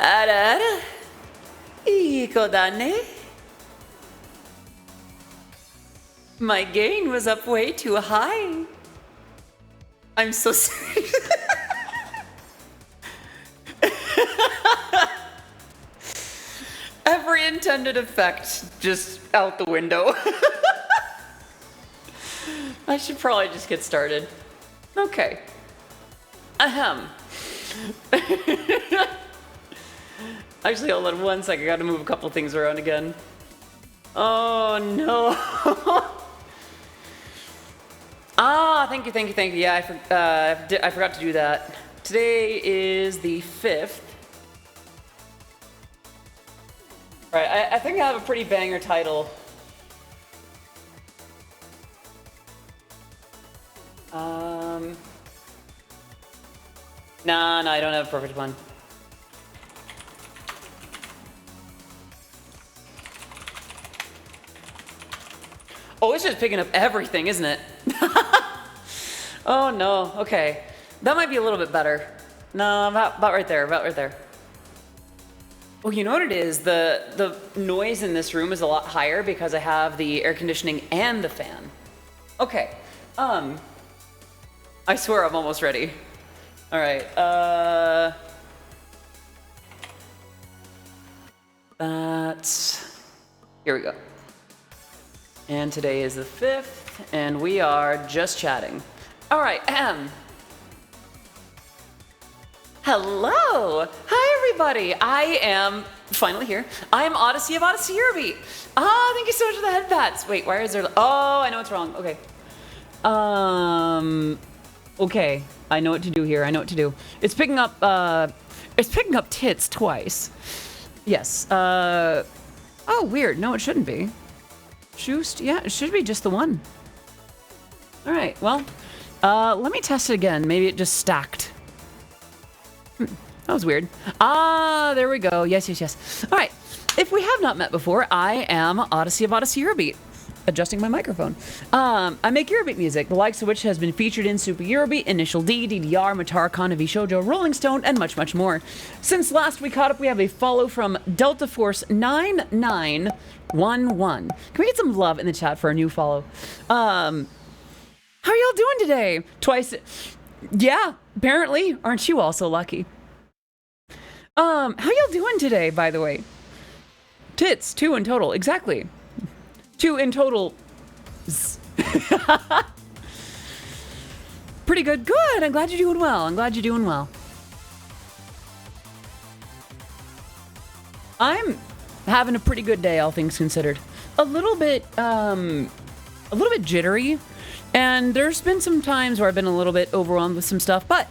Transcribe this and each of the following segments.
Ara, iko da ne? My gain was up way too high. I'm so sorry. Every intended effect just out the window. I should probably just get started. Okay. Ahem. Actually, hold on 1 second. I gotta move a couple things around again. Oh no. Thank you. Yeah, I forgot to do that. Today is the 5th. All right, I think I have a pretty banger title. No, I don't have a perfect one. Oh, it's just picking up everything, isn't it? Oh no, okay. That might be a little bit better. No, about right there. Oh, you know what it is? The noise in this room is a lot higher because I have the air conditioning and the fan. Okay, I swear I'm almost ready. All right, here we go. And today is the 5th, and we are just chatting. All right, hello! Hi, everybody! I am finally here. I am Odyssey of Odyssey Eurobeat. Thank you so much for the head pats. Wait, why is there... Oh, I know what's wrong. Okay. Okay. I know what to do here. I know what to do. It's picking up tits twice. Yes. Oh, weird. No, it shouldn't be. Yeah, it should be just the one. All right, well, let me test it again. Maybe it just stacked. That was weird. There we go. Yes. All right, if we have not met before, I am Odyssey of Odyssey Eurobeat. Adjusting my microphone. I make Eurobeat music, the likes of which has been featured in Super Eurobeat, Initial D, DDR, Matarcon, V Shoujo, Rolling Stone, and much, much more. Since last we caught up, we have a follow from Delta Force 9911. Can we get some love in the chat for a new follow? How are y'all doing today? Twice. Yeah, apparently. Aren't you all so lucky? How y'all doing today, by the way? Tits, 2 in total. Exactly. 2 in total. Pretty good. Good. I'm glad you're doing well. I'm having a pretty good day, all things considered. A little bit jittery, and there's been some times where I've been a little bit overwhelmed with some stuff, but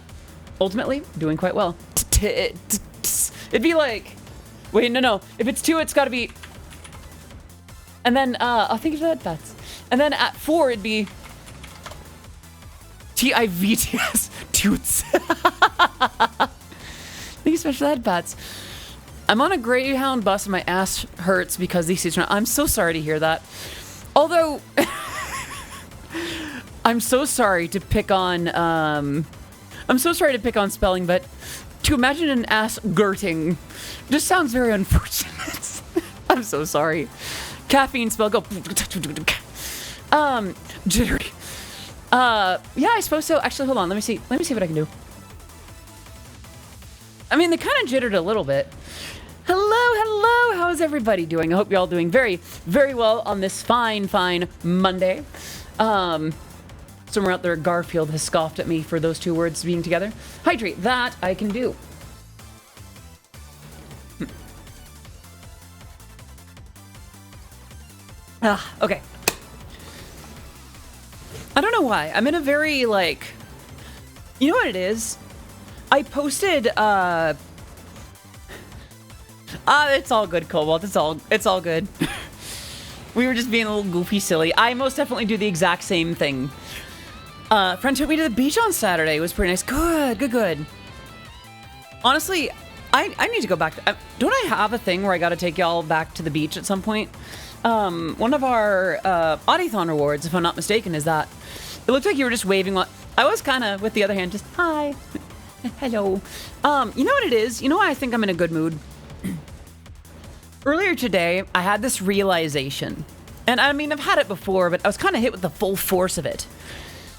ultimately doing quite well. It'd be like, wait, no. If it's 2, it's got to be. And then, I'll think of the head pats. And then at 4, it'd be TIVTS. Toots. Thank you so much for the head pats. I'm on a Greyhound bus and my ass hurts because these seats are not. I'm so sorry to hear that. Although, I'm so sorry to pick on spelling, but to imagine an ass girting just sounds very unfortunate. I'm so sorry. Caffeine spell, go. Jittery. Yeah, I suppose so. Actually, hold on. Let me see what I can do. I mean, they kind of jittered a little bit. Hello. How is everybody doing? I hope you're all doing very, very well on this fine Monday. Somewhere out there, Garfield has scoffed at me for those 2 words being together. Hydrate. That I can do. Okay. I don't know why. I'm in a very, you know what it is? I posted, it's all good, Cobalt. It's all good. We were just being a little goofy silly. I most definitely do the exact same thing. Friend took me to the beach on Saturday. It was pretty nice. Good. Honestly, I need to go back. Don't I have a thing where I gotta take y'all back to the beach at some point? One of our Audithon rewards, if I'm not mistaken, is that it looked like you were just waving. I was kind of, with the other hand, just hi. Hello. You know what it is? You know why I think I'm in a good mood? Earlier today, I had this realization. And I mean, I've had it before, but I was kind of hit with the full force of it.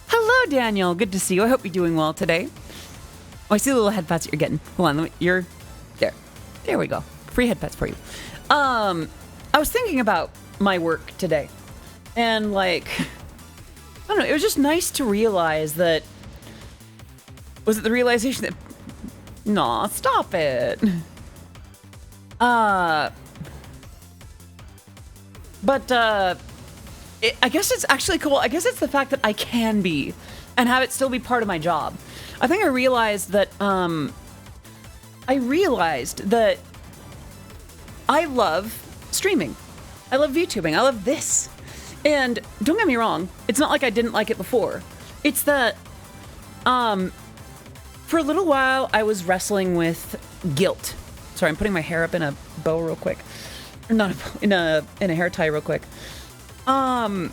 Hello, Daniel. Good to see you. I hope you're doing well today. Oh, I see the little head pats that you're getting. Hold on, you're there. There we go. Free head pats for you. I was thinking about my work today. And like, I don't know, it was just nice to realize that. Was it the realization that. Nah, stop it. I guess it's actually cool. I guess it's the fact that I can be and have it still be part of my job. I think I realized that I love streaming. I love VTubing. I love this. And don't get me wrong, it's not like I didn't like it before. It's that for a little while I was wrestling with guilt. Sorry, I'm putting my hair up in a bow real quick. Or not in a hair tie real quick. I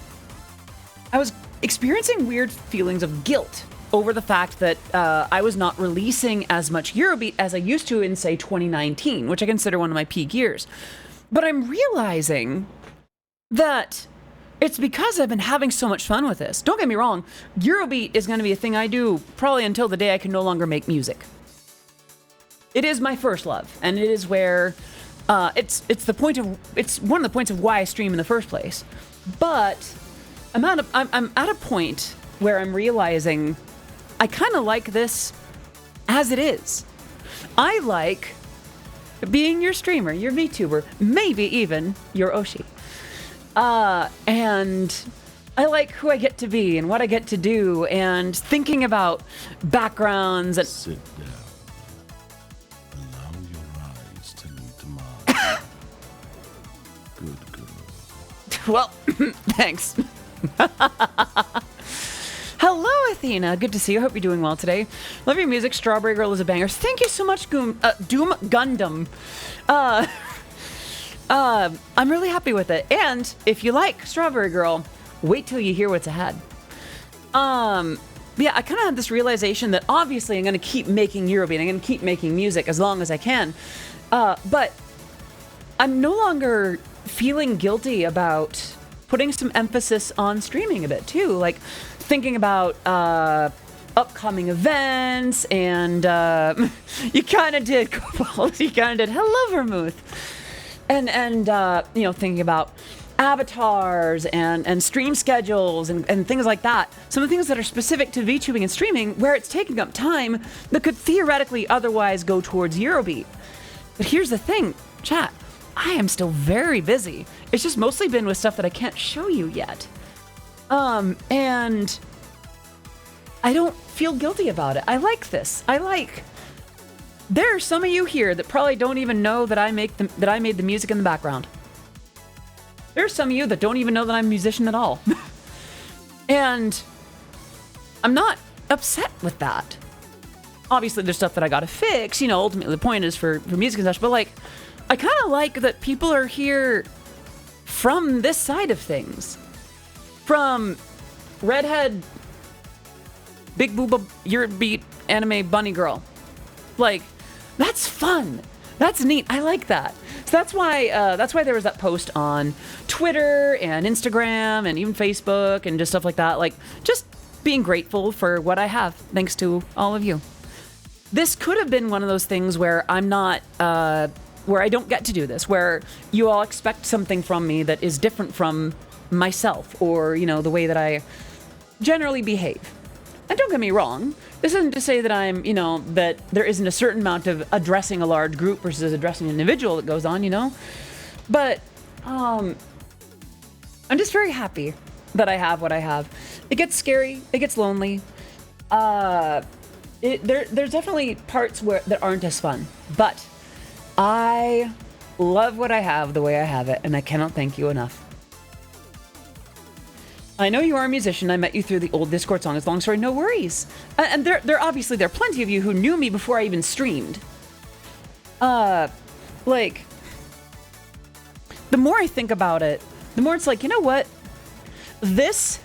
was experiencing weird feelings of guilt over the fact that I was not releasing as much Eurobeat as I used to in, say, 2019, which I consider one of my peak years. But I'm realizing that it's because I've been having so much fun with this. Don't get me wrong, Eurobeat is going to be a thing I do probably until the day I can no longer make music. It is my first love, and it is where it's one of the points of why I stream in the first place. But I'm at a point where I'm realizing I kind of like this as it is. I like being your streamer, your VTuber, maybe even your Oshi. And I like who I get to be and what I get to do and thinking about backgrounds and... Sit down. Allow your eyes to meet mine. Good girl. Well, thanks. Hello, Athena. Good to see you. Hope you're doing well today. Love your music. Strawberry Girl is a banger. Thank you so much, Doom Gundam. I'm really happy with it. And if you like Strawberry Girl, wait till you hear what's ahead. Yeah, I kind of had this realization that obviously I'm going to keep making Eurobeat. I'm going to keep making music as long as I can. But I'm no longer feeling guilty about putting some emphasis on streaming a bit too. Like thinking about upcoming events and you kind of did. You kind of did. Hello, Vermouth. And you know, thinking about avatars and stream schedules and things like that. Some of the things that are specific to VTubing and streaming where it's taking up time that could theoretically otherwise go towards Eurobeat. But here's the thing, chat. I am still very busy. It's just mostly been with stuff that I can't show you yet. And I don't feel guilty about it. I like this. There are some of you here that probably don't even know that I made the music in the background. There are some of you that don't even know that I'm a musician at all. And I'm not upset with that. Obviously, there's stuff that I gotta fix. You know, ultimately the point is for music and such. But like, I kind of like that people are here from this side of things. From redhead, big boob, Eurobeat anime bunny girl. Like, that's fun. That's neat. I like that. So that's why there was that post on Twitter and Instagram and even Facebook and just stuff like that. Like, just being grateful for what I have, thanks to all of you. This could have been one of those things where I'm not, where I don't get to do this, where you all expect something from me that is different from myself or, you know, the way that I generally behave. And don't get me wrong, this isn't to say that I'm, you know, that there isn't a certain amount of addressing a large group versus addressing an individual that goes on, you know? But, I'm just very happy that I have what I have. It gets scary, it gets lonely. There's definitely parts that aren't as fun, but I love what I have the way I have it, and I cannot thank you enough. I know you are a musician. I met you through the old Discord song. It's a long story. No worries. And there are plenty of you who knew me before I even streamed. Like, the more I think about it, the more it's like, you know what? This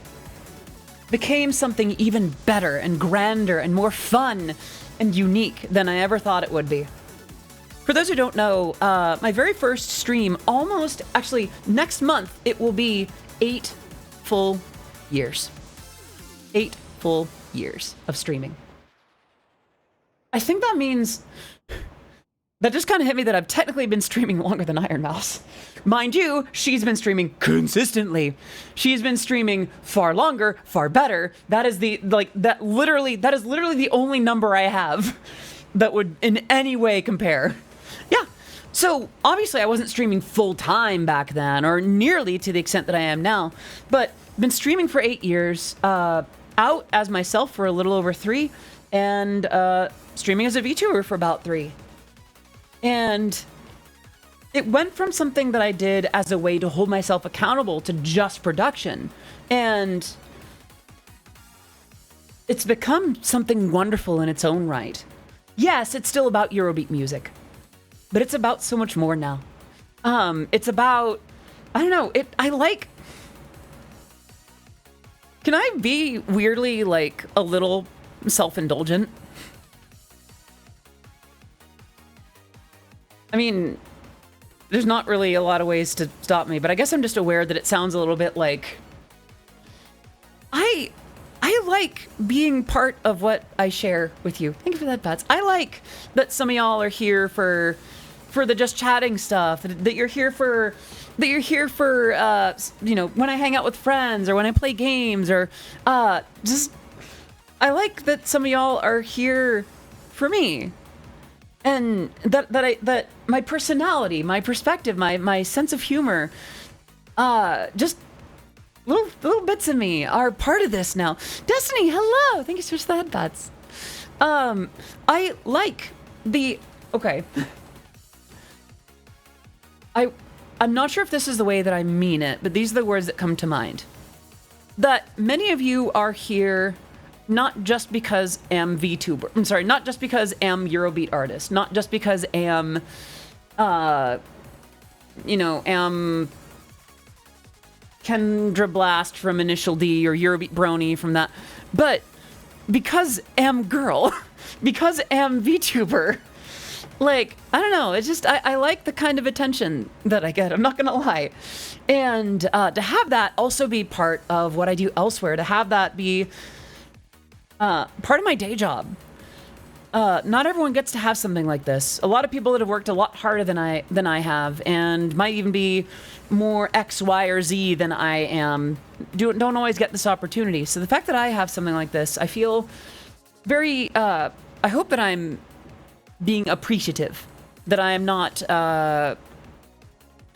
became something even better and grander and more fun and unique than I ever thought it would be. For those who don't know, my very first stream actually, next month, it will be 8 full years. 8 full years of streaming. I think that means... That just kind of hit me that I've technically been streaming longer than Iron Mouse. Mind you, she's been streaming consistently. She's been streaming far longer, far better. That is that is literally the only number I have that would in any way compare. Yeah. So obviously I wasn't streaming full time back then, or nearly to the extent that I am now, but been streaming for 8 years, out as myself for a little over 3, and streaming as a VTuber for about 3. And it went from something that I did as a way to hold myself accountable to just production. And it's become something wonderful in its own right. Yes, it's still about Eurobeat music, but it's about so much more now. It's about, I don't know, can I be weirdly like a little self-indulgent? I mean, there's not really a lot of ways to stop me, but I guess I'm just aware that it sounds a little bit like... I like being part of what I share with you. Thank you for that, Pats. I like that some of y'all are here for the just chatting stuff, that you're here for... That you're here for, you know, when I hang out with friends, or when I play games, or just... I like that some of y'all are here for me. And that my personality, my perspective, my sense of humor, just little bits of me are part of this now. Destiny, hello! Thank you so much for the headbats. I like the... Okay. I'm not sure if this is the way that I mean it, but these are the words that come to mind. That many of you are here... Not just because am VTuber. I'm sorry, not just because am Eurobeat artist. Not just because am, you know, am Kendra Blast from Initial D or Eurobeat Brony from that. But because am girl. Because am VTuber. Like, I don't know. It's just, I like the kind of attention that I get. I'm not going to lie. And to have that also be part of what I do elsewhere. To have that be... part of my day job. Not everyone gets to have something like this. A lot of people that have worked a lot harder than I have, and might even be more X, Y, or Z than I am, don't always get this opportunity. So the fact that I have something like this, I feel very, I hope that I'm being appreciative. That I am not, how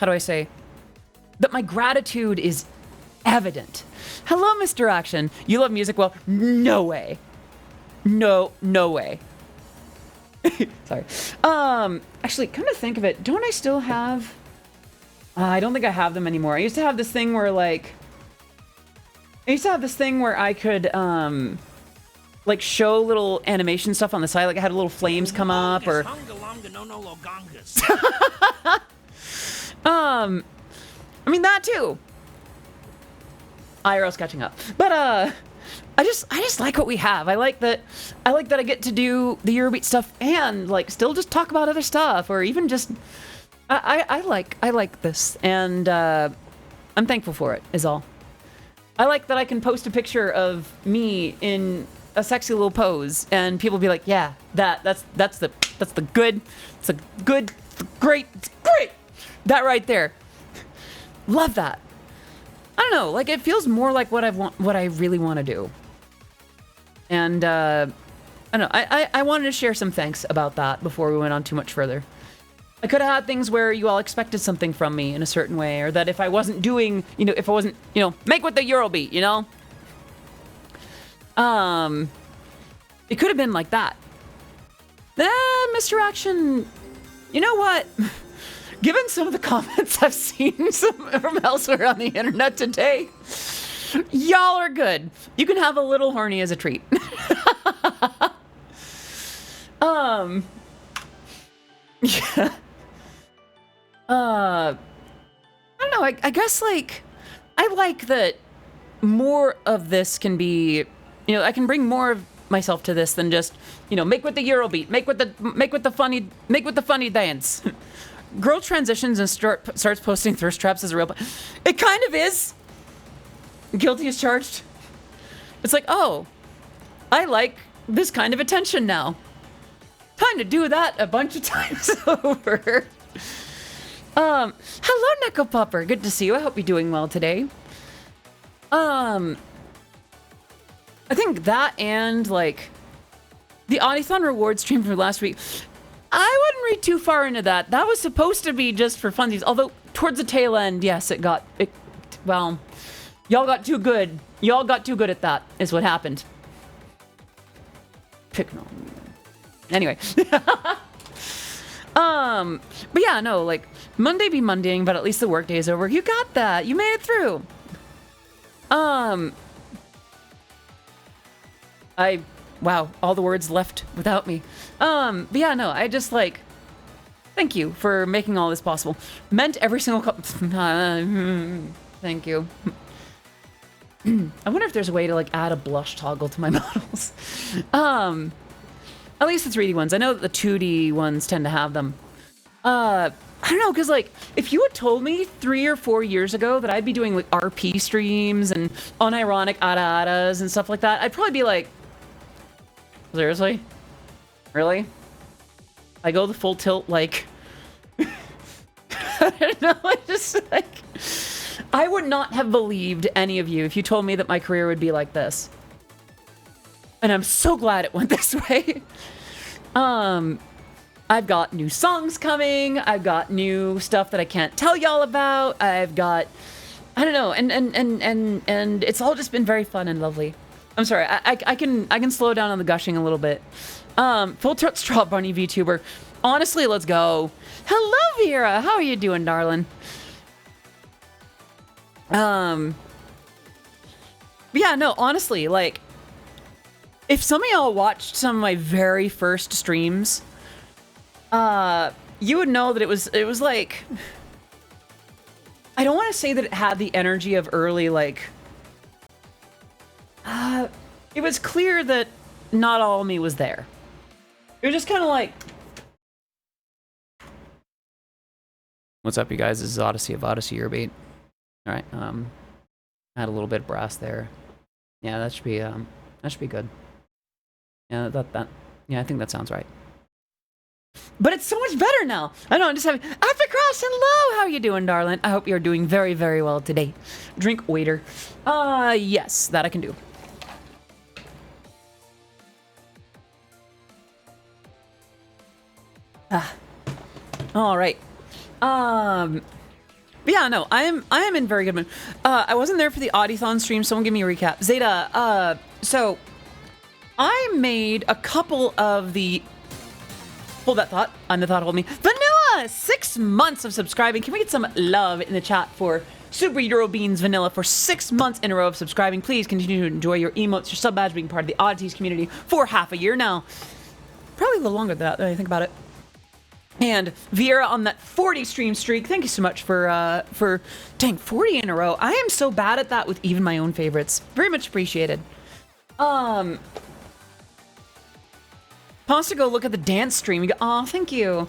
do I say? That my gratitude is evident. Hello, Mr. Action. You love music? Well, no way. No way. Sorry. Actually, come to think of it, don't I still have... I don't think I have them anymore. I used to have this thing where, like... I could, like, show little animation stuff on the side. Like, I had little flames come up, or... I mean, that too. IRL's catching up. But I just like what we have. I like that I get to do the Eurobeat stuff and like still just talk about other stuff, or even just I like this, and I'm thankful for it is all. I like that I can post a picture of me in a sexy little pose and people be like, yeah, that's the good, it's a good, great, it's great. That right there. Love that. I don't know, like it feels more like what I really want to do. And I don't know, I wanted to share some thanks about that before we went on too much further. I could have had things where you all expected something from me in a certain way, or that if I wasn't doing, if I wasn't, make with the Eurobeat, it could have been like that. Mr. Action, you know what? Given some of the comments I've seen from elsewhere on the internet today, y'all are good. You can have a little horny as a treat. Yeah. I don't know, I guess, like, I like that more of this can be, I can bring more of myself to this than just, you know, make with the Eurobeat, make with the funny dance. Girl transitions and starts posting thirst traps as a real. It kind of is. Guilty as charged. It's like, oh, I like this kind of attention now. Time to do that a bunch of times over. Hello, Neko Popper. Good to see you. I hope you're doing well today. I think that and like the Audithon reward stream from last week. I wouldn't read too far into that. That was supposed to be just for funsies. Although towards the tail end, yes, well, y'all got too good. Y'all got too good at that is what happened. Picking on me. Anyway. But yeah, no, like Monday be Mondaying, but at least the work day is over. You got that. You made it through. Wow, all the words left without me. But yeah, no, I just like, thank you for making all this possible. Meant every single thank you. I wonder if there's a way to like add a blush toggle to my models. At least the 3D ones. I know that the 2D ones tend to have them. I don't know, because like, if you had told me 3 or 4 years ago that I'd be doing like RP streams and unironic ada-adas and stuff like that, I'd probably be like, seriously? Really? I go the full tilt, like... I don't know, I just, like... I would not have believed any of you if you told me that my career would be like this. And I'm so glad it went this way. I've got new songs coming. I've got new stuff that I can't tell y'all about. I've got... I don't know, and it's all just been very fun and lovely. I'm sorry, I can slow down on the gushing a little bit. Full Tilt Straw Bunny VTuber. Honestly, let's go. Hello, Vera. How are you doing, darling? Yeah, no, honestly, like, if some of y'all watched some of my very first streams, you would know that it was like, I don't want to say that it had the energy of early, like, it was clear that not all of me was there. It was just kind of like... What's up, you guys? This is Odyssey of Odyssey, your bait. Alright, add a little bit of brass there. Yeah, that should be good. Yeah, yeah, I think that sounds right. But it's so much better now. I know, I'm just having... Aftercross, hello! How are you doing, darling? I hope you're doing very, very well today. Drink waiter. Yes, that I can do. All right. But yeah, no, I am in very good mood. I wasn't there for the Audithon stream. Someone give me a recap. Zeta, so I made a couple of the... Hold that thought. I'm the thought, hold me. Vanilla! 6 months of subscribing. Can we get some love in the chat for Super Euro Beans Vanilla for 6 months in a row of subscribing? Please continue to enjoy your emotes, your sub badge, being part of the Oddities community for half a year now. Probably a little longer than that, when I think about it. And Vieira on that 40 stream streak. Thank you so much for dang, 40 in a row. I am so bad at that with even my own favorites. Very much appreciated. Pause to go look at the dance stream. You go, oh, thank you.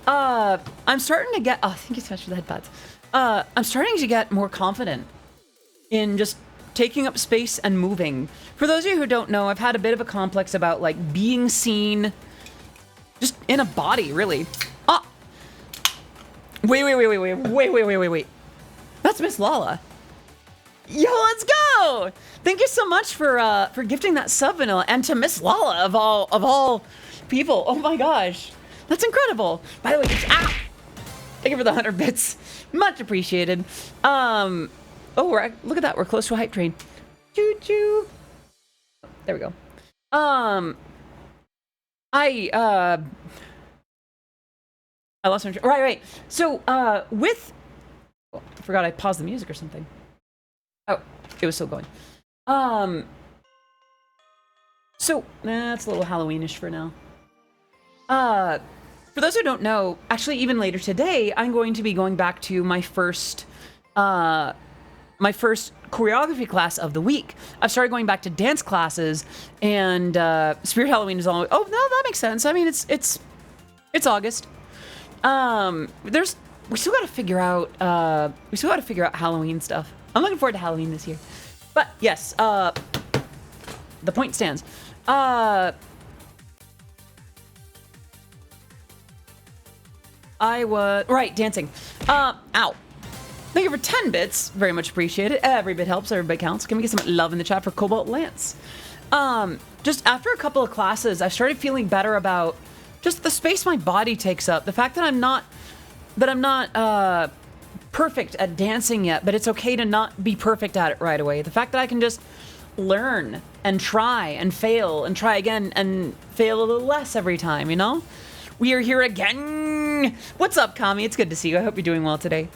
I'm starting to get, oh, thank you so much for the headpads. I'm starting to get more confident in just taking up space and moving. For those of you who don't know, I've had a bit of a complex about like being seen just in a body, really. Ah! Wait. That's Miss Lala. Yo, let's go! Thank you so much for gifting that sub, Vanilla, and to Miss Lala of all people. Oh my gosh, that's incredible. By the way, thank you for the 100 bits. Much appreciated. Oh, look at that. We're close to a hype train. Choo choo. There we go. I lost my right. So, I forgot I paused the music or something. Oh, it was still going. So, that's a little Halloweenish for now. For those who don't know, actually, even later today, I'm going to be going back to my first choreography class of the week. I've started going back to dance classes, and Spirit Halloween is all. Oh no, that makes sense. I mean, it's August. We still got to figure out Halloween stuff. I'm looking forward to Halloween this year. But yes, the point stands. I was right dancing. Ow. Thank you for 10 bits. Very much appreciated. Every bit helps. Every bit counts. Can we get some love in the chat for Cobalt Lance? Just after a couple of classes, I started feeling better about just the space my body takes up. The fact that I'm not perfect at dancing yet, but it's okay to not be perfect at it right away. The fact that I can just learn and try and fail and try again and fail a little less every time, you know? We are here again. What's up, Kami? It's good to see you. I hope you're doing well today.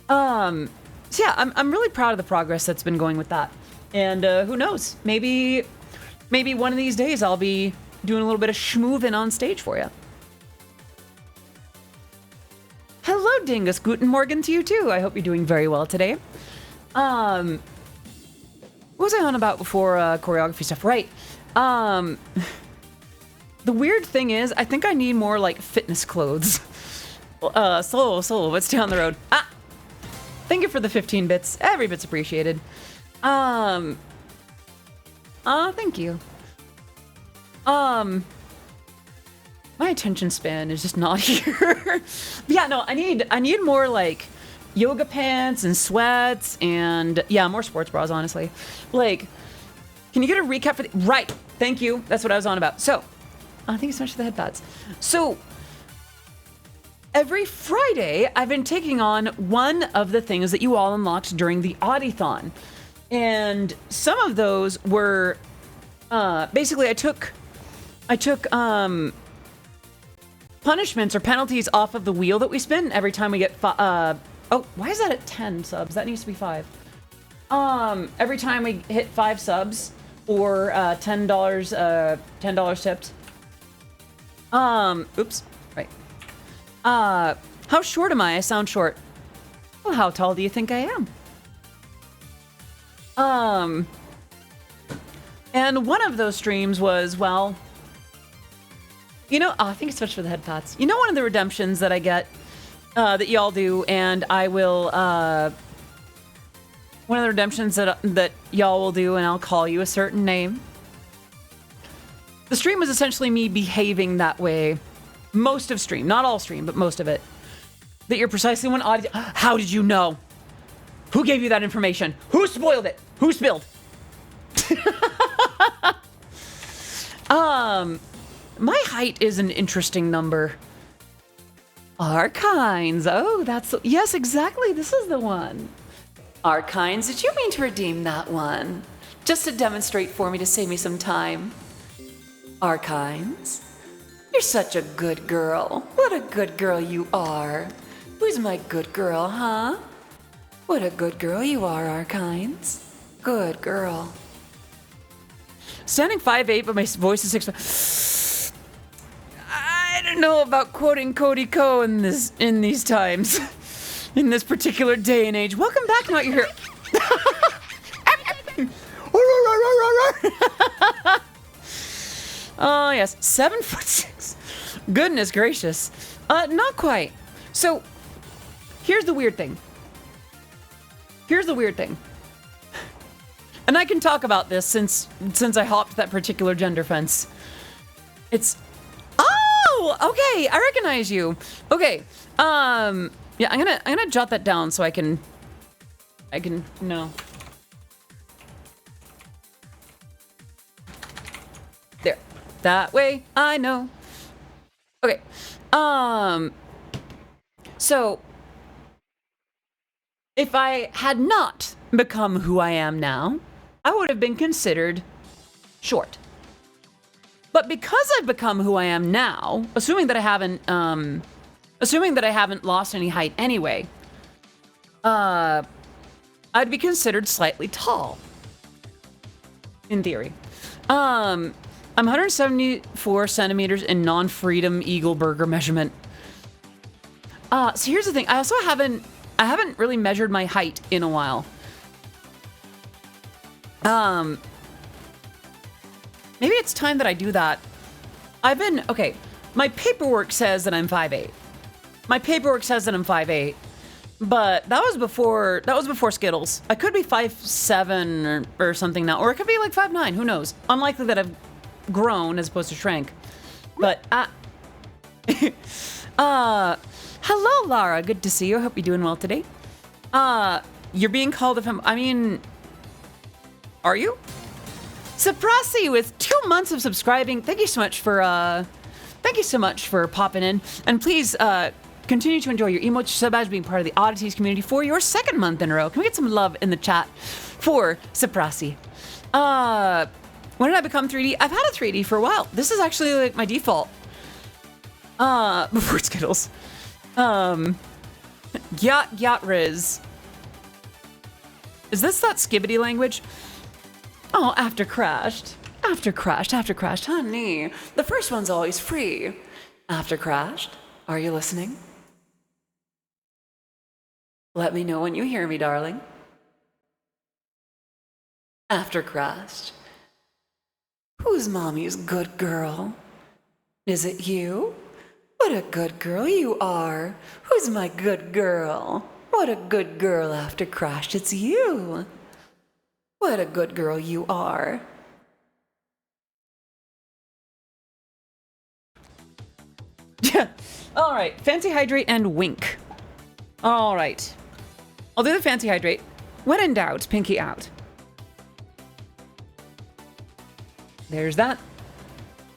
So yeah, I'm really proud of the progress that's been going with that. And who knows? Maybe one of these days I'll be doing a little bit of schmoovin' on stage for you. Hello, Dingus. Guten Morgen to you too. I hope you're doing very well today. What was I on about before choreography stuff? Right. The weird thing is, I think I need more like fitness clothes. Solo, what's down the road? Thank you for the 15 bits. Every bit's appreciated. Thank you. My attention span is just not here. Yeah, no, I need more like yoga pants and sweats and yeah, more sports bras, honestly. Like, can you get a recap for the right? Thank you. That's what I was on about. So, thank you so much for the head pads. So, every Friday, I've been taking on one of the things that you all unlocked during the Audithon. And some of those were, basically I took punishments or penalties off of the wheel that we spin every time we get, oh, why is that at 10 subs? That needs to be 5. Every time we hit 5 subs or $10 tipped. Oops, right. How short am I? I sound short. Well, how tall do you think I am? And one of those streams was, well, you know, thank you so much for the head pats. You know, one of the redemptions that I get, that y'all do, and I will, one of the redemptions that y'all will do, and I'll call you a certain name. The stream was essentially me behaving that way. Most of stream, not all stream, but most of it. That you're precisely one audio. How did you know? Who gave you that information? Who spoiled it? Who spilled? My height is an interesting number. Arkines. Oh, yes, exactly. This is the one. Arkines, did you mean to redeem that one? Just to demonstrate for me to save me some time. Arkines, you're such a good girl. What a good girl you are. Who's my good girl, huh? What a good girl you are, Arkines. Good girl. Standing 5'8", but my voice is 6'5". I don't know about quoting Cody Ko in these times. In this particular day and age. Welcome back, not your here. Oh, yes. 7'6". Goodness gracious. Not quite. So, here's the weird thing. And I can talk about this since I hopped that particular gender fence. It's... Oh! Okay, I recognize you. Okay, yeah, I'm gonna jot that down so I can know. There. That way, I know. Okay. So, if I had not become who I am now, I would have been considered short. But because I've become who I am now, assuming that I haven't lost any height anyway, I'd be considered slightly tall. In theory. I'm 174 centimeters in non-freedom Eagle Burger measurement. So here's the thing. I haven't really measured my height in a while. Maybe it's time that I do that. Okay, my paperwork says that I'm 5'8". My paperwork says that I'm 5'8", but that was before Skittles. I could be 5'7" or something now, or it could be like 5'9", who knows? Unlikely that I've grown as opposed to shrank. But, hello, Lara. Good to see you. I hope you're doing well today. You're being called I mean, are you? Saprasi with 2 months of subscribing. Thank you so much for popping in. And please, continue to enjoy your emotes, sub as being part of the Oddities community for your 2nd month in a row. Can we get some love in the chat for Saprasi? When did I become 3D? I've had a 3D for a while. This is actually like my default. Before Skittles. Gyat Riz. Is this that skibbity language? Oh, after crashed, honey. The first one's always free. After crashed, are you listening? Let me know when you hear me, darling. After crashed. Who's mommy's good girl? Is it you? What a good girl you are. Who's my good girl? What a good girl after crashed. It's you. What a good girl you are. Yeah. All right. Fancy hydrate and wink. All right. I'll do the fancy hydrate. When in doubt, pinky out. There's that.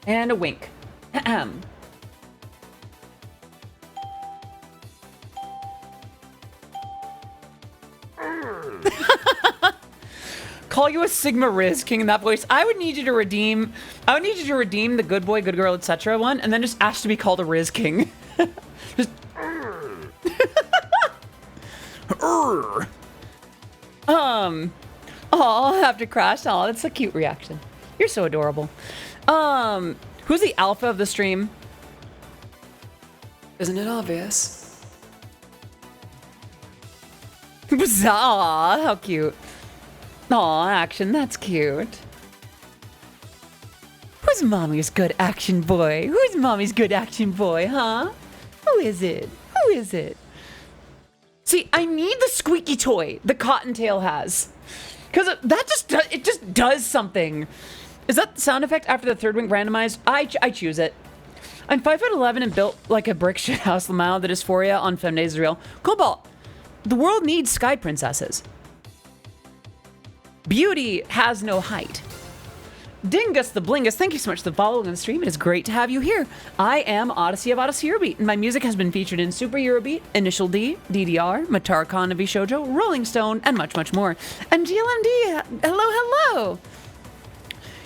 And a wink. Ahem. Call you a Sigma Riz King in that voice. I would need you to redeem the good boy, good girl, etc. one, and then just ask to be called a Riz King. Just oh, after crash. Oh, that's a cute reaction. You're so adorable. Who's the alpha of the stream? Isn't it obvious? Aw, how cute. Aw, action, that's cute. Who's mommy's good action boy? Who's mommy's good action boy, huh? Who is it? Who is it? See, I need the squeaky toy the Cottontail has. Because it just does something. Is that the sound effect after the third wink randomized? I choose it. I'm 5'11" and built like a brick shit house. Lamau, the dysphoria on Femme Days is real. Cobalt, the world needs sky princesses. Beauty has no height. Dingus the Blingus, thank you so much for the follow on the stream. It is great to have you here. I am Odyssey of Odyssey Eurobeat, and my music has been featured in Super Eurobeat, Initial D, DDR, Matar-Khan of Shoujo, Rolling Stone, and much, much more. And GLMD, hello.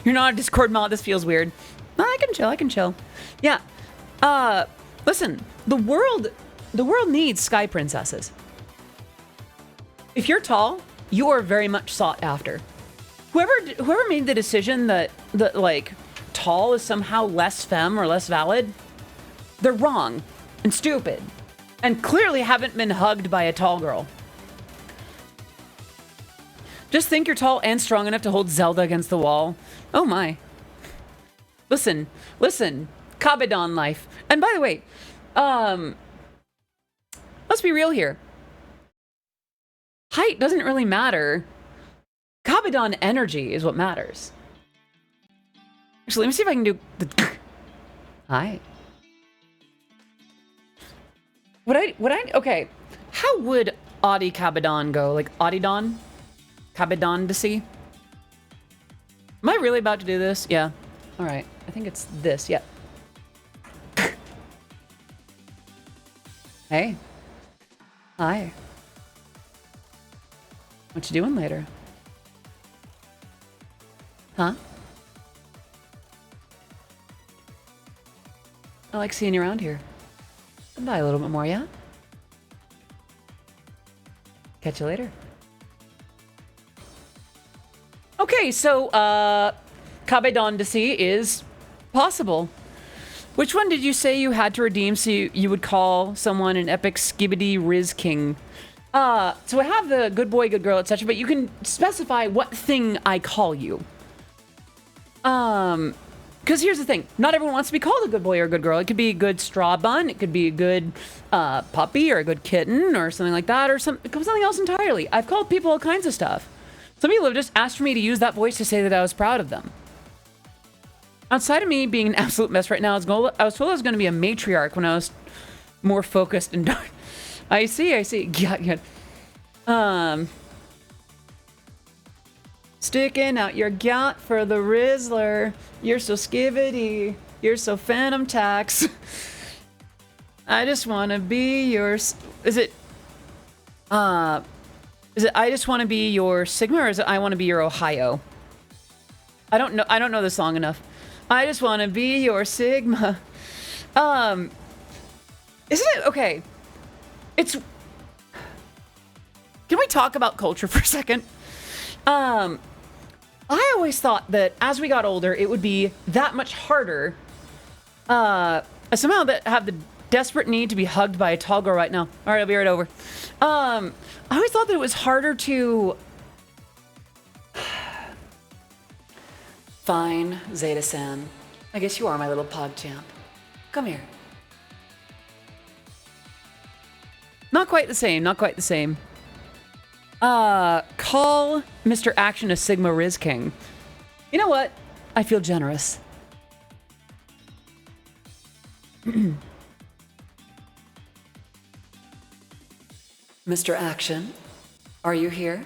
You're not a Discord mod, this feels weird. I can chill. Yeah. Listen, the world needs sky princesses. If you're tall, you are very much sought after. Whoever made the decision that like tall is somehow less femme or less valid, they're wrong and stupid, and clearly haven't been hugged by a tall girl. Just think you're tall and strong enough to hold Zelda against the wall. Oh my. Listen, Kabedon life. And by the way, let's be real here. Height doesn't really matter. Kabedon energy is what matters. Actually, let me see if I can do the hi. Okay. How would Audi Kabedon go? Like Audidon? Kabedon to see? Am I really about to do this? Yeah. Alright. I think it's this. Yeah. Hey. Hi. What you doing later? Huh? I like seeing you around here. Come by a little bit more, yeah? Catch you later. Okay, so, Kabedon to see is possible. Which one did you say you had to redeem so you would call someone an epic skibbity Riz King? So I have the good boy, good girl, etc., but you can specify what thing I call you. Because here's the thing. Not everyone wants to be called a good boy or a good girl. It could be a good straw bun. It could be a good puppy or a good kitten or something like that, or something else entirely. I've called people all kinds of stuff. Some people have just asked for me to use that voice to say that I was proud of them. Outside of me being an absolute mess right now, I was told I was going to be a matriarch when I was more focused and dark. I see. Yeah. Sticking out your gut for the Rizzler. You're so skibbity. You're so phantom tax. I just want to be your... Is it I just want to be your Sigma, or is it I want to be your Ohio? I don't know this long enough. I just want to be your Sigma. Isn't it... Okay. Can we talk about culture for a second? I always thought that as we got older, it would be that much harder. Somehow that have the desperate need to be hugged by a tall girl right now. All right, I'll be right over. I always thought that it was harder to... Fine, Zeta-san. I guess you are my little pog champ. Come here. Not quite the same, not quite the same. Call Mr. Action a Sigma Riz King. You know what? I feel generous. Mr. Action, are you here?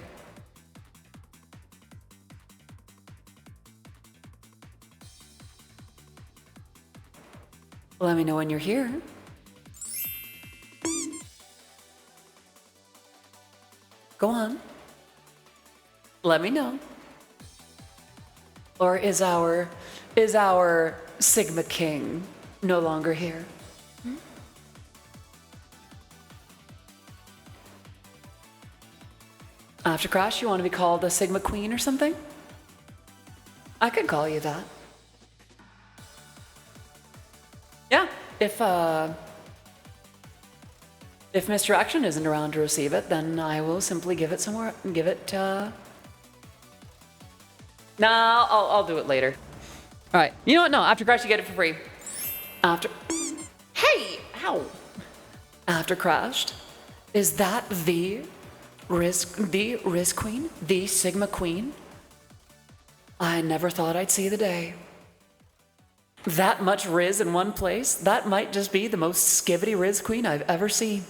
Let me know when you're here. Go on. Let me know. Or is our Sigma King no longer here? After Crash, you want to be called a Sigma Queen or something? I could call you that. Yeah, if Mr. Action isn't around to receive it, then I will simply give it somewhere. Nah, I'll do it later. All right. You know what? No, after Crash, you get it for free. Hey, ow. After Crashed, is that the Riz Queen, the Sigma Queen? I never thought I'd see the day. That much Riz in one place? That might just be the most skibbity Riz Queen I've ever seen.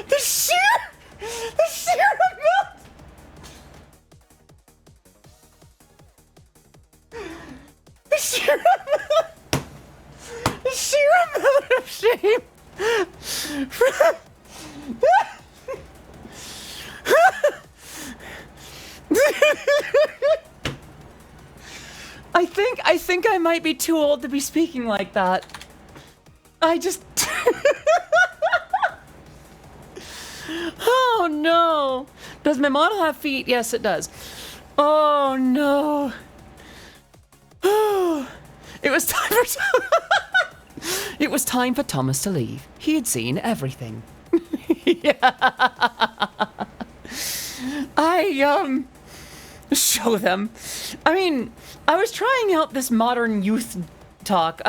The sheer amount. The sheer amount of shame. I think I might be too old to be speaking like that. I just... Oh no! Does my model have feet? Yes, it does. Oh no! It was time for it was time for Thomas to leave. He had seen everything. Yeah. Show them. I mean, I was trying out this modern youth talk.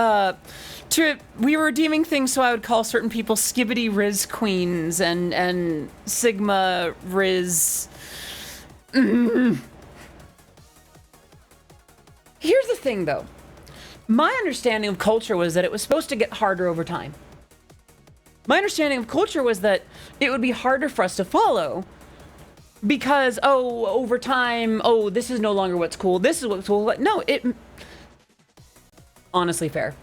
We were redeeming things, so I would call certain people Skibbity Riz Queens and Sigma Riz. Here's the thing, though. My understanding of culture was that it was supposed to get harder over time. My understanding of culture was that it would be harder for us to follow because, over time, this is no longer what's cool. This is what's cool. No, honestly fair.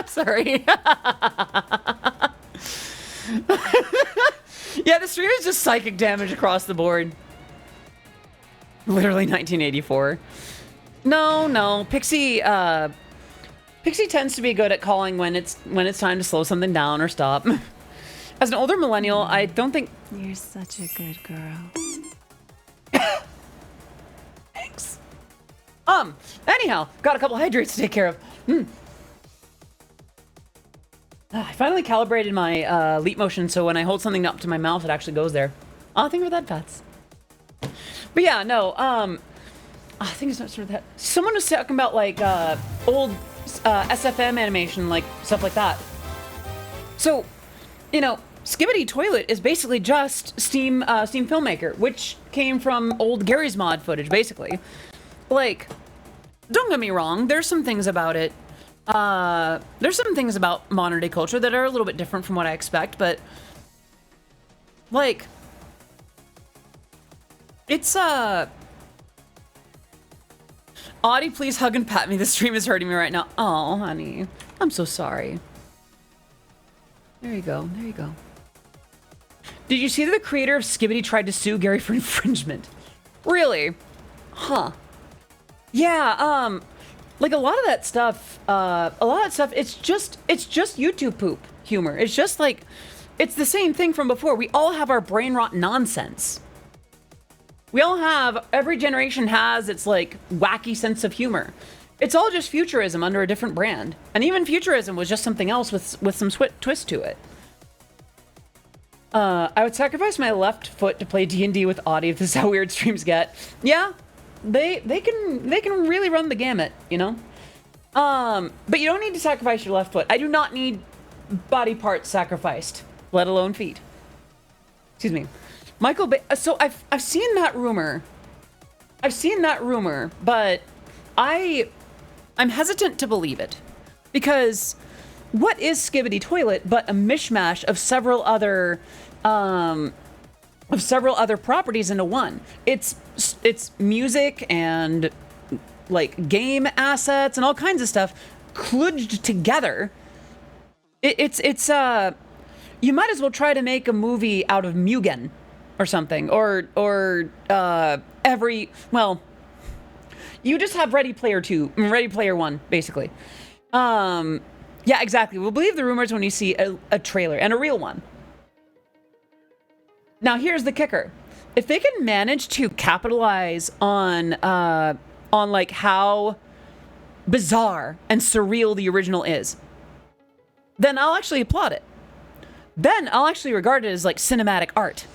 Sorry. Yeah, the stream is just psychic damage across the board. Literally 1984. No. Pixie tends to be good at calling when it's time to slow something down or stop. As an older millennial, I don't think... You're such a good girl. Thanks. Anyhow, got a couple hydrates to take care of. I finally calibrated my leap motion, so when I hold something up to my mouth, it actually goes there. Oh, thank you for that, Fats. But yeah, no, I think it's not sort of that. Someone was talking about, like, old SFM animation, like, stuff like that. So, you know, Skibidi Toilet is basically just Steam Filmmaker, which came from old Gary's Mod footage, basically. Like, don't get me wrong, there's some things about it. There's some things about modern day culture that are a little bit different from what I expect, but like, it's Audie, please hug and pat me. The stream is hurting me right now. Oh, honey, I'm so sorry. There you go. There you go. Did you see that the creator of Skibidi tried to sue Gary for infringement? Really? Huh. Yeah, like a lot of that stuff, it's just YouTube poop humor. It's just like, it's the same thing from before. We all have our brain rot nonsense. We all have, every generation has its like wacky sense of humor. It's all just futurism under a different brand. And even futurism was just something else with some twist to it. I would sacrifice my left foot to play D&D with Audie if this is how weird streams get. Yeah, they can really run the gamut, you know? But you don't need to sacrifice your left foot. I do not need body parts sacrificed, let alone feet. Excuse me. Michael so I've seen that rumor. But I'm hesitant to believe it. Because what is Skibidi Toilet but a mishmash of several other properties into one? It's music and like game assets and all kinds of stuff kludged together. It's you might as well try to make a movie out of Mugen or something, or you just have Ready Player One, basically. Yeah, exactly. We'll believe the rumors when you see a trailer, and a real one. Now, here's the kicker. If they can manage to capitalize on like how bizarre and surreal the original is, then I'll actually applaud it. Then I'll actually regard it as like cinematic art.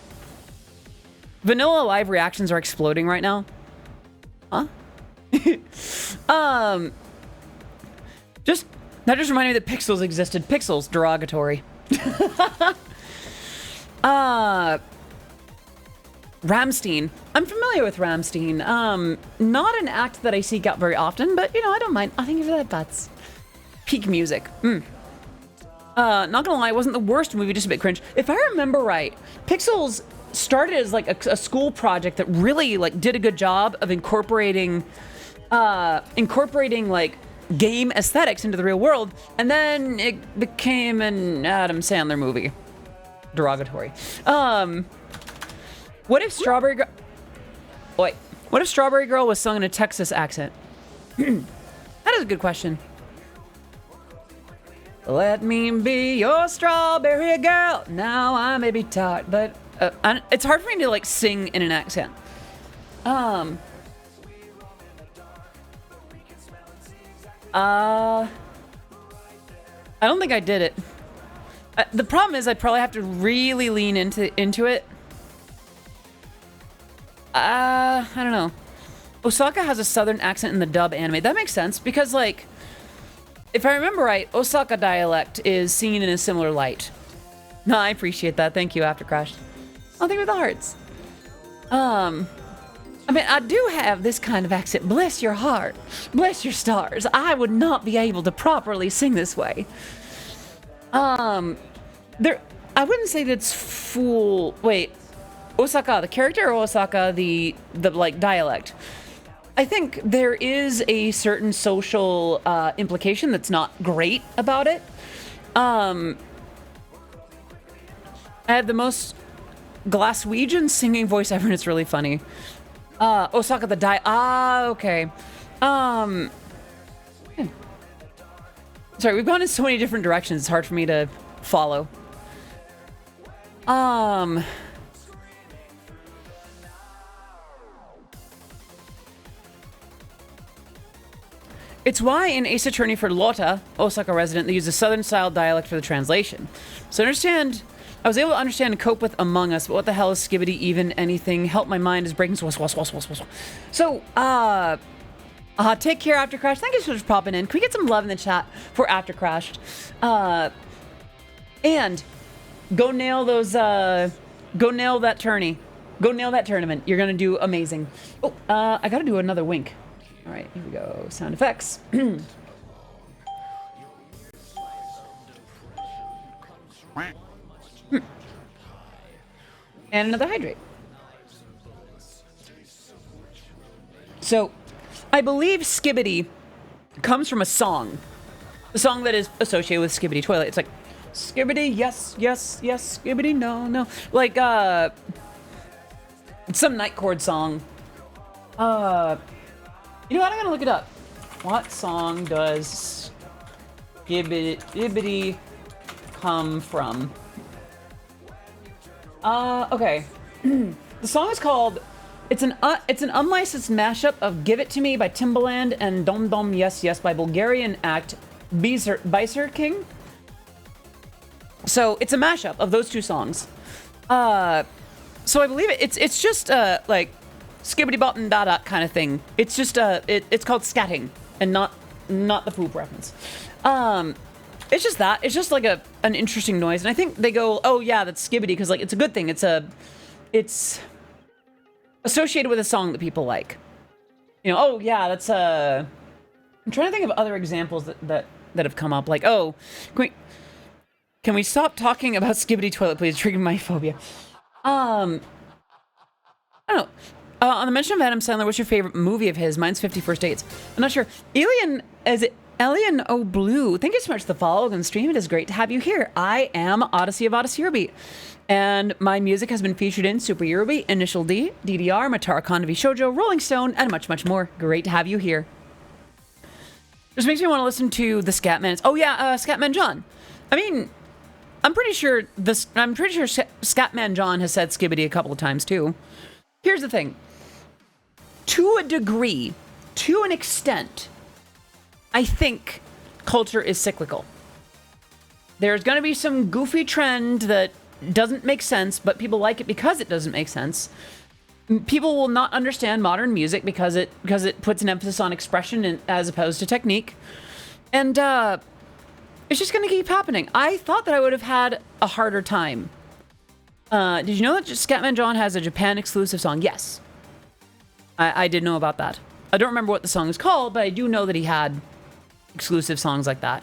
Vanilla live reactions are exploding right now. Huh? That just reminded me that Pixels existed. Pixels, derogatory. Ramstein. I'm familiar with Ramstein. Not an act that I seek out very often, but, you know, I don't mind. I think of that, that's peak music. Not gonna lie, it wasn't the worst movie, just a bit cringe. If I remember right, Pixels started as like a school project that really like did a good job of incorporating like game aesthetics into the real world, and then it became an Adam Sandler movie. Derogatory. What if Strawberry Girl... Wait. What if Strawberry Girl was sung in a Texas accent? That is a good question. Let me be your strawberry girl. Now I may be tired, but it's hard for me to like sing in an accent. I don't think I did it. The problem is I'd probably have to really lean into it. I don't know. Osaka has a southern accent in the dub anime. That makes sense because, like, if I remember right, Osaka dialect is seen in a similar light. No, I appreciate that. Thank you, After Crash. Oh, thank you for the hearts. I mean, I do have this kind of accent. Bless your heart. Bless your stars. I would not be able to properly sing this way. I wouldn't say that's full... Wait. Osaka, the character, or Osaka, the like, dialect? I think there is a certain social implication that's not great about it. I have the most Glaswegian singing voice ever, and it's really funny. Osaka the die. Okay. Sorry, we've gone in so many different directions. It's hard for me to follow. It's why in Ace Attorney for Lota, Osaka resident, they use a southern-style dialect for the translation. So I was able to understand and cope with Among Us, but what the hell is skibbity even anything? Help, my mind is breaking. So, take care, After Crash. Thank you so much for popping in. Can we get some love in the chat for After Crashed? And go nail those, go nail that tourney. Go nail that tournament. You're gonna do amazing. Oh, I gotta do another wink. All right, here we go. Sound effects. And another hydrate. So, I believe Skibbity comes from a song. The song that is associated with Skibbity Toilet. It's like, Skibbity, yes, yes, yes, Skibbity, no, no. Like, it's some night chord song. You know what? I'm gonna look it up. What song does Skibbity come from? Okay. The song is called. It's an unlicensed mashup of "Give It to Me" by Timbaland and "Dom Dom Yes Yes" by Bulgarian act Biser King. So it's a mashup of those two songs. So I believe it's just like skibbity bop and da da kind of thing. It's just it's called scatting and not the poop reference. It's just that. It's just like an interesting noise, and I think they go, oh yeah, that's skibbity because like it's a good thing. It's associated with a song that people like. You know, oh yeah, that's I'm trying to think of other examples that have come up. Like, oh, can we stop talking about Skibbity Toilet, please? Triggering my phobia. I don't know. On the mention of Adam Sandler, what's your favorite movie of his? Mine's 50 First Dates. I'm not sure. Alien O'Blue, thank you so much for the follow and stream. It is great to have you here. I am Odyssey of Odyssey Eurobeat, and my music has been featured in Super Eurobeat, Initial D, DDR, Matara Konavi Shoujo, Rolling Stone, and much, much more. Great to have you here. This makes me want to listen to the Scatman. Oh yeah, Scatman John. I mean, I'm pretty sure Scatman John has said skibbity a couple of times too. Here's the thing. To a degree, to an extent, I think culture is cyclical. There's going to be some goofy trend that doesn't make sense, but people like it because it doesn't make sense. People will not understand modern music because it puts an emphasis on expression as opposed to technique. And it's just going to keep happening. I thought that I would have had a harder time. Did you know that Scatman John has a Japan exclusive song? Yes. I did know about that. I don't remember what the song is called, but I do know that he had exclusive songs like that.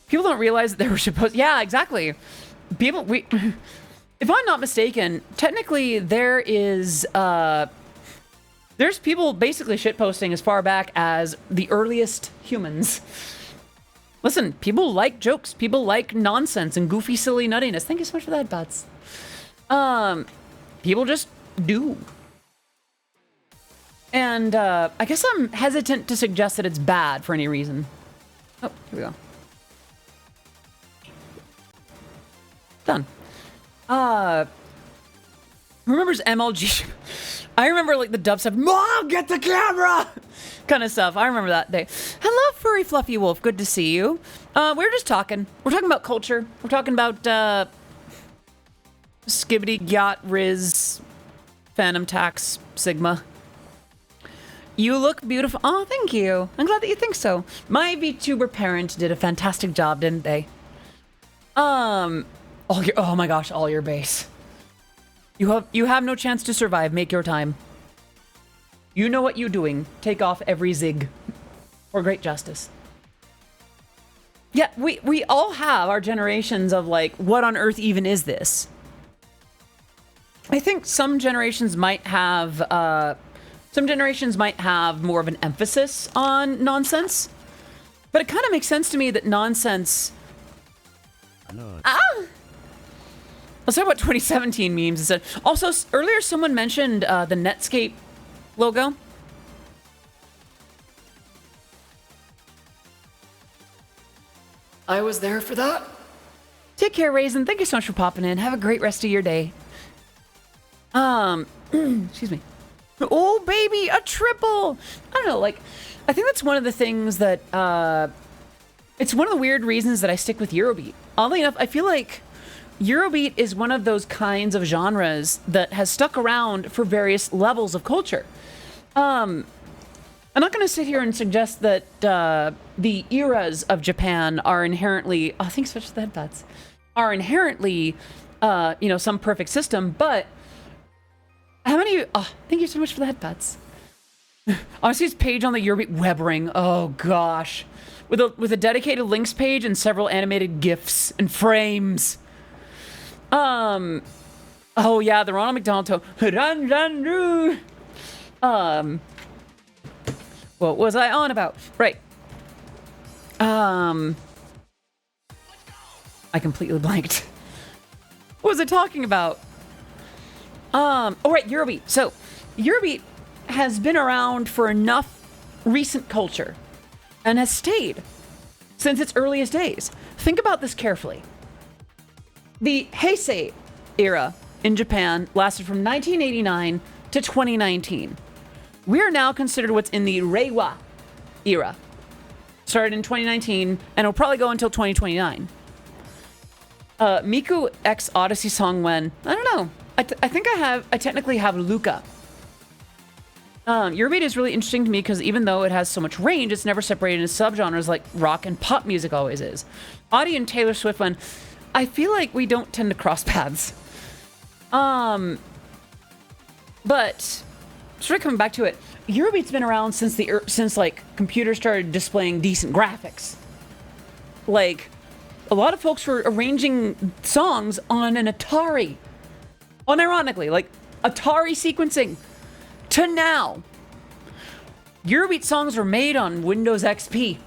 People don't realize that they were supposed... Yeah, exactly. If I'm not mistaken, technically there is... there's people basically shitposting as far back as the earliest humans. Listen, people like jokes. People like nonsense and goofy, silly nuttiness. Thank you so much for that, Butts. People just do. And I guess I'm hesitant to suggest that it's bad for any reason. Oh, here we go. Done. Who remembers MLG? I remember like the dubstep, Mom, get the camera! Kind of stuff. I remember that day. Hello, furry fluffy wolf. Good to see you. We're just talking. We're talking about culture. We're talking about Skibbity, Yacht, Riz, Phantom Tax, Sigma. You look beautiful. Oh, thank you. I'm glad that you think so. My VTuber parent did a fantastic job, didn't they? Oh my gosh, all your base. You have no chance to survive. Make your time. You know what you're doing. Take off every zig. For great justice. Yeah, we all have our generations of like, what on earth even is this? I think some generations might have more of an emphasis on nonsense. But it kind of makes sense to me that nonsense... Let's talk about 2017 memes instead. Also, earlier someone mentioned the Netscape logo. I was there for that. Take care, Raisin. Thank you so much for popping in. Have a great rest of your day. Excuse me. Oh, baby, a triple. I don't know, like, I think that's one of the things that, it's one of the weird reasons that I stick with Eurobeat. Oddly enough, I feel like Eurobeat is one of those kinds of genres that has stuck around for various levels of culture. I'm not going to sit here and suggest that the eras of Japan are inherently, oh, thanks so much for the headpads, are inherently, some perfect system, but how many, thank you so much for the headpads. Honestly, his page on the Eurobeat web ring, oh gosh. With a dedicated links page and several animated GIFs and frames. Oh yeah, the Ronald McDonald tone. What was I on about? Right. I completely blanked. What was I talking about? Oh right, Eurobeat. So, Eurobeat has been around for enough recent culture and has stayed since its earliest days. Think about this carefully. The Heisei era in Japan lasted from 1989 to 2019. We are now considered what's in the Reiwa era. Started in 2019 and it'll probably go until 2029. Miku X Odyssey song when, I don't know. I think I technically have Luca. Eurobeat is really interesting to me because even though it has so much range, it's never separated into subgenres like rock and pop music always is. Audie and Taylor Swift one, I feel like we don't tend to cross paths. But sort of coming back to it, Eurobeat's been around since like computers started displaying decent graphics. Like a lot of folks were arranging songs on an Atari. Unironically, like Atari sequencing. To now, Eurobeat songs were made on Windows XP.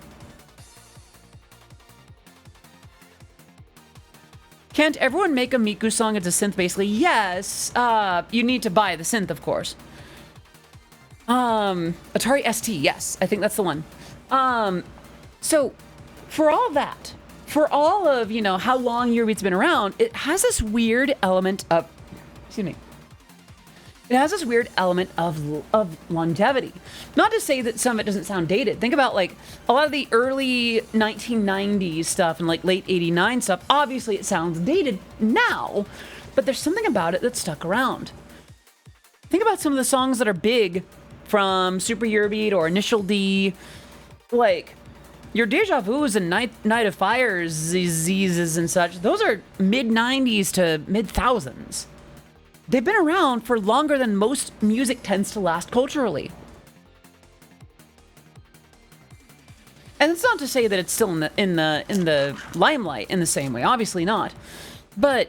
Can't everyone make a Miku song as a synth, basically? Yes. You need to buy the synth, of course. Atari ST, yes. I think that's the one. So, for all that, for all of, how long Eurobeat's been around, it has this weird element of... Excuse me. It has this weird element of longevity. Not to say that some of it doesn't sound dated. Think about like a lot of the early 1990s stuff and like late 89 stuff. Obviously it sounds dated now, but there's something about it that's stuck around. Think about some of the songs that are big from Super Eurobeat or Initial D. Like your Deja Vu's and Night of Fire's, Z's and such. Those are mid 90s to mid thousands. They've been around for longer than most music tends to last culturally. And it's not to say that it's still in the limelight in the same way, obviously not. But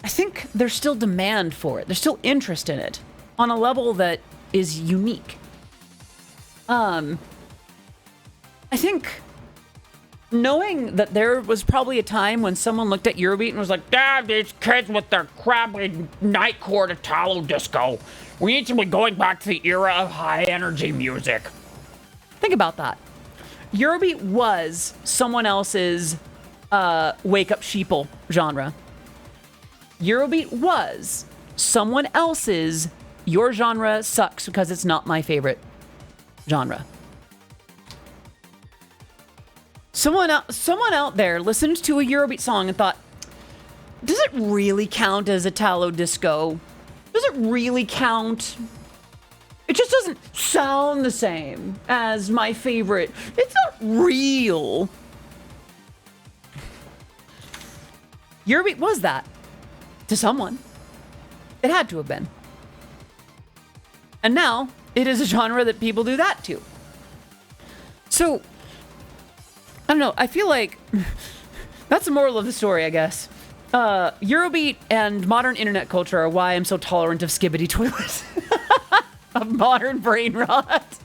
I think there's still demand for it. There's still interest in it on a level that is unique. I think knowing that there was probably a time when someone looked at Eurobeat and was like, these kids with their crappy nightcore Italo disco. We need to be going back to the era of high energy music. Think about that. Eurobeat was someone else's wake up sheeple genre. Eurobeat was someone else's your genre sucks because it's not my favorite genre. Someone out there listened to a Eurobeat song and thought, does it really count as Italo disco? Does it really count? It just doesn't sound the same as my favorite. It's not real. Eurobeat was that to someone. It had to have been. And now it is a genre that people do that to. So I don't know. I feel like that's the moral of the story, I guess. Eurobeat and modern internet culture are why I'm so tolerant of skibbity toilets. Of modern brain rot.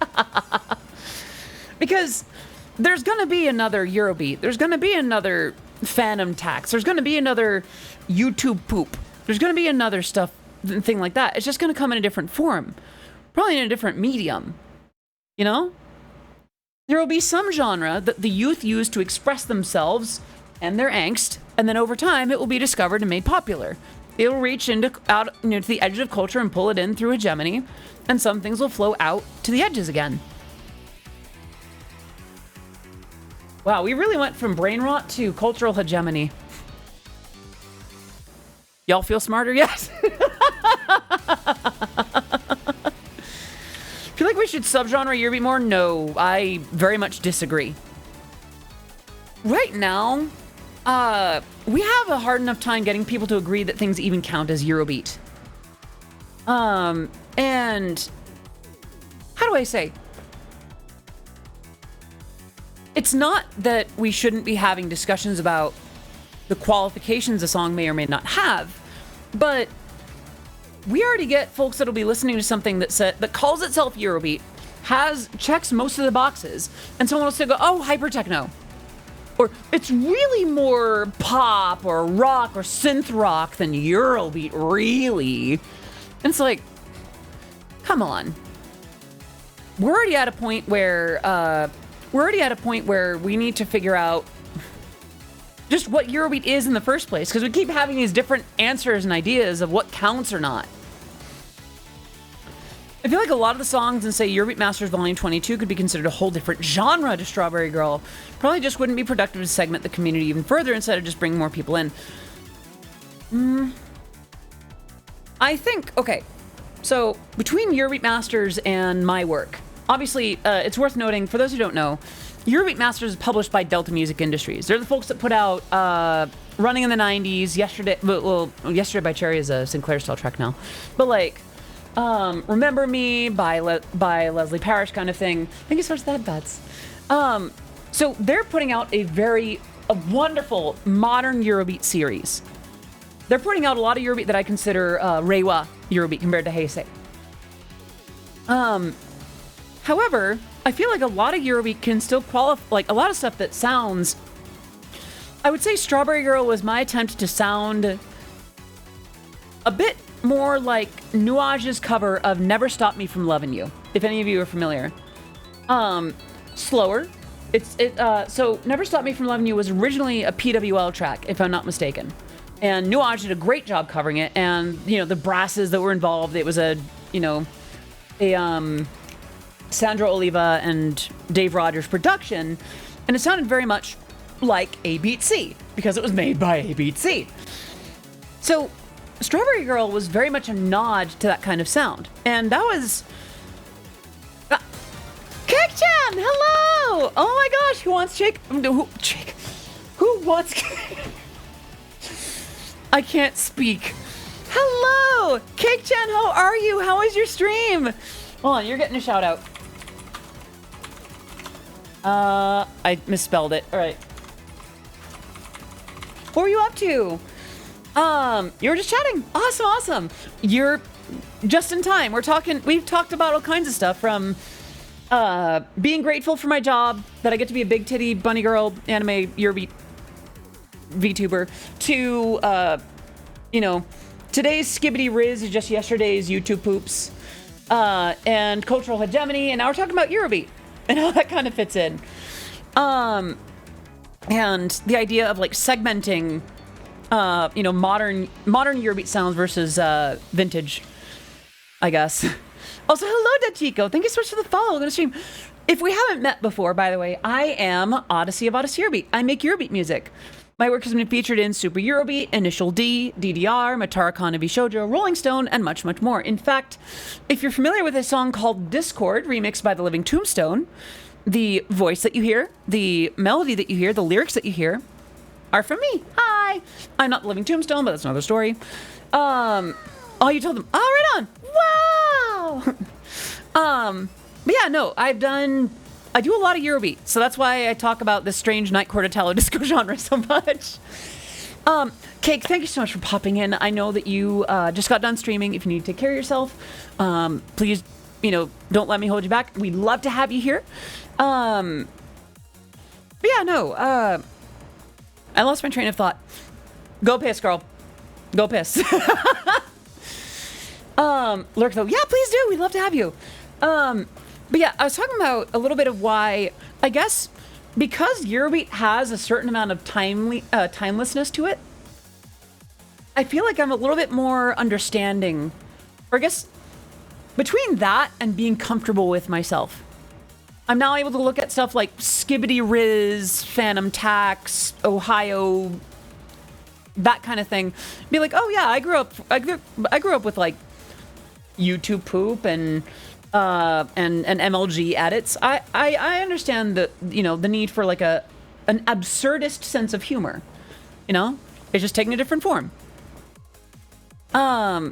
Because there's going to be another Eurobeat. There's going to be another Phantom Tax. There's going to be another YouTube poop. There's going to be another thing like that. It's just going to come in a different form. Probably in a different medium. You know? There will be some genre that the youth use to express themselves and their angst, and then over time it will be discovered and made popular. It will reach out to the edges of culture and pull it in through hegemony, and some things will flow out to the edges again. Wow, we really went from brain rot to cultural hegemony. Y'all feel smarter yet? Feel like we should subgenre Eurobeat more? No, I very much disagree. Right now, we have a hard enough time getting people to agree that things even count as Eurobeat. And how do I say? It's not that we shouldn't be having discussions about the qualifications a song may or may not have, but we already get folks that'll be listening to something that calls itself Eurobeat, checks most of the boxes, and someone else will go, oh, hyper techno. Or it's really more pop or rock or synth rock than Eurobeat, really. And it's like, come on. We're already at a point where we need to figure out just what Eurobeat is in the first place, because we keep having these different answers and ideas of what counts or not. I feel like a lot of the songs in, say, Eurobeat Masters Volume 22 could be considered a whole different genre to Strawberry Girl. Probably just wouldn't be productive to segment the community even further instead of just bringing more people in. I think, okay, so between Eurobeat Masters and my work, obviously, it's worth noting, for those who don't know, Eurobeat Masters is published by Delta Music Industries. They're the folks that put out Running in the 90s, Yesterday by Cherry is a Sinclair style track now, but like, Remember Me by Leslie Parrish kind of thing. Thank you so much for that, Bets. So they're putting out a wonderful modern Eurobeat series. They're putting out a lot of Eurobeat that I consider Reiwa Eurobeat compared to Heisei. However, I feel like a lot of Eurobeat can still qualify, like a lot of stuff that sounds, I would say Strawberry Girl was my attempt to sound a bit more like Nuage's cover of Never Stop Me From Lovin' You, if any of you are familiar. Slower. So Never Stop Me From Lovin' You was originally a PWL track, if I'm not mistaken. And Nuage did a great job covering it, and, you know, the brasses that were involved, it was Sandra Oliva and Dave Rogers production, and it sounded very much like A Beat C, because it was made by A Beat C. So Strawberry Girl was very much a nod to that kind of sound. And that was... Cake-chan! Hello! Oh my gosh, who wants Jake? Who wants... I can't speak. Hello! Cake-chan, how are you? How is your stream? Hold on, you're getting a shout out. I misspelled it. All right. What were you up to? You were just chatting. Awesome. You're just in time. We've talked about all kinds of stuff, from being grateful for my job, that I get to be a big titty bunny girl anime Eurobeat VTuber, to today's Skibbity Riz is just yesterday's YouTube poops, and cultural hegemony, and now we're talking about Eurobeat and how that kind of fits in. And the idea of like segmenting modern Eurobeat sounds versus vintage, I guess. Also, hello, Dachiko. Thank you so much for the follow on the stream. If we haven't met before, by the way, I am Odyssey of Odyssey Eurobeat. I make Eurobeat music. My work has been featured in Super Eurobeat, Initial D, DDR, Matara Kanabi Shoujo, Rolling Stone, and much, much more. In fact, if you're familiar with a song called Discord, remixed by The Living Tombstone, the voice that you hear, the melody that you hear, the lyrics that you hear are from me. Hi! I'm not The Living Tombstone, but that's another story. Oh, you told them. Oh, right on! Wow! But yeah, no, I do a lot of Eurobeat, so that's why I talk about this strange night court Italo disco genre so much. Cake, thank you so much for popping in. I know that you just got done streaming. If you need to take care of yourself, please, don't let me hold you back. We'd love to have you here. But yeah, no, I lost my train of thought. Go piss, girl. Go piss. Lurk though, yeah, please do. We'd love to have you. But yeah, I was talking about a little bit of why, I guess, because Eurobeat has a certain amount of timelessness to it, I feel like I'm a little bit more understanding, or I guess between that and being comfortable with myself. I'm now able to look at stuff like Skibbity Riz, Phantom Tax, Ohio, that kind of thing. Be like, oh yeah, I grew up with like YouTube poop and MLG edits. I understand the the need for like an absurdist sense of humor. You know, it's just taking a different form. I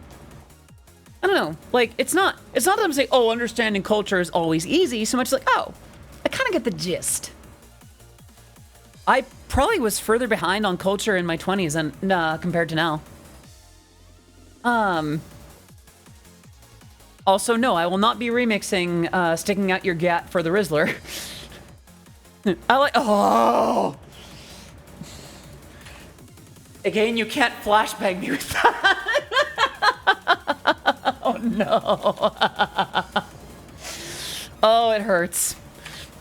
don't know. Like it's not that I'm saying, oh, understanding culture is always easy. So much like, oh, I kind of get the gist. I probably was further behind on culture in my 20s than compared to now. Also, no, I will not be remixing Sticking Out Your Gat for the Rizzler. I like... Oh! Again, you can't flashbang me with that. Oh, no. Oh, it hurts.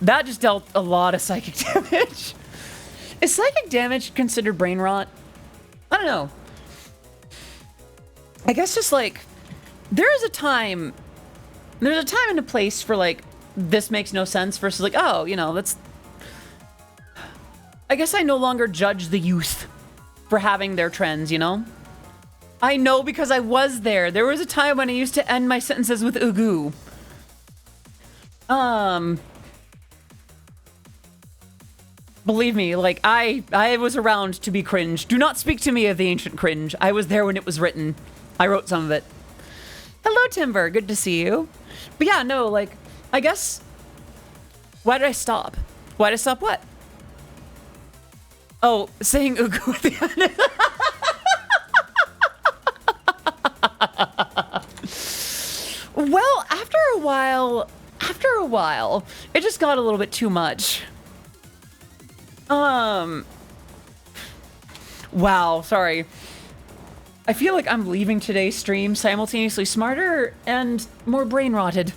That just dealt a lot of psychic damage. Is psychic damage considered brain rot? I don't know. I guess just like... There's a time and a place for like, this makes no sense versus like, oh, that's... I guess I no longer judge the youth for having their trends, I know because I was there. There was a time when I used to end my sentences with ugu. Believe me, like, I was around to be cringe. Do not speak to me of the ancient cringe. I was there when it was written. I wrote some of it. Hello, Timber. Good to see you. But yeah, no, like, I guess... Why did I stop? Why did I stop what? Oh, saying ugu at the end. Well, after a while, it just got a little bit too much. Wow, sorry. I feel like I'm leaving today's stream simultaneously smarter and more brain rotted.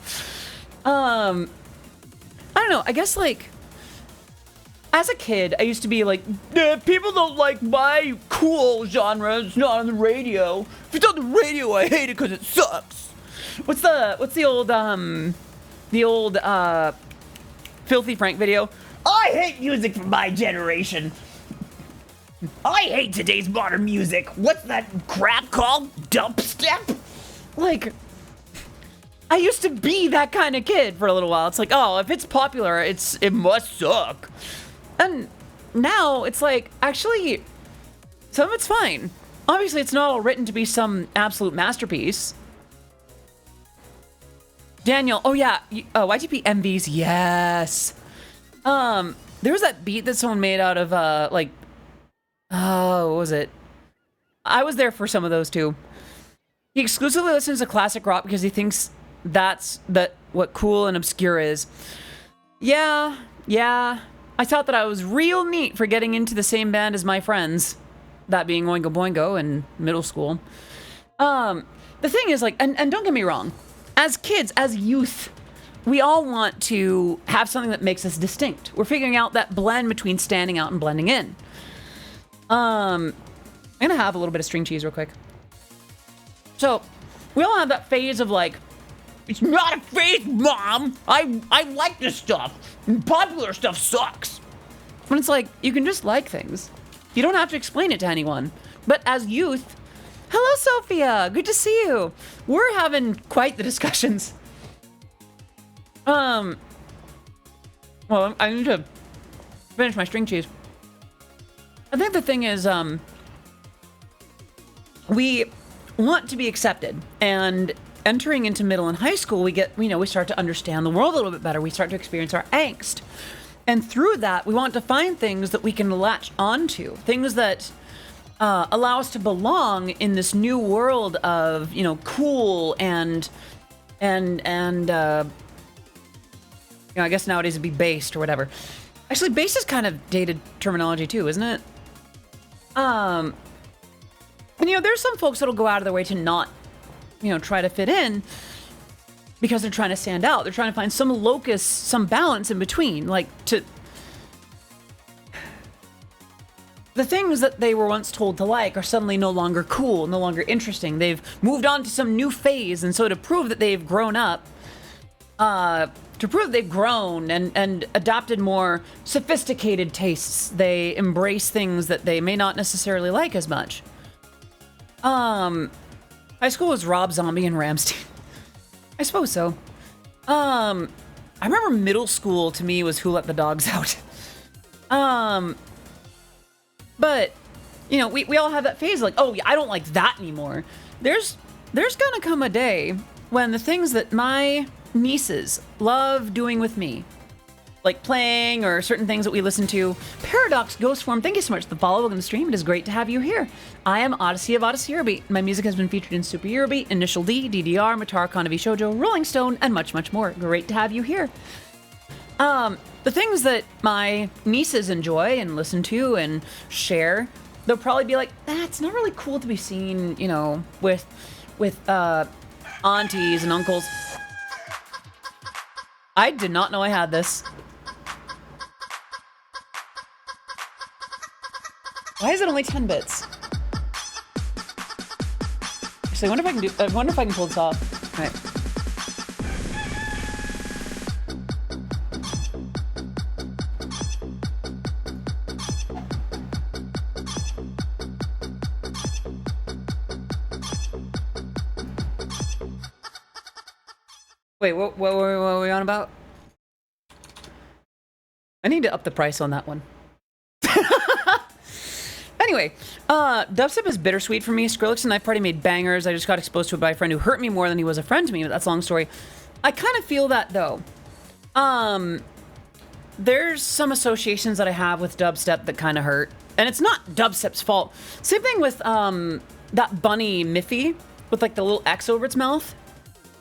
I don't know, I guess like, as a kid, I used to be like, people don't like my cool genre, it's not on the radio. If it's on the radio, I hate it because it sucks. What's the old Filthy Frank video? I hate music from my generation. I hate today's modern music. What's that crap called? Dubstep? Like, I used to be that kind of kid for a little while. It's like, oh, if it's popular, it must suck. And now it's like, actually, some of it's fine. Obviously, it's not all written to be some absolute masterpiece. Daniel, oh yeah, YTP MVs, yes. There was that beat that someone made out of, like, oh, what was it? I was there for some of those too. He exclusively listens to classic rock because he thinks that's what cool and obscure is. Yeah. I thought that I was real neat for getting into the same band as my friends. That being Oingo Boingo in middle school. The thing is, like, and don't get me wrong, as kids, as youth, we all want to have something that makes us distinct. We're figuring out that blend between standing out and blending in. I'm gonna have a little bit of string cheese real quick. So, we all have that phase of like, it's not a phase, Mom! I like this stuff! Popular stuff sucks! When it's like, you can just like things. You don't have to explain it to anyone. But as youth, hello, Sophia! Good to see you! We're having quite the discussions. Well, I need to finish my string cheese. I think the thing is, we want to be accepted, and entering into middle and high school, we start to understand the world a little bit better. We start to experience our angst. And through that, we want to find things that we can latch onto, things that allow us to belong in this new world of, cool and I guess nowadays it'd be based or whatever. Actually, based is kind of dated terminology too, isn't it? And, there's some folks that'll go out of their way to not, try to fit in because they're trying to stand out. They're trying to find some locus, some balance in between. The things that they were once told to like are suddenly no longer cool, no longer interesting. They've moved on to some new phase. And so to prove that they've grown up, to prove they've grown and adopted more sophisticated tastes, they embrace things that they may not necessarily like as much. High school was Rob Zombie and Ramstein. I suppose so. I remember middle school to me was Who Let the Dogs Out. But, we all have that phase like, oh, I don't like that anymore. There's gonna come a day when the things that my nieces love doing with me, like playing or certain things that we listen to. Paradox Ghost Form, thank you so much for the follow. Welcome to the stream. It is great to have you here. I am Odyssey of Odyssey Eurobeat. My music has been featured in Super Eurobeat, Initial D, DDR, Matar, Konavi Shoujo, Rolling Stone, and much, much more. Great to have you here. The things that my nieces enjoy and listen to and share, they'll probably be like, it's not really cool to be seen, with aunties and uncles. I did not know I had this. Why is it only 10 bits? Actually, I wonder if I can pull this off. All right. Wait, what were we on about? I need to up the price on that one. Anyway, dubstep is bittersweet for me. Skrillex and Knife Party made bangers. I just got exposed to it by a friend who hurt me more than he was a friend to me, but that's a long story. I kind of feel that, though. There's some associations that I have with dubstep that kind of hurt. And it's not dubstep's fault. Same thing with that bunny Miffy with, like, the little X over its mouth.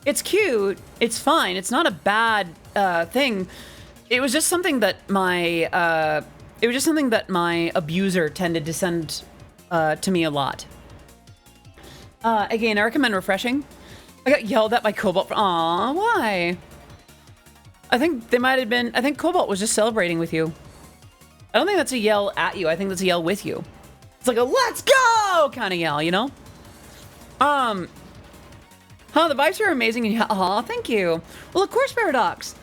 It's cute. It's fine. It's not a bad thing. It was just something that my abuser tended to send to me a lot. Again, I recommend Refreshing. I got yelled at by Cobalt. Aw, why? I think Cobalt was just celebrating with you. I don't think that's a yell at you. I think that's a yell with you. It's like a let's go kind of yell, the vibes are amazing. And aw, thank you. Well, of course, Paradox.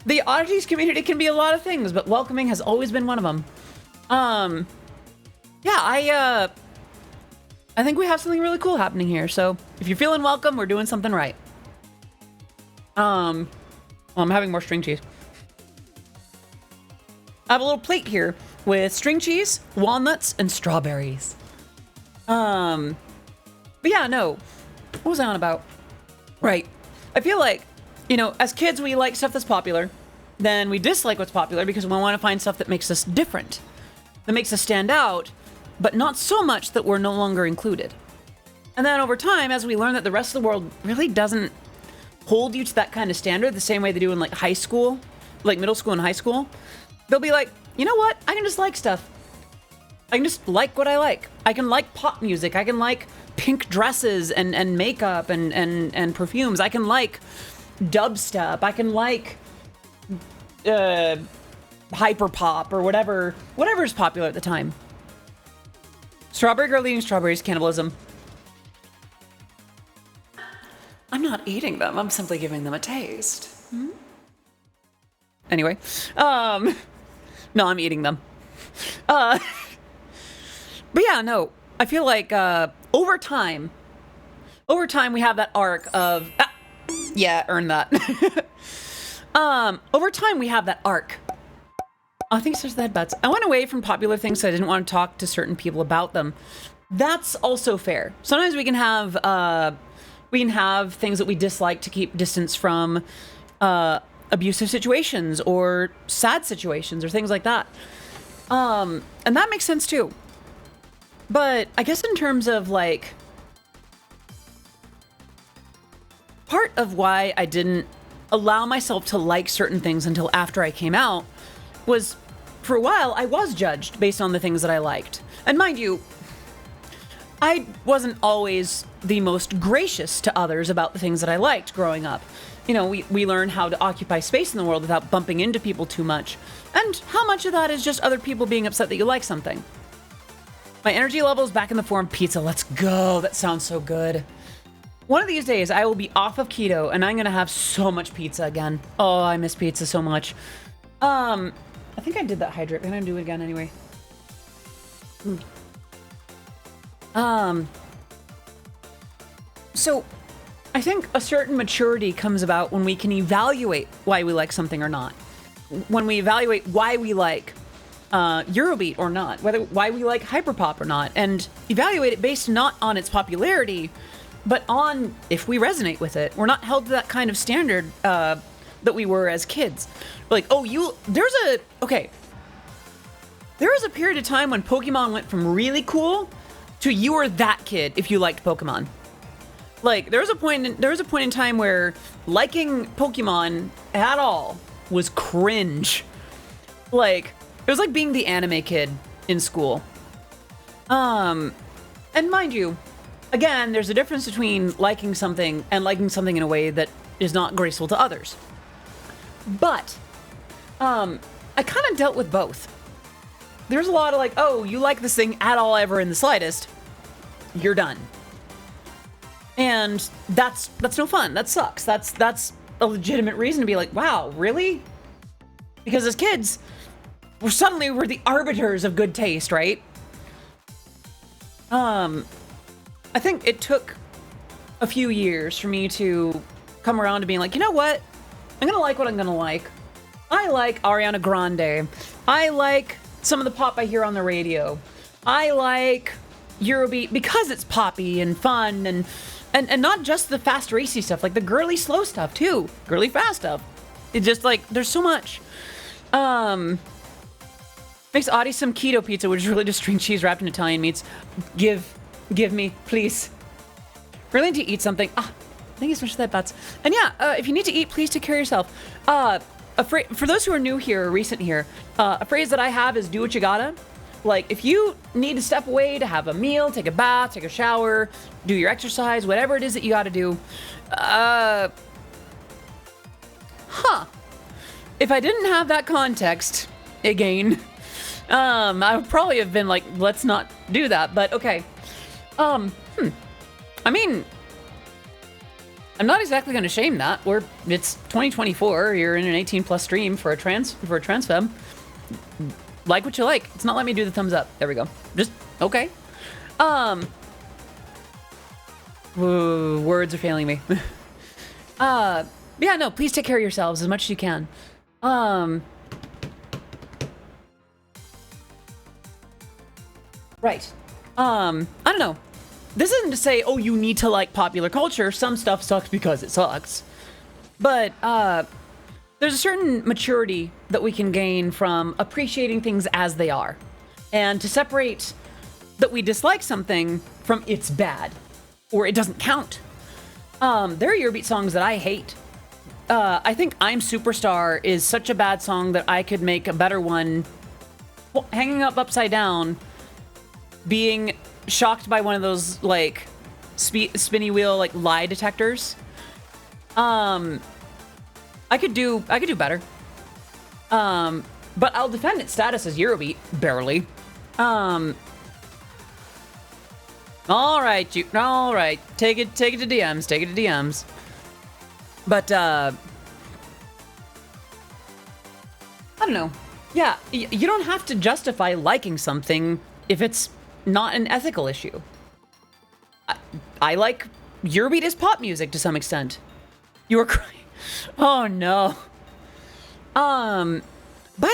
The oddities community can be a lot of things, but welcoming has always been one of them. Yeah, I think we have something really cool happening here. So if you're feeling welcome, we're doing something right. Well, I'm having more string cheese. I have a little plate here with string cheese, walnuts, and strawberries. But yeah, no. What was I on about? Right. I feel like, as kids, we like stuff that's popular. Then we dislike what's popular because we want to find stuff that makes us different, that makes us stand out, but not so much that we're no longer included. And then over time, as we learn that the rest of the world really doesn't hold you to that kind of standard the same way they do in like high school, like middle school and high school, they'll be like, you know what? I can just like stuff. I can just like what I like. I can like pop music. I can like pink dresses and makeup and perfumes. I can like dubstep. I can like hyper pop or whatever's popular at the time. Strawberry girl eating strawberries, cannibalism. I'm not eating them. I'm simply giving them a taste. Anyway, no, I'm eating them. But yeah, no, I feel like over time we have that arc of earn that. Over time we have that arc. I think it's just the headbutts. I went away from popular things, so I didn't want to talk to certain people about them. That's also fair. Sometimes we can have things that we dislike to keep distance from abusive situations or sad situations or things like that. And that makes sense too. But I guess in terms of like, part of why I didn't allow myself to like certain things until after I came out was for a while, I was judged based on the things that I liked. And mind you, I wasn't always the most gracious to others about the things that I liked growing up. You know, we learn how to occupy space in the world without bumping into people too much. And how much of that is just other people being upset that you like something? My energy level is back in the form pizza. Let's go. That sounds so good. One of these days, I will be off of keto, and I'm going to have so much pizza again. Oh, I miss pizza so much. I think I did that hydrate. I'm going to do it again anyway. So I think a certain maturity comes about when we can evaluate why we like something or not. When we evaluate why we like Eurobeat or not, why we like hyperpop or not, and evaluate it based not on its popularity, but on if we resonate with it. We're not held to that kind of standard that we were as kids. Like, oh, there was a period of time when Pokemon went from really cool to you were that kid if you liked Pokemon. Like, there was a point in time where liking Pokemon at all was cringe. Like, it was like being the anime kid in school. And mind you, again, there's a difference between liking something and liking something in a way that is not graceful to others. But, I kind of dealt with both. There's a lot of like, oh, you like this thing at all ever in the slightest, you're done. And that's no fun. That sucks. That's a legitimate reason to be like, wow, really? Because as kids, we're the arbiters of good taste, right? I think it took a few years for me to come around to being like, you know what? I'm gonna like what I'm gonna like. I like Ariana Grande. I like some of the pop I hear on the radio. I like Eurobeat because it's poppy and fun and not just the fast racy stuff, like the girly slow stuff too. Girly fast stuff. It's just like, there's so much. Makes Audie some keto pizza, which is really just string cheese wrapped in Italian meats. Give me, please. Really need to eat something. Thank you so much for that, Bats. And yeah, if you need to eat, please take care of yourself. For those who are new here or recent here, a phrase that I have is do what you gotta. Like, if you need to step away to have a meal, take a bath, take a shower, do your exercise, whatever it is that you gotta do, if I didn't have that context, again, I would probably have been like, let's not do that, but okay. I mean, I'm not exactly gonna shame that. It's 2024, you're in an 18+ stream for a trans femme. Like what you like. It's not letting me do the thumbs up. There we go. Just, okay. Words are failing me. Yeah, no, please take care of yourselves as much as you can. Right. I don't know. This isn't to say, oh, you need to like popular culture. Some stuff sucks because it sucks. But, there's a certain maturity that we can gain from appreciating things as they are. And to separate that we dislike something from it's bad or it doesn't count. There are Eurobeat songs that I hate. I think I'm Superstar is such a bad song that I could make a better one hanging up upside down, being shocked by one of those like spinny wheel like lie detectors. I could do better. But I'll defend its status as Eurobeat, barely. All right, take it to DMs, But, I don't know. Yeah, you don't have to justify liking something if it's not an ethical issue. I like Eurobeat as pop music to some extent. You were crying. Oh no. By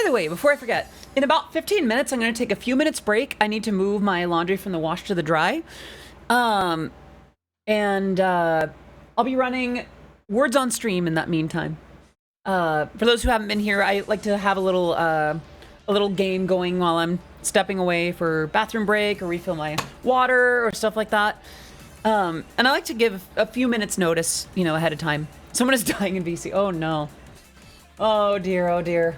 the way, before I forget, in about 15 minutes, I'm going to take a few minutes break. I need to move my laundry from the wash to the dry. I'll be running words on stream in that meantime. For those who haven't been here, I like to have a little game going while I'm stepping away for bathroom break or refill my water or stuff like that. And I like to give a few minutes notice, ahead of time. Someone is dying in BC. Oh no. Oh dear, oh dear.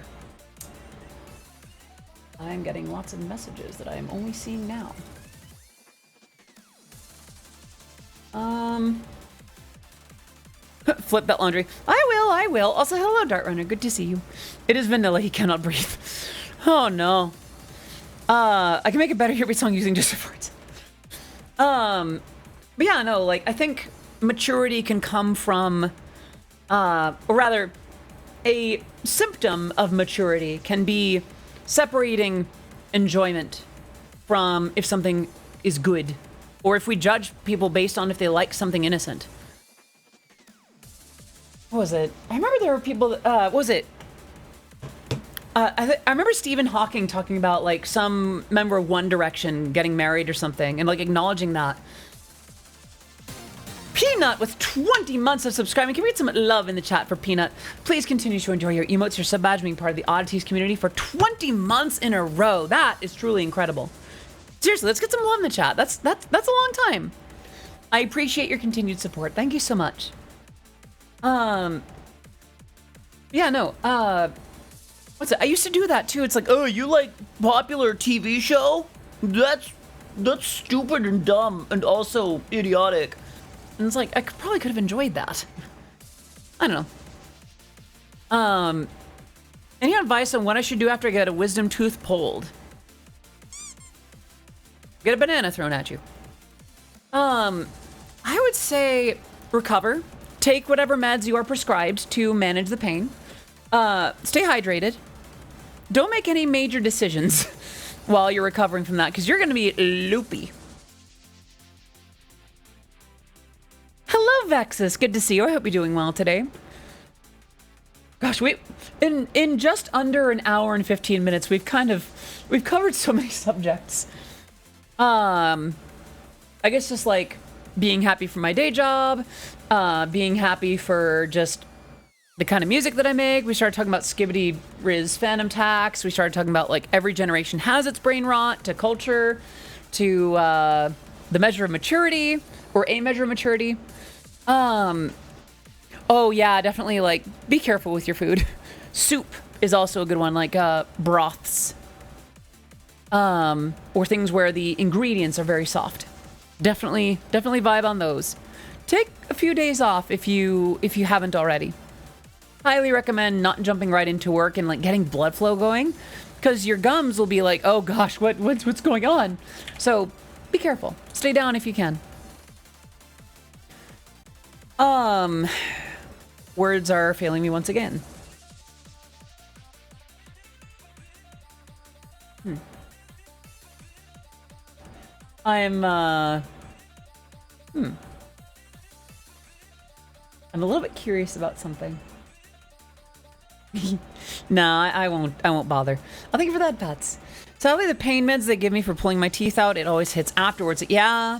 I'm getting lots of messages that I am only seeing now. Flip that laundry. I will. Also, hello, Dart Runner. Good to see you. It is vanilla. He cannot breathe. Oh, no. I can make a better Here song using just words. But yeah, no, like, I think maturity can come from, or rather, a symptom of maturity can be separating enjoyment from if something is good, or if we judge people based on if they like something innocent. What was it? I remember there were people that, what was it? I remember Stephen Hawking talking about, like, some member of One Direction getting married or something, and, like, acknowledging that. Peanut with 20 months of subscribing. Can we get some love in the chat for Peanut? Please continue to enjoy your emotes, your sub badge, being part of the Oddities community for 20 months in a row. That is truly incredible. Seriously, let's get some love in the chat. That's a long time. I appreciate your continued support. Thank you so much. Yeah, no, what's it? I used to do that too. It's like, oh, you like popular TV show? That's stupid and dumb and also idiotic. And it's like, I probably could have enjoyed that. I don't know. Any advice on what I should do after I get a wisdom tooth pulled? Get a banana thrown at you. I would say recover. Take whatever meds you are prescribed to manage the pain. Stay hydrated. Don't make any major decisions while you're recovering from that, because you're going to be loopy. Hello, Vexus. Good to see you. I hope you're doing well today. Gosh, in just under an hour and 15 minutes, we've covered so many subjects. I guess just like being happy for my day job, being happy for just the kind of music that I make. We started talking about Skibbity Riz Phantom Tax. We started talking about, like, every generation has its brain rot, to culture, to the measure of maturity, or a measure of maturity. Oh yeah, definitely, like, be careful with your food. Soup is also a good one, like broths. Or things where the ingredients are very soft. Definitely vibe on those. Take a few days off if you haven't already. Highly recommend not jumping right into work and, like, getting blood flow going, because your gums will be like, oh gosh, what's going on? So be careful. Stay down if you can. Words are failing me once again. I'm a little bit curious about something. Nah, I won't bother. I'll thank you for that, Pats. Sadly, the pain meds they give me for pulling my teeth out, it always hits afterwards. Yeah.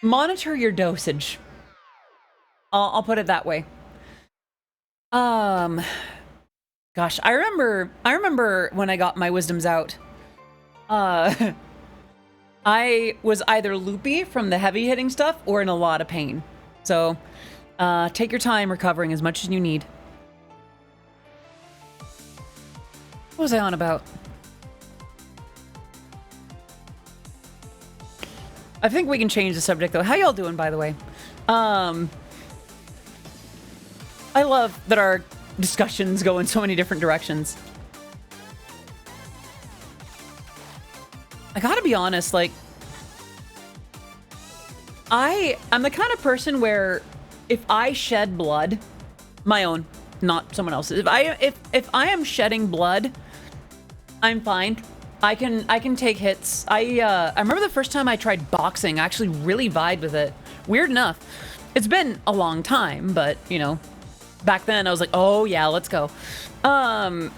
Monitor your dosage. I'll put it that way. Gosh, I remember when I got my wisdoms out. I was either loopy from the heavy hitting stuff or in a lot of pain. So, take your time recovering as much as you need. What was I on about? I think we can change the subject though. How y'all doing, by the way? I love that our discussions go in so many different directions. I gotta be honest, like, I'm the kind of person where if I shed blood, my own, not someone else's, if I am shedding blood, I'm fine. I can take hits. I remember the first time I tried boxing, I actually really vibed with it. Weird enough. It's been a long time, but, you know, back then I was like, oh yeah, let's go. The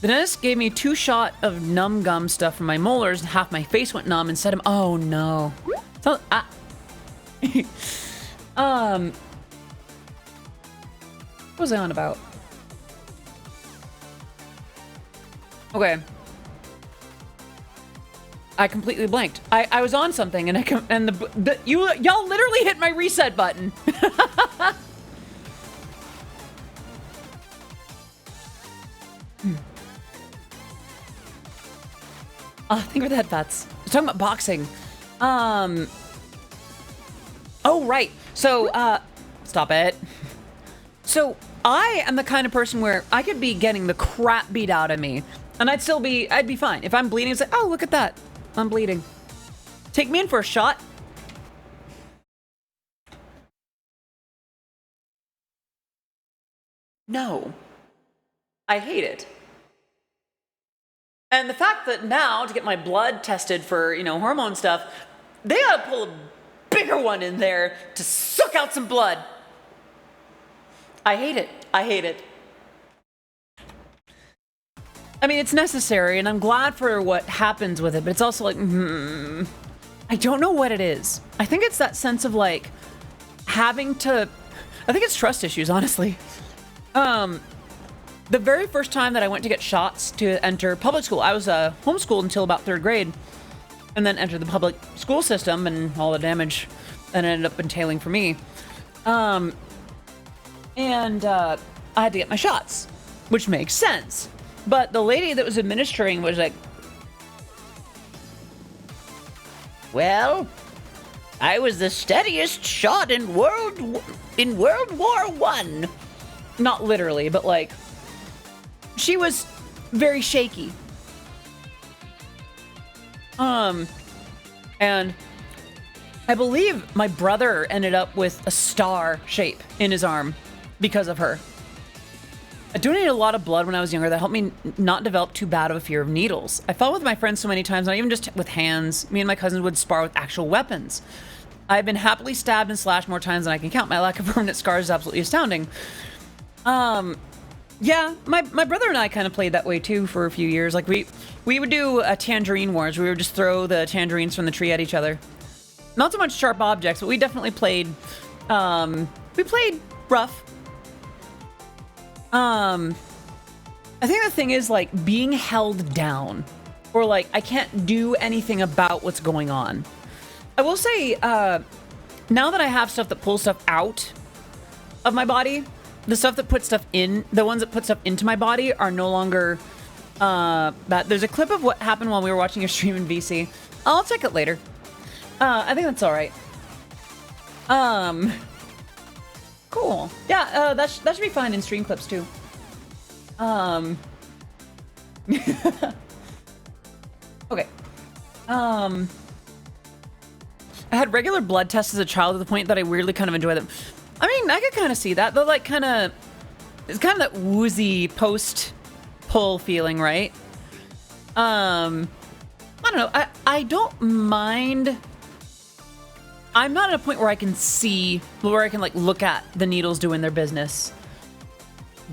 dentist gave me 2 shots of numb gum stuff from my molars and half my face went numb and said, oh no. So, what was I on about? Okay. I completely blanked. I was on something and y'all literally hit my reset button. Think about that, Bats. I was talking about boxing. Oh, right. So, stop it. So, I am the kind of person where I could be getting the crap beat out of me, and I'd be fine. If I'm bleeding, it's like, oh, look at that. I'm bleeding. Take me in for a shot. No. I hate it. And the fact that now, to get my blood tested for, hormone stuff, they gotta pull a bigger one in there to suck out some blood. I hate it. I hate it. I mean, it's necessary, and I'm glad for what happens with it, but it's also like, I don't know what it is. I think it's that sense of, like, having to... I think it's trust issues, honestly. The very first time that I went to get shots to enter public school, I was homeschooled until about 3rd grade, and then entered the public school system and all the damage that ended up entailing for me. I had to get my shots, which makes sense. But the lady that was administering was like, well, I was the steadiest shot in World War I. Not literally, but like, she was very shaky. And I believe my brother ended up with a star shape in his arm because of her. I donated a lot of blood when I was younger. That helped me not develop too bad of a fear of needles. I fought with my friends so many times, not even just with hands. Me and my cousins would spar with actual weapons. I've been happily stabbed and slashed more times than I can count. My lack of permanent scars is absolutely astounding. Yeah, my brother and I kind of played that way too for a few years. Like we would do tangerine wars. We would just throw the tangerines from the tree at each other. Not so much sharp objects, but we definitely played, we played rough. I think the thing is like being held down, or like I can't do anything about what's going on. I will say, now that I have stuff that pulls stuff out of my body, the stuff that puts stuff in, the ones that put stuff into my body are no longer, that. There's a clip of what happened while we were watching your stream in VC. I'll check it later. I think that's all right. Cool. Yeah, that should be fine in stream clips too. Okay. I had regular blood tests as a child to the point that I weirdly kind of enjoy them. I mean, I could kind of see that. They're like kind of... It's kind of that woozy post-pull feeling, right? I don't know. I don't mind... I'm not at a point where I can see... Where I can, like, look at the needles doing their business.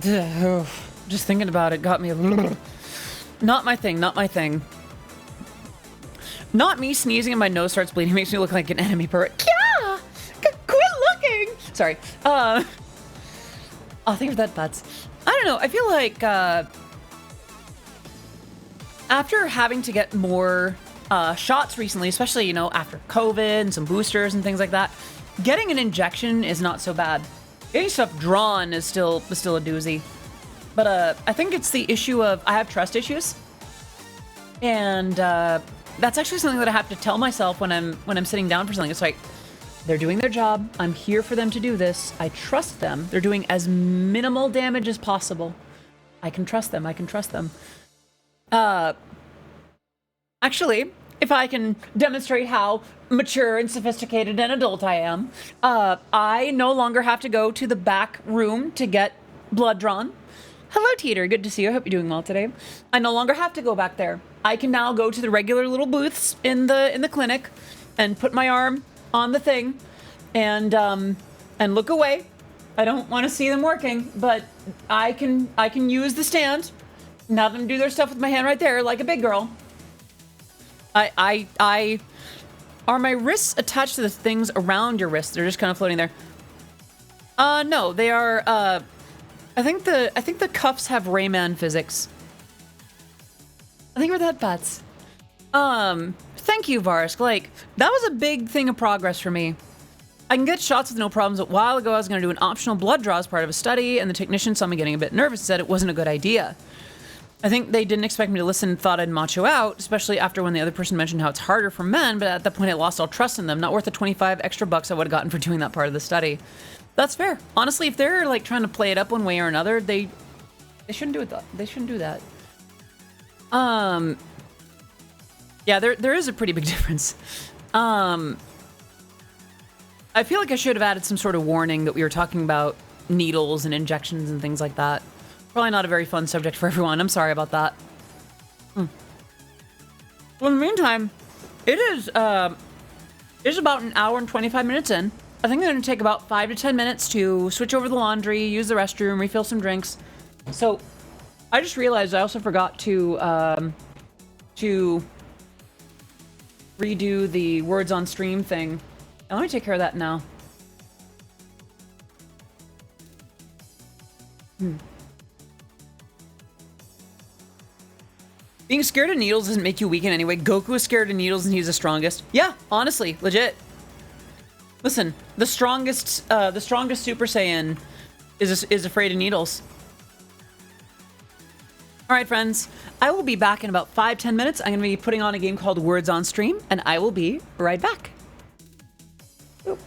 Just thinking about it got me... Not my thing, not my thing. Not me sneezing and my nose starts bleeding makes me look like an enemy pervert. Yeah! Quit looking! Sorry. I'll think of that, butts. I don't know. I feel like, after having to get more, shots recently, especially, you know, after COVID and some boosters and things like that, getting an injection is not so bad. Getting stuff drawn is still a doozy. But, I think it's the issue of, I have trust issues. And, that's actually something that I have to tell myself when I'm sitting down for something. It's like, they're doing their job. I'm here for them to do this. I trust them. They're doing as minimal damage as possible. I can trust them. I can trust them. Actually, if I can demonstrate how mature and sophisticated an adult I am, I no longer have to go to the back room to get blood drawn. Hello, Teeter. Good to see you. I hope you're doing well today. I no longer have to go back there. I can now go to the regular little booths in the clinic and put my arm on the thing and look away. I don't want to see them working, but I can use the stand and have them do their stuff with my hand right there like a big girl. Are my wrists attached to the things around your wrists? They're just kind of floating there. No, they are, I think the cuffs have Rayman physics. I think we're that butts. Thank you, Varsk. Like, that was a big thing of progress for me. I can get shots with no problems. A while ago, I was going to do an optional blood draw as part of a study, and the technician saw me getting a bit nervous and said it wasn't a good idea. I think they didn't expect me to listen and thought I'd macho out, especially after when the other person mentioned how it's harder for men, but at that point I lost all trust in them. Not worth the 25 extra bucks I would have gotten for doing that part of the study. That's fair. Honestly, if they're like trying to play it up one way or another, they shouldn't do it. They shouldn't do that. Yeah, there is a pretty big difference. I feel like I should have added some sort of warning that we were talking about needles and injections and things like that. Probably not a very fun subject for everyone. I'm sorry about that. Well, in the meantime, it is about an hour and 25 minutes in. I think it's going to take about 5 to 10 minutes to switch over the laundry, use the restroom, refill some drinks. So, I just realized I also forgot to redo the words on stream thing. And let me take care of that now. Being scared of needles doesn't make you weak in any way. Goku is scared of needles and he's the strongest. Yeah, honestly, legit. Listen, the strongest Super Saiyan is afraid of needles. All right, friends. I will be back in about 5-10 minutes. I'm going to be putting on a game called Words on Stream, and I will be right back. Oop.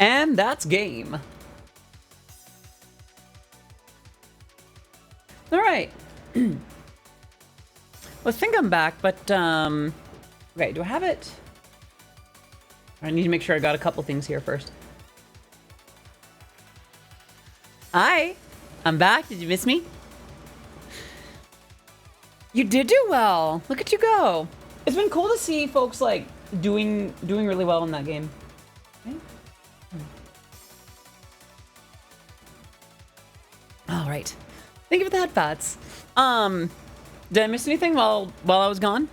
And that's game. All right. Well, I think I'm back, but okay, do I have it? I need to make sure I got a couple things here first. Hi, I'm back. Did you miss me? You did do well. Look at you go. It's been cool to see folks like doing really well in that game. Okay. All right. Thank you for the headphones. Did I miss anything while I was gone?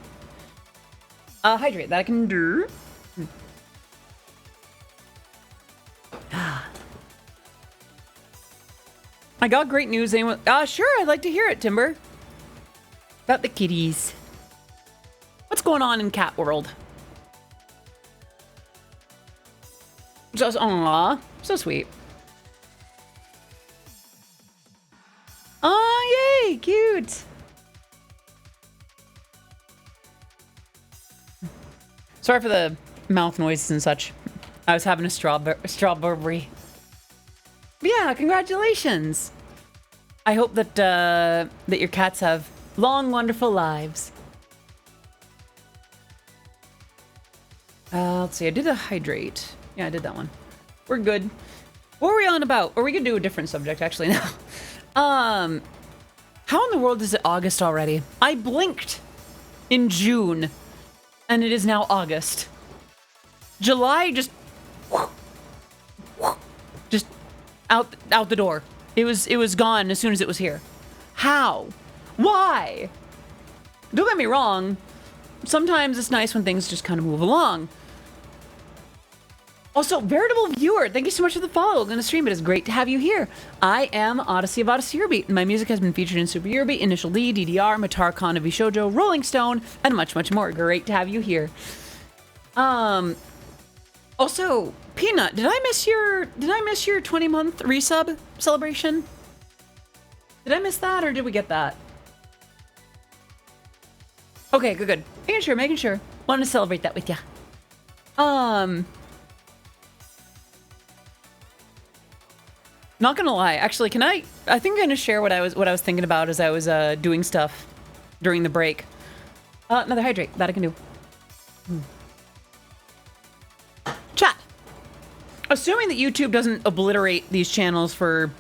Hydrate. That I can do. I got great news. Anyone? Sure. I'd like to hear it, Timber. About the kitties. What's going on in cat world? Just aw, so sweet. Oh, yay, cute. Sorry for the mouth noises and such. I was having a strawberry. But yeah, congratulations. I hope that that your cats have long, wonderful lives. Let's see. I did a hydrate. Yeah, I did that one. We're good. What were we on about? Or we could do a different subject actually now. How in the world is it August already? I blinked in June, and it is now August. July just out the door. It was gone as soon as it was here. How? Why? Don't get me wrong. Sometimes it's nice when things just kind of move along. Also, Veritable Viewer, thank you so much for the follow. I'm going to stream. It is great to have you here. I am Odyssey of Odyssey Eurobeat, and my music has been featured in Super Eurobeat, Initial D, DDR, Matar Khan of Shoujo, Rolling Stone, and much, much more. Great to have you here. Also, Peanut, did I miss your 20-month resub celebration? Did I miss that, or did we get that? Okay, good. Making sure. Wanted to celebrate that with ya. Not gonna lie, actually, I think I'm gonna share what I was thinking about as I was doing stuff during the break. Another hydrate, that I can do. Chat. Assuming that YouTube doesn't obliterate these channels for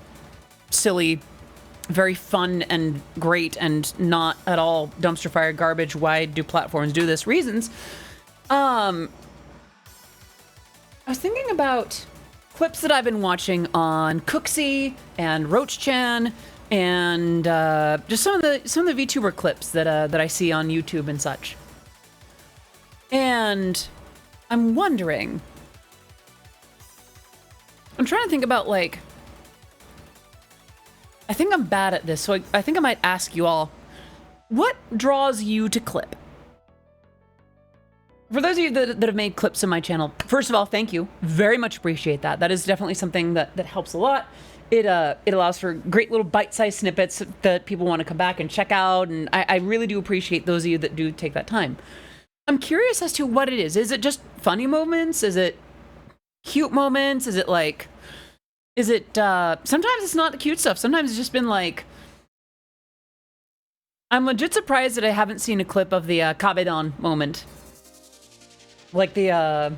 silly, very fun and great and not at all dumpster fire garbage, why do platforms do this reasons, I was thinking about clips that I've been watching on Cooksy and Roach-chan and just some of the VTuber clips that I see on YouTube and such. And I'm wondering, I'm trying to think about, like, I think I'm bad at this, so I think I might ask you all, what draws you to clip? For those of you that have made clips in my channel, first of all, thank you. Very much appreciate that. That is definitely something that helps a lot. It allows for great little bite-sized snippets that people want to come back and check out, and I really do appreciate those of you that do take that time. I'm curious as to what it is. Is it just funny moments? Is it cute moments? Is it like... sometimes it's not the cute stuff. Sometimes it's just been like... I'm legit surprised that I haven't seen a clip of the Kabedon moment. Like the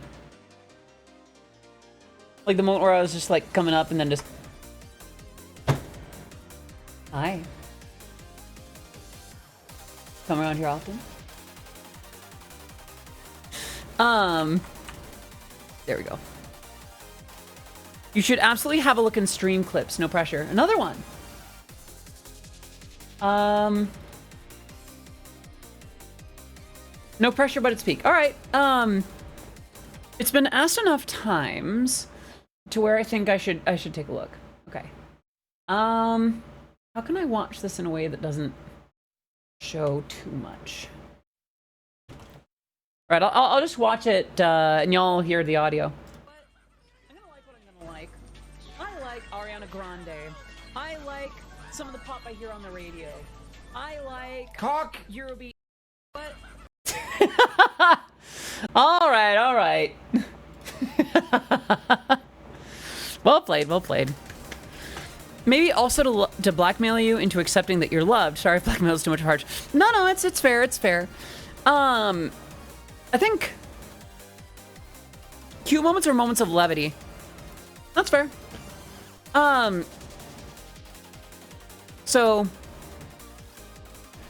moment where I was just like coming up and then just... Hi. Come around here often? There we go. You should absolutely have a look in stream clips. No pressure. Another one. No pressure, but it's peak. All right. It's been asked enough times to where I think I should take a look. Okay. How can I watch this in a way that doesn't show too much? All right, I'll just watch it, and y'all hear the audio. But I'm gonna like what I'm gonna like. I like Ariana Grande. I like some of the pop I hear on the radio. I like Eurobeat. What? all right. Well played, well played. Maybe also to blackmail you into accepting that you're loved. Sorry if blackmail is too much harsh. No, it's fair, it's fair. I think cute moments are moments of levity. That's fair. So,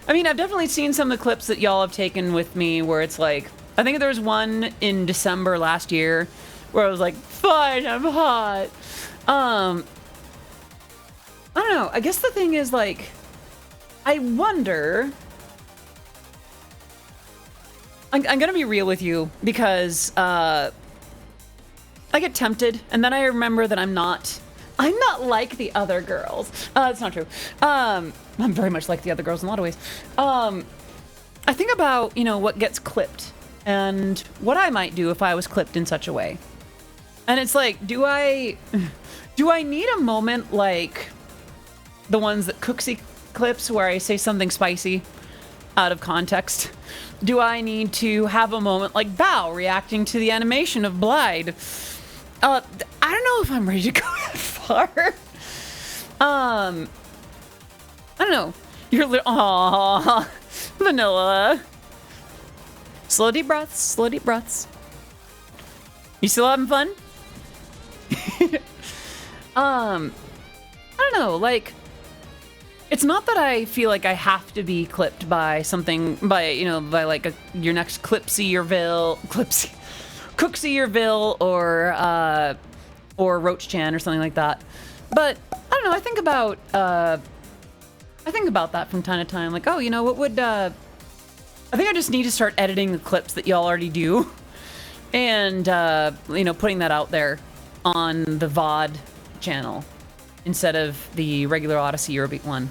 I mean, I've definitely seen some of the clips that y'all have taken with me where it's like, I think there was one in December last year where I was like, fine, I'm hot. I don't know. I guess the thing is, like, I wonder. I'm gonna be real with you because I get tempted, and then I remember that I'm not like the other girls. That's not true. I'm very much like the other girls in a lot of ways. I think about, you know, what gets clipped and what I might do if I was clipped in such a way. And it's like, do I need a moment like the ones that Cooksy clips where I say something spicy out of context? Do I need to have a moment like Bao reacting to the animation of Blide? I don't know if I'm ready to go that far. I don't know. You're aww, vanilla. Slow deep breaths, slow deep breaths. You still having fun? I don't know, like, it's not that I feel like I have to be clipped by something, by like your next Cooksy-Yerville or Roach Chan or something like that. But I don't know, I think about that from time to time. Like, oh, you know, what would I think I just need to start editing the clips that y'all already do and you know, putting that out there on the VOD channel instead of the regular Odyssey Eurobeat one.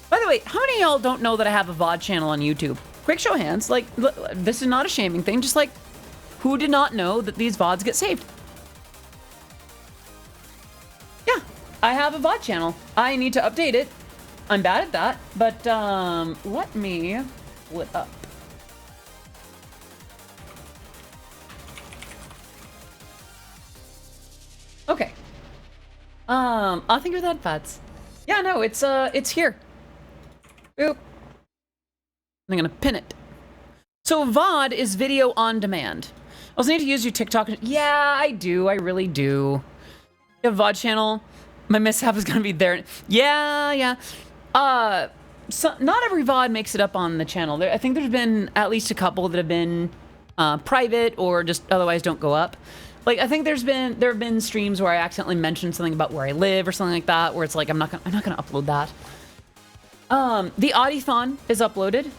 By the way, how many of y'all don't know that I have a VOD channel on YouTube? Quick show of hands. Like, this is not a shaming thing. Just like, who did not know that these VODs get saved? Yeah, I have a VOD channel. I need to update it. I'm bad at that, but let me pull it up. Okay. I think you're that Fats. Yeah, no, it's here. Boop. I'm gonna pin it. So VOD is video on demand. I also need to use your TikTok. Yeah, I do. I really do. You have a VOD channel. My mishap is gonna be there. Yeah. So not every VOD makes it up on the channel. I think there's been at least a couple that have been private or just otherwise don't go up. Like, I think there have been streams where I accidentally mentioned something about where I live or something like that, where it's like I'm not gonna upload that. The Audithon is uploaded,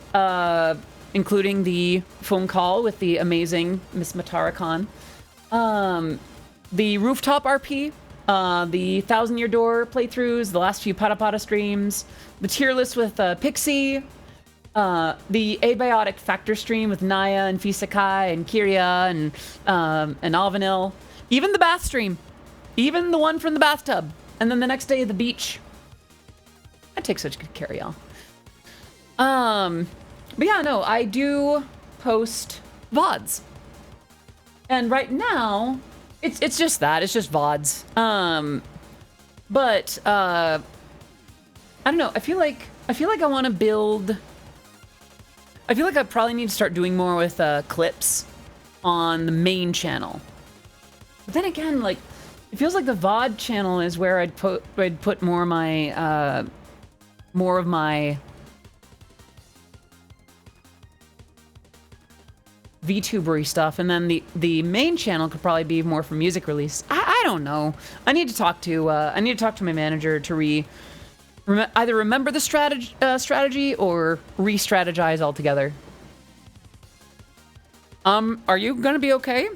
including the phone call with the amazing Miss Matara Khan. The Rooftop RP, the 1,000 Year Door playthroughs, the last few Pada Pada streams, the tier list with Pixie, the Abiotic Factor stream with Naya and Fisakai and Kiria and Alvanil, even the bath stream, even the one from the bathtub, and then the next day the beach. I take such good care, y'all. But yeah, no, I do post VODs. And right now, it's just that. It's just VODs. But I don't know. I feel like I want to build. I feel like I probably need to start doing more with clips on the main channel. But then again, like, it feels like the VOD channel is where I'd put more of my VTubery stuff, and then the main channel could probably be more for music release. I don't know. I need to talk to my manager to either remember the strategy or re-strategize altogether. Are you gonna be okay?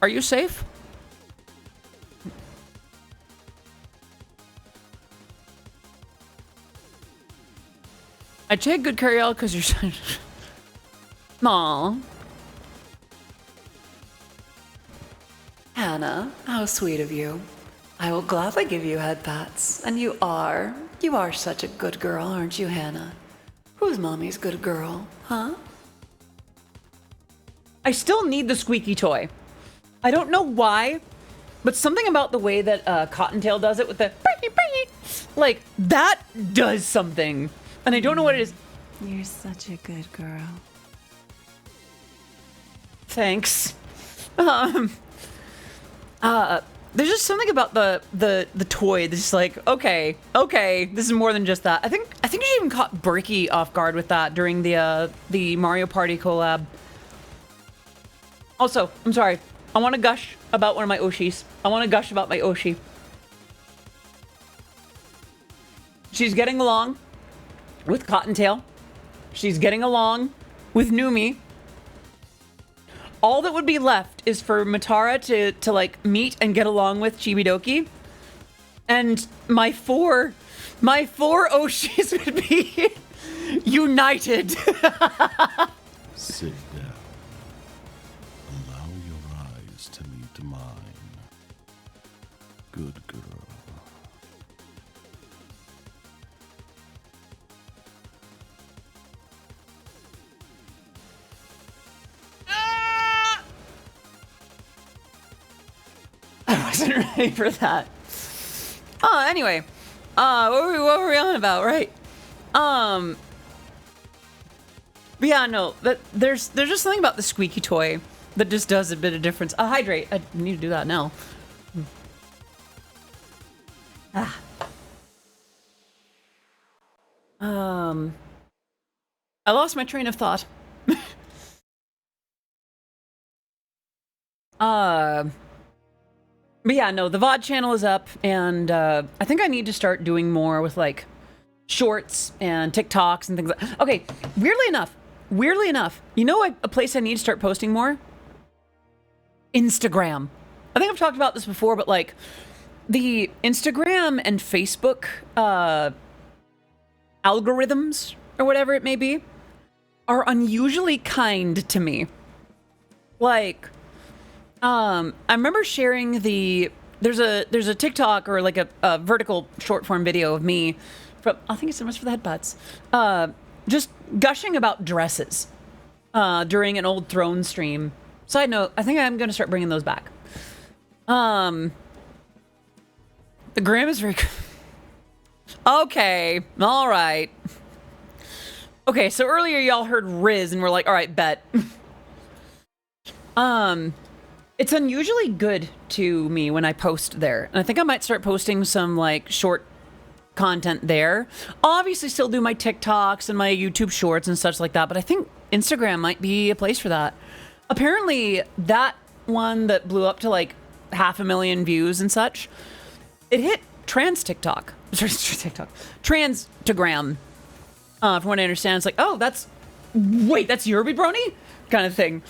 Are you safe? I take good care of y'all because you're Aw. Hannah, how sweet of you. I will gladly give you head pats. And you are such a good girl, aren't you, Hannah? Who's mommy's good girl, huh? I still need the squeaky toy. I don't know why, But something about the way that Cottontail does it with the like that does something, and I don't know what it is. You're such a good girl. Thanks. There's just something about the toy that's just like, okay, this is more than just that. I think she even caught Berkey off guard with that during the Mario Party collab. Also, I'm sorry. I want to gush about one of my Oshis. I want to gush about my Oshi. She's getting along with Cottontail. She's getting along with Numi. All that would be left is for Matara to like meet and get along with Chibidoki. And my four Oshis would be united. Sit down. Allow your eyes to meet mine. Good girl. I wasn't ready for that. Oh, anyway. What were we on about, right? But yeah, no, there's just something about the squeaky toy that just does a bit of difference. Hydrate. I need to do that now. I lost my train of thought. But yeah, no, the VOD channel is up, and I think I need to start doing more with like shorts and TikToks and things like. Okay, weirdly enough, you know a place I need to start posting more? Instagram. I think I've talked about this before, but like the Instagram and Facebook algorithms or whatever it may be are unusually kind to me. Like, I remember sharing there's a TikTok or like a vertical short form video of me from, I think it's so much for the headbutts, just gushing about dresses during an old Throne stream. Side note, I think I'm going to start bringing those back. The gram is very okay, all right. Okay, so earlier y'all heard Riz and we're like, all right, bet. It's unusually good to me when I post there. And I think I might start posting some like short content there. I'll obviously still do my TikToks and my YouTube shorts and such like that, but I think Instagram might be a place for that. Apparently that one that blew up to like 500,000 views and such, it hit trans TikTok. Transtagram. From what I understand, it's like, oh, that's Yerby Brony? Kind of thing.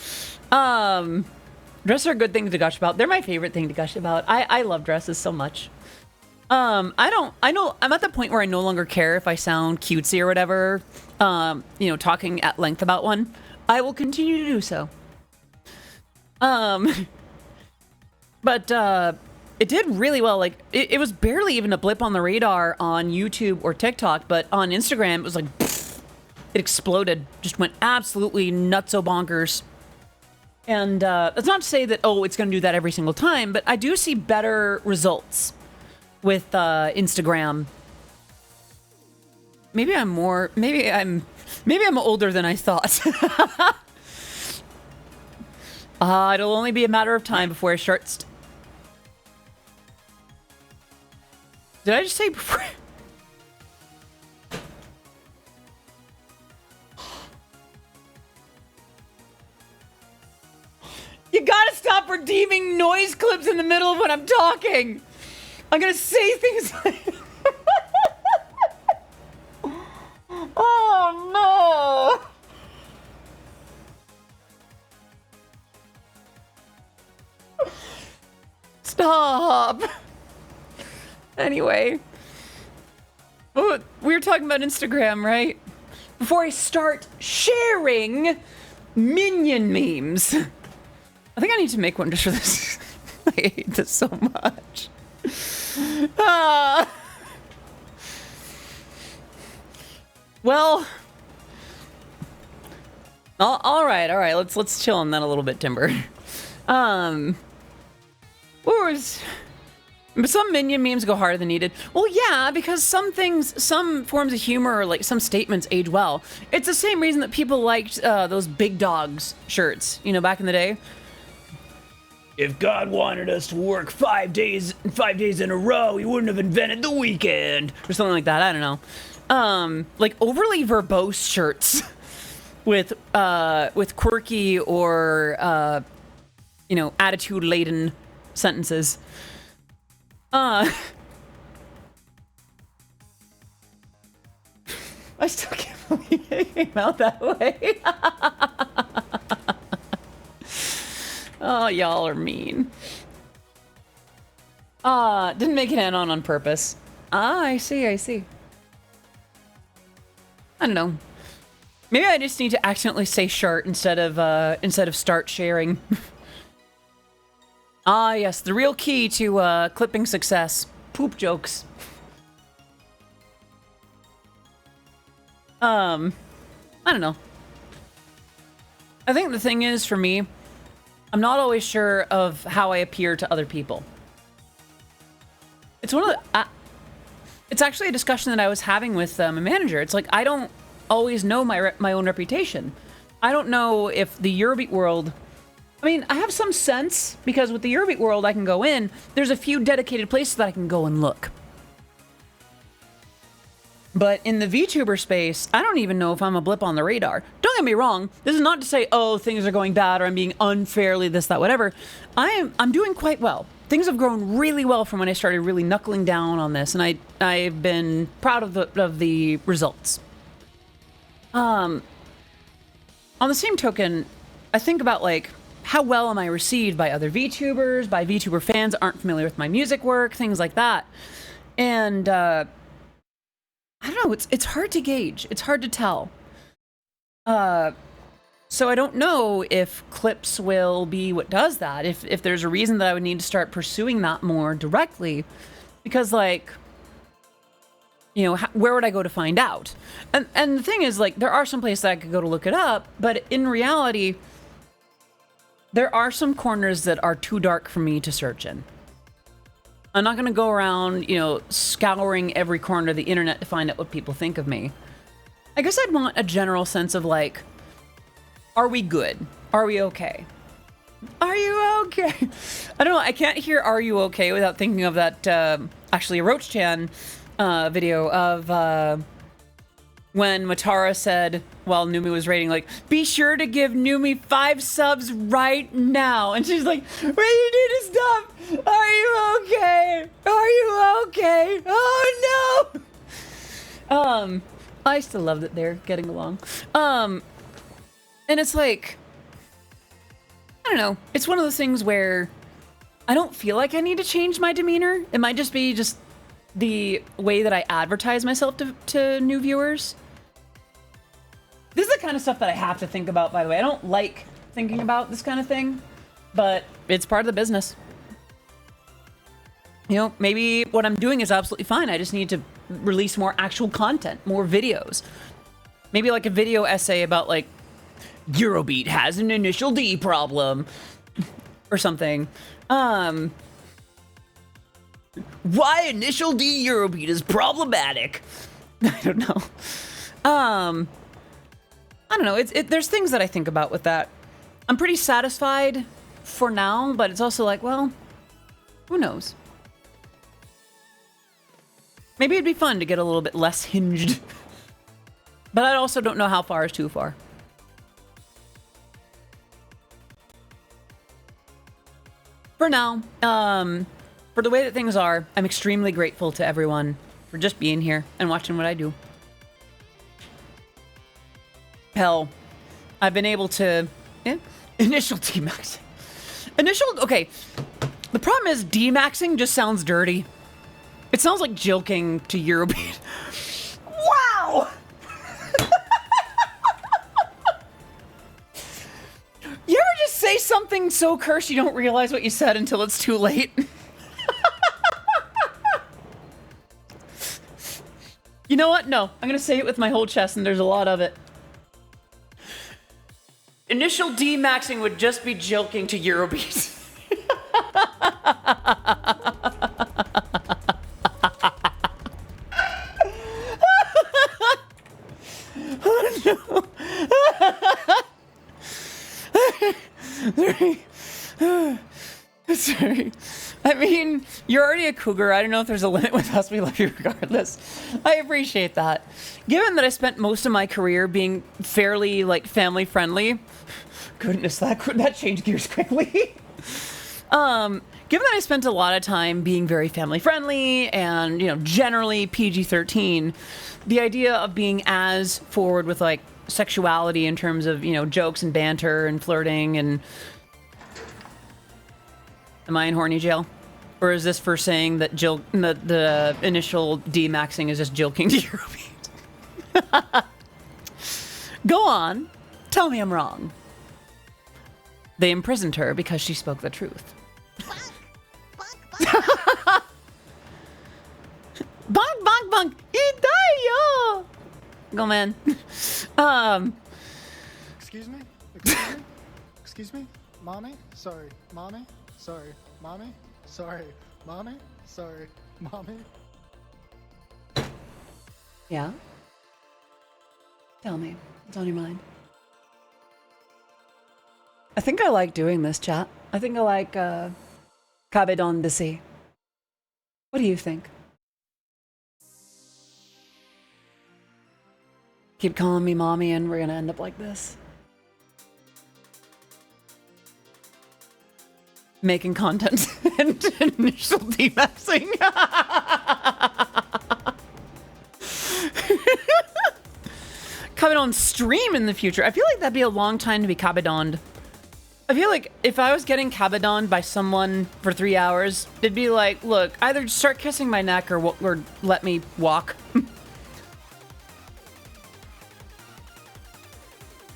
Dresses are a good thing to gush about. They're my favorite thing to gush about. I love dresses so much. I'm at the point where I no longer care if I sound cutesy or whatever, talking at length about one. I will continue to do so. But it did really well. Like, it was barely even a blip on the radar on YouTube or TikTok, but on Instagram, it was like, pfft, it exploded. Just went absolutely nutso bonkers. And that's not to say that, it's going to do that every single time, but I do see better results with Instagram. Maybe I'm older than I thought. It'll only be a matter of time before I start. Did I just say before? You gotta stop redeeming noise clips in the middle of when I'm talking. I'm gonna say things like... Oh, no. Stop. Anyway. Oh, we were talking about Instagram, right? Before I start sharing minion memes. I think I need to make one just for this. I hate this so much. Well, all right. Let's chill on that a little bit, Timber. But some minion memes go harder than needed. Well, yeah, because some things, some forms of humor, or like some statements age well. It's the same reason that people liked those Big Dogs shirts, you know, back in the day. If God wanted us to work 5 days in a row, he wouldn't have invented the weekend. Or something like that, I don't know. Like overly verbose shirts with quirky or, you know, attitude-laden sentences. I still can't believe it came out that way. Oh, y'all are mean. Didn't make it end on purpose. I see. I don't know. Maybe I just need to accidentally say shirt instead of start sharing. Ah, yes, the real key to clipping success. Poop jokes. I don't know. I think the thing is, for me, I'm not always sure of how I appear to other people. It's one of the... it's actually a discussion that I was having with my manager. It's like, I don't always know my own reputation. I don't know if the Eurobeat world... I mean, I have some sense, because with the Eurobeat world I can go in, there's a few dedicated places that I can go and look. But in the VTuber space, I don't even know if I'm a blip on the radar. Don't get me wrong, this is not to say, oh, things are going bad or I'm being unfairly this, that, whatever. I'm doing quite well. Things have grown really well from when I started really knuckling down on this, and I've been proud of the results. On the same token, I think about, like, how well am I received by other VTubers, by VTuber fans that aren't familiar with my music work, things like that. And, I don't know, it's hard to gauge. It's hard to tell. So I don't know if clips will be what does that, if there's a reason that I would need to start pursuing that more directly. Because, like, you know, where would I go to find out? And the thing is, like, there are some places that I could go to look it up, but in reality... there are some corners that are too dark for me to search in. I'm not going to go around, you know, scouring every corner of the internet to find out what people think of me. I guess I'd want a general sense of, like, are we good? Are we okay? Are you okay? I don't know. I can't hear "Are you okay" without thinking of that, actually, a Roach-chan video of when Matara said, while Numi was rating, like, be sure to give Numi 5 subs right now. And she's like, wait, you need to stop. Are you okay? Are you okay? Oh, no. I still love that they're getting along. And it's like, I don't know. It's one of those things where I don't feel like I need to change my demeanor. It might just be just the way that I advertise myself to new viewers. This is the kind of stuff that I have to think about, by the way. I don't like thinking about this kind of thing, but it's part of the business. You know, maybe what I'm doing is absolutely fine. I just need to release more actual content, more videos. Maybe like a video essay about, like, Eurobeat has an initial D problem or something. Why initial D Eurobeat is problematic. I don't know. I don't know. There's things that I think about with that. I'm pretty satisfied for now, but it's also like, well, who knows? Maybe it'd be fun to get a little bit less hinged. But I also don't know how far is too far. For now, for the way that things are, I'm extremely grateful to everyone for just being here and watching what I do. Hell, I've been able to... initial D-maxing. Okay. The problem is D-maxing just sounds dirty. It sounds like jilking to Eurobeat. Wow! You ever just say something so cursed you don't realize what you said until it's too late? You know what? No. I'm gonna say it with my whole chest, and there's a lot of it. Initial D-maxing would just be jilking to Eurobeat. Sorry. I mean, you're already a cougar. I don't know if there's a limit with us. We love you regardless. I appreciate that. Given that I spent most of my career being fairly, like, family friendly. Goodness, that changed gears quickly. Given that I spent a lot of time being very family friendly and, you know, generally PG-13, the idea of being as forward with, like, sexuality in terms of, you know, jokes and banter and flirting and... Am I in horny jail? Or is this for saying that the initial D-maxing is just jilking to your feet? Go on. Tell me I'm wrong. They imprisoned her because she spoke the truth. Bonk, bonk, bonk. Itayo! Go, man. Excuse me? Excuse me? Excuse me? Mommy? Sorry. Mommy? Sorry. Mommy? Sorry. Mommy? Sorry. Mommy? Yeah? Tell me, what's on your mind? I think I like doing this, chat. I think I like Cabedon de Si. What do you think? Keep calling me mommy and we're gonna end up like this. Making content and initial demaxing. Cabedon stream in the future. I feel like that'd be a long time to be Cabedoned. I feel like if I was getting Cabedoned by someone for 3 hours, it'd be like, look, either start kissing my neck or let me walk.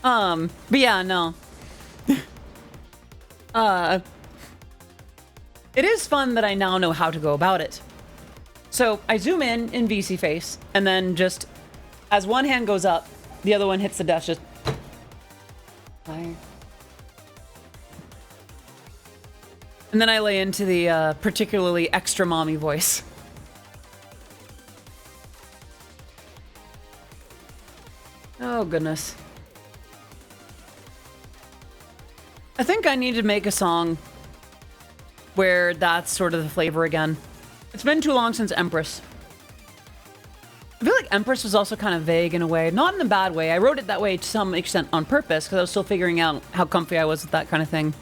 But yeah, no. It is fun that I now know how to go about it. So I zoom in VC face, and then just as one hand goes up, the other one hits the desk, just... Hi. And then I lay into the particularly extra mommy voice. Oh, goodness. I think I need to make a song where that's sort of the flavor again. It's been too long since Empress. I feel like Empress was also kind of vague in a way. Not in a bad way. I wrote it that way to some extent on purpose because I was still figuring out how comfy I was with that kind of thing.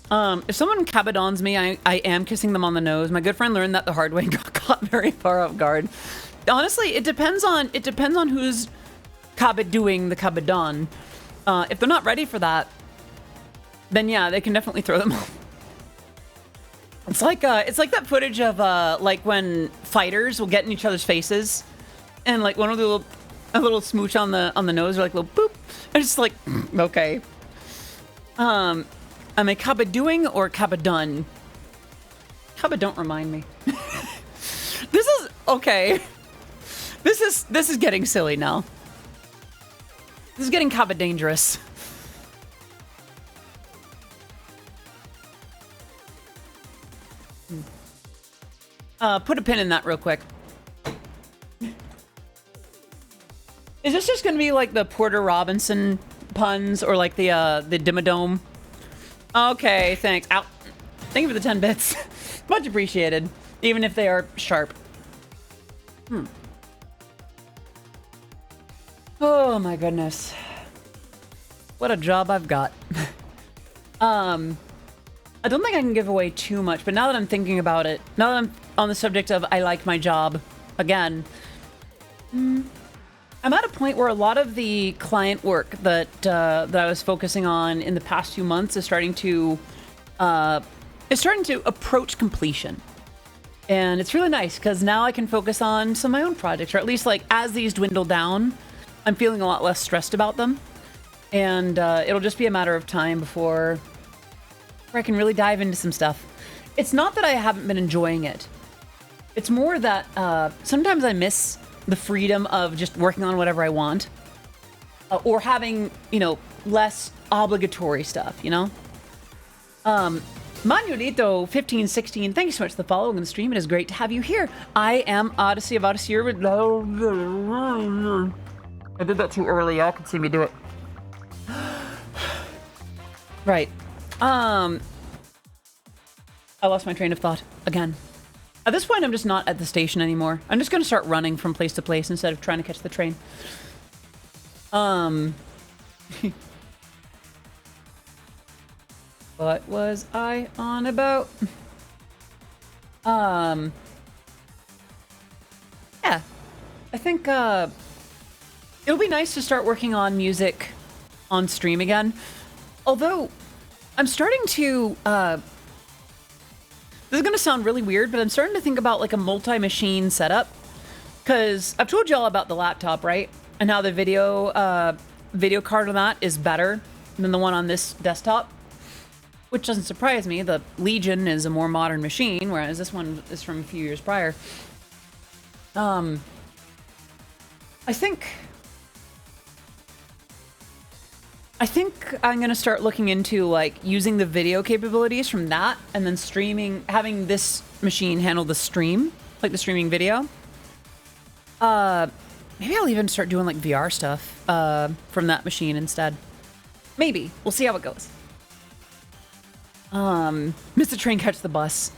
If someone Cabedons me, I am kissing them on the nose. My good friend learned that the hard way and got caught very far off guard. Honestly, it depends on who's doing the Cabedon. If they're not ready for that, then yeah, they can definitely throw them off. It's like that footage of like when fighters will get in each other's faces, and like one will do a little smooch on the nose, or like a little boop. And it's like, okay. Am I Cabedooing or Cabedon? Don't remind me. This is okay. This is getting silly now. This is getting dangerous. Put a pin in that real quick. Is this just gonna be like the Porter Robinson puns or like the Dimmadome? Okay, thanks. Ow. Thank you for the 10 bits. Much appreciated, even if they are sharp. Oh my goodness. What a job I've got. I don't think I can give away too much, but now that I'm thinking about it, now that I'm on the subject of I like my job again, I'm at a point where a lot of the client work that I was focusing on in the past few months is starting to approach completion. And it's really nice because now I can focus on some of my own projects, or at least like as these dwindle down, I'm feeling a lot less stressed about them. And it'll just be a matter of time before I can really dive into some stuff. It's not that I haven't been enjoying it. It's more that sometimes I miss the freedom of just working on whatever I want. Or having, you know, less obligatory stuff, you know? Manuelito1516, thank you so much for the follow and the stream. It is great to have you here. I am Odyssey of Odyssey. I did that too early. I can see me do it. Right. I lost my train of thought again. At this point, I'm just not at the station anymore. I'm just going to start running from place to place instead of trying to catch the train. What was I on about? Yeah. I think, it'll be nice to start working on music on stream again. Although, I'm starting to, this is gonna sound really weird, but I'm starting to think about like a multi-machine setup. Cause I've told y'all about the laptop, right? And how the video card on that is better than the one on this desktop. Which doesn't surprise me. The Legion is a more modern machine, whereas this one is from a few years prior. I think I'm gonna start looking into like using the video capabilities from that and then streaming, having this machine handle the stream, like the streaming video. Maybe I'll even start doing like VR stuff from that machine instead. Maybe. We'll see how it goes. Miss the train, catch the bus.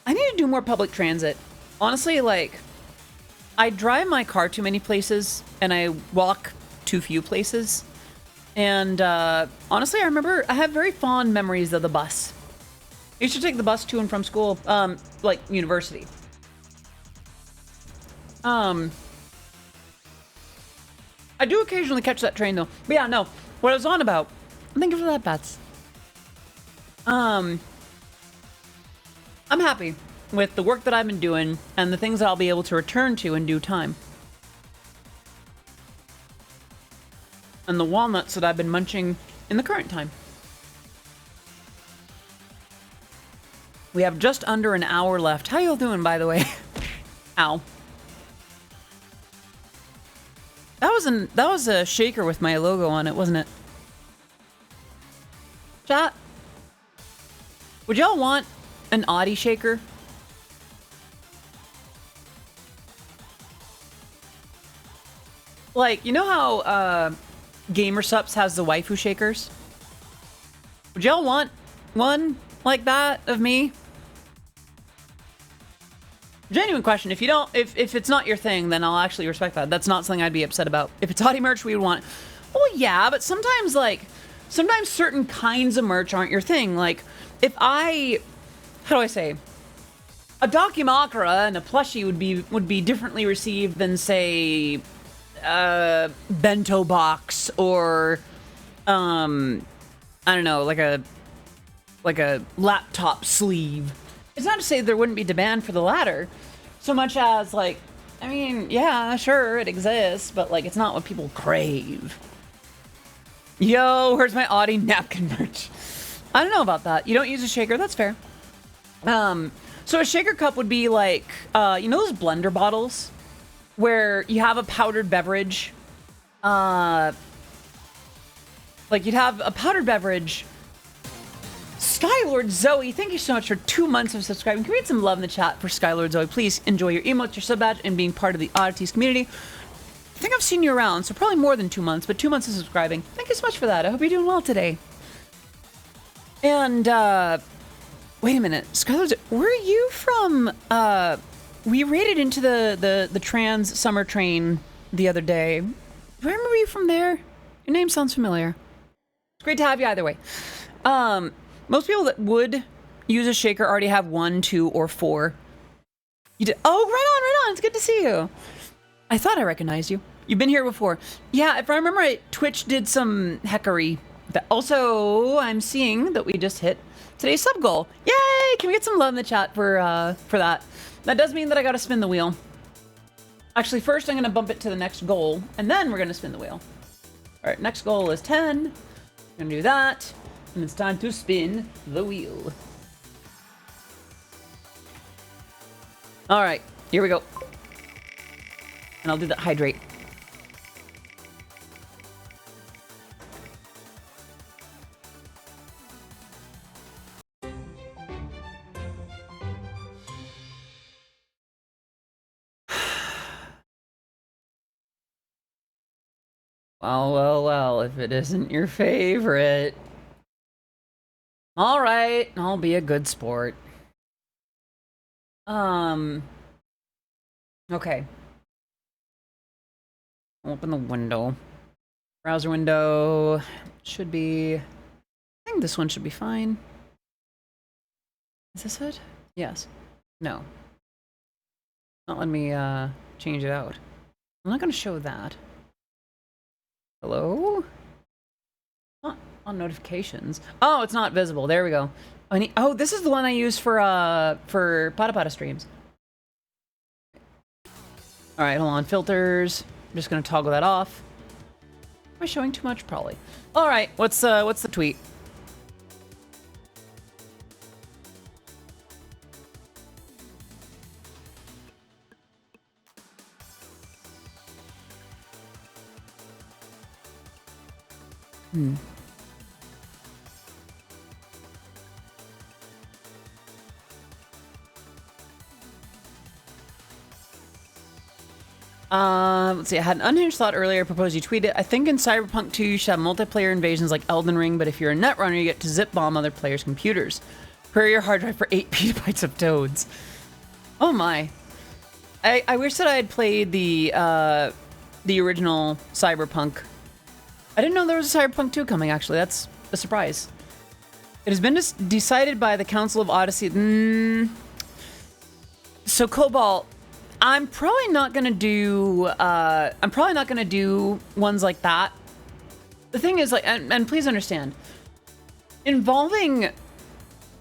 I need to do more public transit. Honestly, like, I drive my car too many places and I walk too few places. And honestly, I have very fond memories of the bus. I used to take the bus to and from school, like university. I do occasionally catch that train though. But yeah, no. What I was on about. Thank you for that, Bats. I'm happy with the work that I've been doing and the things that I'll be able to return to in due time. And the walnuts that I've been munching in the current time. We have just under an hour left. How y'all doing, by the way? Ow. That was a shaker with my logo on it, wasn't it? Chat? Would y'all want an Audi shaker? Like, you know how GamerSups has the waifu shakers? Would y'all want one like that of me? Genuine question. If you don't, if it's not your thing, then I'll actually respect that. That's not something I'd be upset about. If it's Audi merch, we would want. Well, yeah, but sometimes sometimes certain kinds of merch aren't your thing. Like, if how do I say? A Dakimakura and a plushie would be differently received than, say, bento box or I don't know, like a laptop sleeve. It's not to say there wouldn't be demand for the latter, so much as like, I mean, yeah, sure, it exists, but like it's not what people crave. Yo, where's my Audi napkin merch? I don't know about that. You don't use a shaker, that's fair. So a shaker cup would be like, you know those blender bottles where you have a powdered beverage, like you'd have a powdered beverage. Skylord Zoe, thank you so much for 2 months of subscribing. Can we get some love in the chat for Skylord Zoe? Please enjoy your emotes, your sub badge, and being part of the Oddities community. I think I've seen you around, so probably more than 2 months, but 2 months of subscribing. Thank you so much for that. I hope you're doing well today. And, wait a minute. Skylord Zoe, where are you from? We raided into the trans summer train the other day. Do I remember you from there? Your name sounds familiar. It's great to have you either way. Most people that would use a shaker already have 1, 2, or 4. You did. Oh, right on. It's good to see you. I thought I recognized you. You've been here before. Yeah, if I remember right, Twitch did some heckery. Also, I'm seeing that we just hit today's sub goal. Yay! Can we get some love in the chat for that? That does mean that I gotta spin the wheel. Actually, first I'm gonna bump it to the next goal, and then we're gonna spin the wheel. All right, next goal is 10. We're gonna do that. And it's time to spin the wheel. All right, here we go. And I'll do the hydrate. Well, if it isn't your favorite. All right, I'll be a good sport. Okay. Open the window. Browser window should be, I think this one should be fine. Is this it? Yes. No. Not letting me change it out. I'm not gonna show that. Hello? Not on notifications. Oh, it's not visible. There we go. Oh, this is the one I use for Pada Pada streams. All right, hold on. Filters. I'm just gonna toggle that off. Am I showing too much? Probably. All right. What's the tweet? Let's see. I had an unhinged thought earlier. I proposed you tweet it. I think in Cyberpunk 2 you should have multiplayer invasions like Elden Ring, but if you're a netrunner, you get to zip bomb other players' computers. Query your hard drive for 8 petabytes of toads. Oh my. I wish that I had played the original Cyberpunk. I didn't know there was a Cyberpunk 2 coming, actually. That's a surprise. It has been decided by the Council of Odyssey. So, Cobalt, I'm probably not gonna do ones like that. The thing is, like, and please understand, involving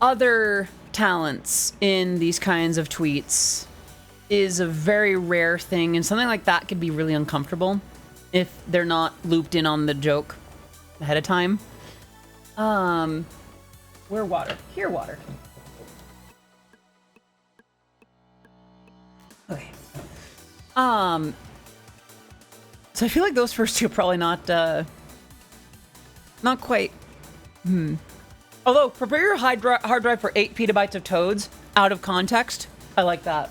other talents in these kinds of tweets is a very rare thing, and something like that could be really uncomfortable if they're not looped in on the joke ahead of time. Where water? Here, water. Okay. So I feel like those first two are probably not quite. Although, prepare your hard drive for 8 petabytes of toads out of context. I like that.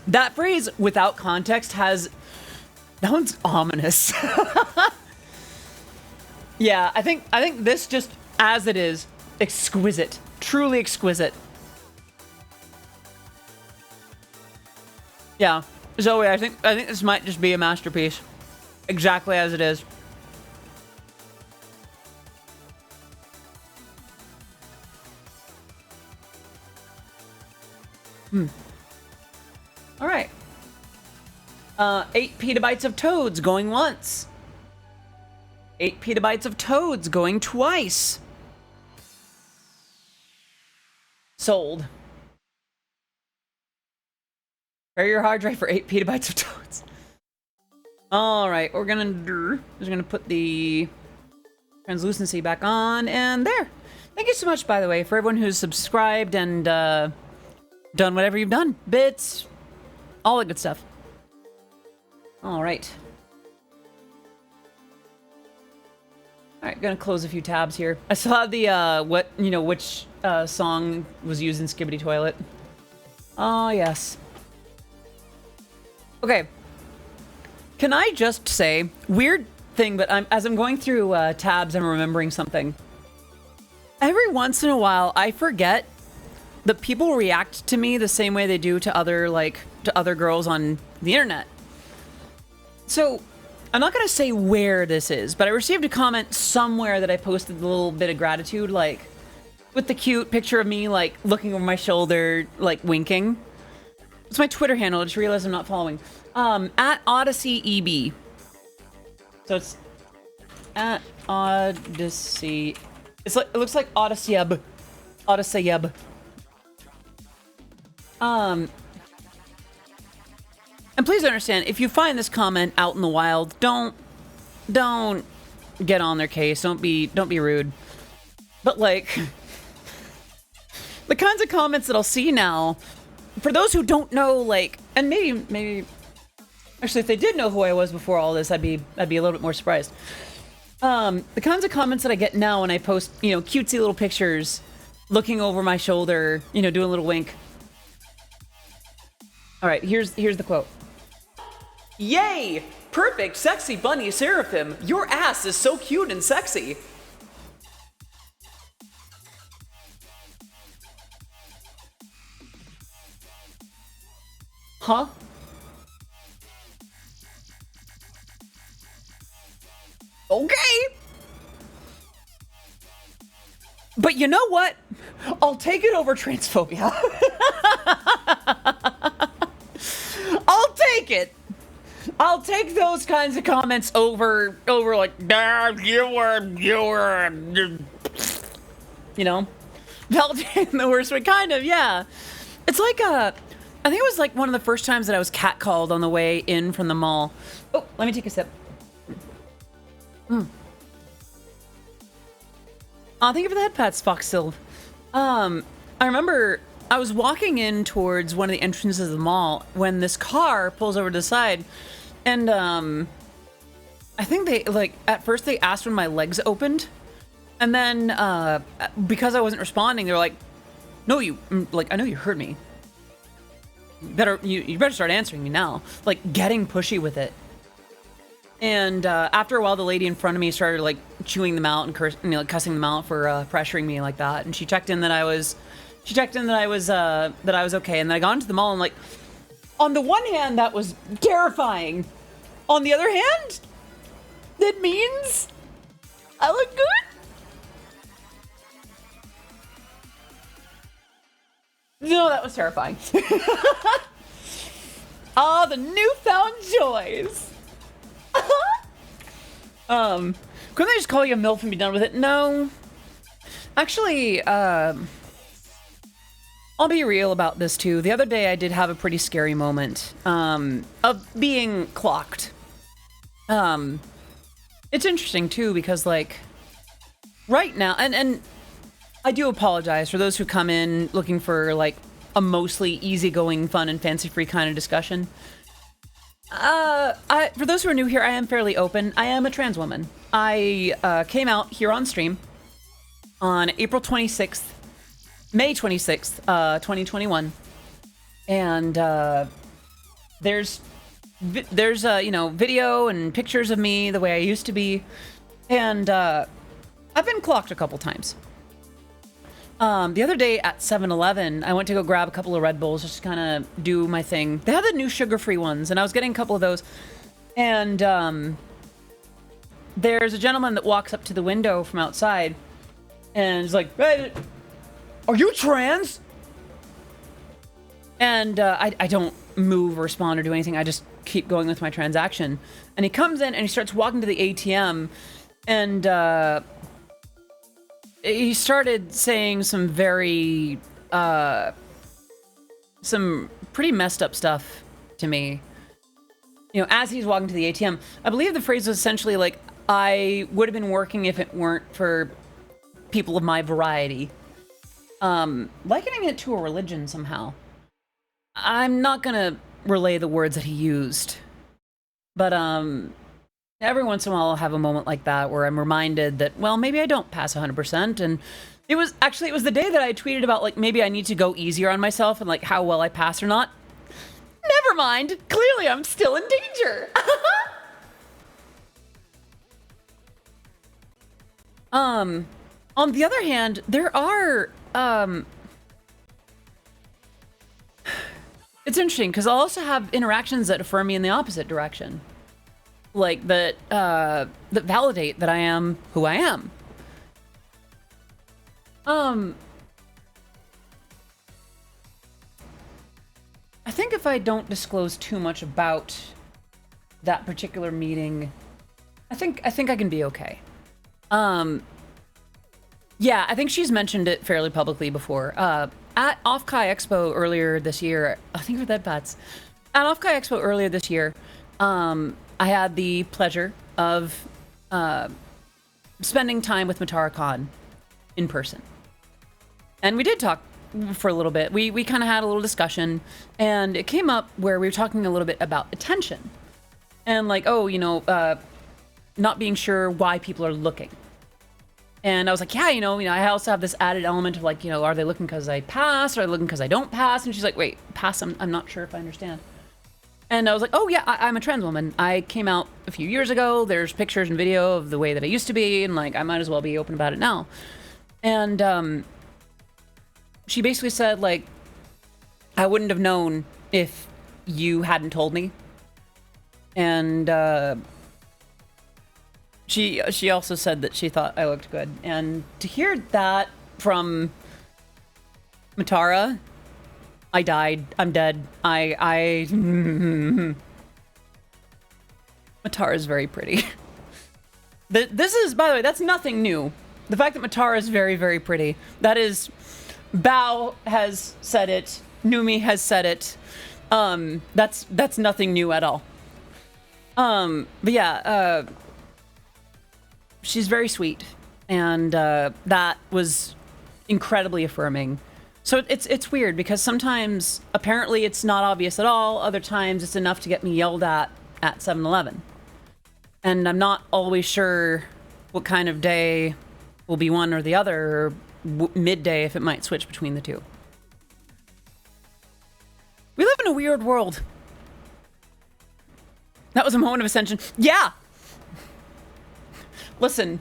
That phrase, without context, that one's ominous. Yeah, I think this just, as it is, exquisite. Truly exquisite. Yeah. Zoe, I think this might just be a masterpiece. Exactly as it is. All right. 8 petabytes of toads going once. 8 petabytes of toads going twice. Sold. Prepare your hard drive for 8 petabytes of toads. All right, we're just gonna put the translucency back on, and there. Thank you so much, by the way, for everyone who's subscribed and done whatever you've done. Bits, all the good stuff. All right. All right, gonna close a few tabs here. I saw the which song was used in Skibbity Toilet. Oh yes. Okay. Can I just say, weird thing, but as I'm going through tabs, I'm remembering something. Every once in a while, I forget that people react to me the same way they do to other girls on the internet. So, I'm not gonna say where this is, but I received a comment somewhere that I posted a little bit of gratitude, like, with the cute picture of me, like, looking over my shoulder, like, winking. It's my Twitter handle, I just realized I'm not following. At Odyssey EB. So it's at Odyssey. It looks like Odysseyeb. Odysseyeb. And please understand, if you find this comment out in the wild, don't get on their case. Don't be rude. But like, the kinds of comments that I'll see now, for those who don't know, like, and maybe, actually, if they did know who I was before all this, I'd be a little bit more surprised. The kinds of comments that I get now when I post, cutesy little pictures looking over my shoulder, you know, doing a little wink. All right, here's the quote. Yay! Perfect, sexy bunny seraphim. Your ass is so cute and sexy. Huh? Okay. But you know what? I'll take it over transphobia. I'll take it. I'll take those kinds of comments over like, you know, validating the worst way, kind of, yeah. It's like, I think it was like one of the first times that I was catcalled on the way in from the mall. Oh, let me take a sip. Thank you for the head pats, Fox Silv. I remember I was walking in towards one of the entrances of the mall when this car pulls over to the side, and I think they, like, at first they asked when my legs opened, and then because I wasn't responding, they were like, "No, I know you heard me. You better start answering me now." Like, getting pushy with it. And after a while, the lady in front of me started like chewing them out and cussing them out for pressuring me like that. And she checked in that I was okay. And then I got into the mall and, like, on the one hand, that was terrifying. On the other hand, that means I look good. No, that was terrifying. Ah, the newfound joys. Couldn't they just call you a MILF and be done with it? No. Actually, I'll be real about this too. The other day I did have a pretty scary moment of being clocked. It's interesting too because, like, right now, and I do apologize for those who come in looking for like a mostly easygoing, fun, and fancy-free kind of discussion. For those who are new here, I am fairly open. I am a trans woman. I came out here on stream on April 26th, May 26th, 2021, and there's you know, video and pictures of me the way I used to be, and I've been clocked a couple times. The other day at 7-Eleven, I went to go grab a couple of Red Bulls just to kind of do my thing. They had the new sugar-free ones, and I was getting a couple of those. And there's a gentleman that walks up to the window from outside and is like, "Hey, are you trans?" And I don't move or respond or do anything. I just keep going with my transaction. And he comes in and he starts walking to the ATM, and he started saying some very, some pretty messed up stuff to me. You know, as he's walking to the ATM, I believe the phrase was essentially like, "I would have been working if it weren't for people of my variety." Likening it to a religion somehow. I'm not gonna relay the words that he used, but every once in a while I'll have a moment like that where I'm reminded that, well, maybe I don't pass 100%. And it was the day that I tweeted about, like, maybe I need to go easier on myself and, like, how well I pass or not. Never mind. Clearly I'm still in danger. On the other hand, there are, it's interesting because I'll also have interactions that affirm me in the opposite direction. Like, that validate that I am who I am. I think if I don't disclose too much about that particular meeting, I think I can be okay. Yeah, I think she's mentioned it fairly publicly before. At Off-Kai Expo earlier this year, I think for that bats. At Off-Kai Expo earlier this year, I had the pleasure of spending time with Matara Khan in person. And we did talk for a little bit. We kind of had a little discussion, and it came up where we were talking a little bit about attention. And like, oh, you know, not being sure why people are looking. And I was like, yeah, I also have this added element of like, are they looking because I pass? Or are they looking because I don't pass? And she's like, wait, pass? I'm not sure if I understand. And I was like, oh yeah, I'm a trans woman. I came out a few years ago. There's pictures and video of the way that I used to be. And like, I might as well be open about it now. And she basically said like, I wouldn't have known if you hadn't told me. And she also said that she thought I looked good. And to hear that from Matara, I died. I'm dead. Matara is very pretty. This is, by the way, that's nothing new. The fact that Matara is very, very pretty. That is, Bao has said it. Numi has said it. That's nothing new at all. But yeah, she's very sweet, and that was incredibly affirming. So it's weird because sometimes apparently it's not obvious at all. Other times it's enough to get me yelled at 7-Eleven. And I'm not always sure what kind of day will be one or the other, or midday if it might switch between the two. We live in a weird world. That was a moment of ascension. Yeah! Listen,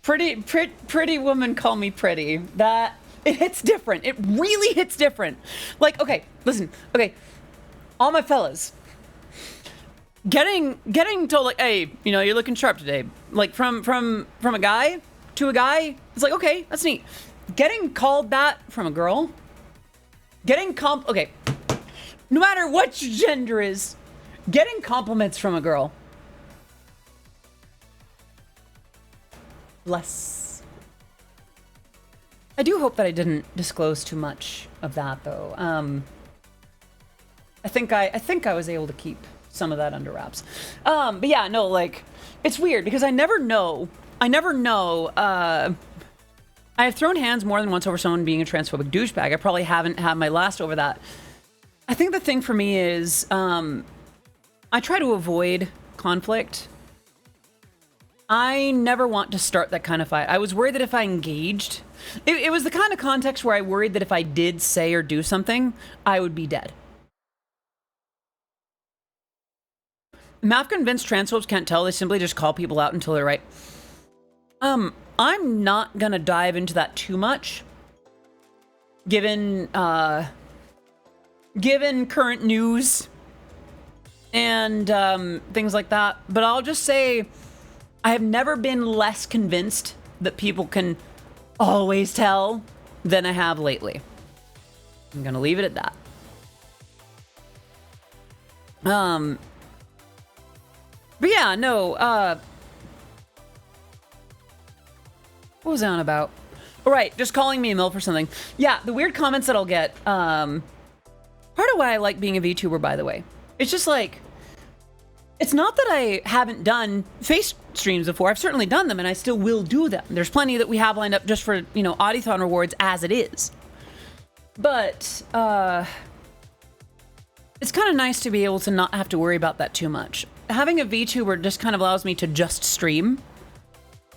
pretty woman call me pretty. That, it hits different. It really hits different. Like, okay, listen, okay. All my fellas, getting told like, hey, you're looking sharp today. Like from a guy to a guy, it's like, okay, that's neat. Getting called that from a girl, okay, no matter what your gender is, getting compliments from a girl. Bless. I do hope that I didn't disclose too much of that, though. I think I was able to keep some of that under wraps. But yeah, no, like, it's weird because I never know. I have thrown hands more than once over someone being a transphobic douchebag. I probably haven't had my last over that. I think the thing for me is, I try to avoid conflict. I never want to start that kind of fight. I was worried that if I engaged, it was the kind of context where I worried that if I did say or do something, I would be dead. Math convinced transphobes can't tell. They simply just call people out until they're right. I'm not gonna dive into that too much, given current news and things like that. But I'll just say, I have never been less convinced that people can always tell than I have lately. I'm gonna leave it at that. But yeah, no, what was I on about? All right, just calling me a MILF or something. Yeah, the weird comments that I'll get, part of why I like being a VTuber, by the way, it's just like, it's not that I haven't done face streams before. I've certainly done them, and I still will do them. There's plenty that we have lined up just for, Audithon rewards as it is. But, it's kind of nice to be able to not have to worry about that too much. Having a VTuber just kind of allows me to just stream.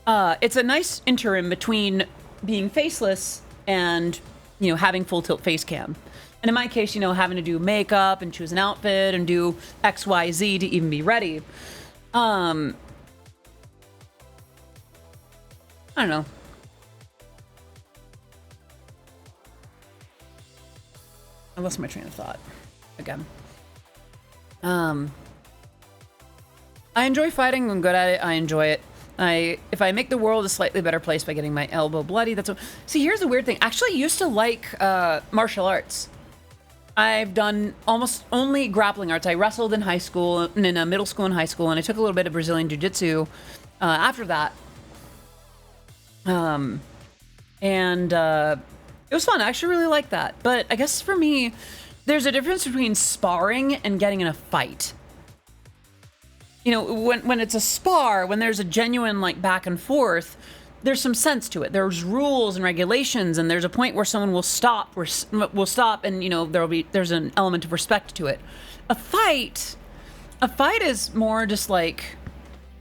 It's a nice interim between being faceless and, having full tilt face cam. And in my case, having to do makeup and choose an outfit and do X, Y, Z to even be ready. I don't know. I lost my train of thought again. I enjoy fighting. I'm good at it. I enjoy it. If I make the world a slightly better place by getting my elbow bloody, that's what... See, here's the weird thing. Actually, I used to like martial arts. I've done almost only grappling arts. I wrestled in high school, in middle school and high school, and I took a little bit of Brazilian Jiu-Jitsu after that. It was fun. I actually really liked that. But I guess for me, there's a difference between sparring and getting in a fight. When it's a spar, when there's a genuine back and forth, there's some sense to it. There's rules and regulations, and there's a point where someone will stop, and there's an element of respect to it. A fight is more just like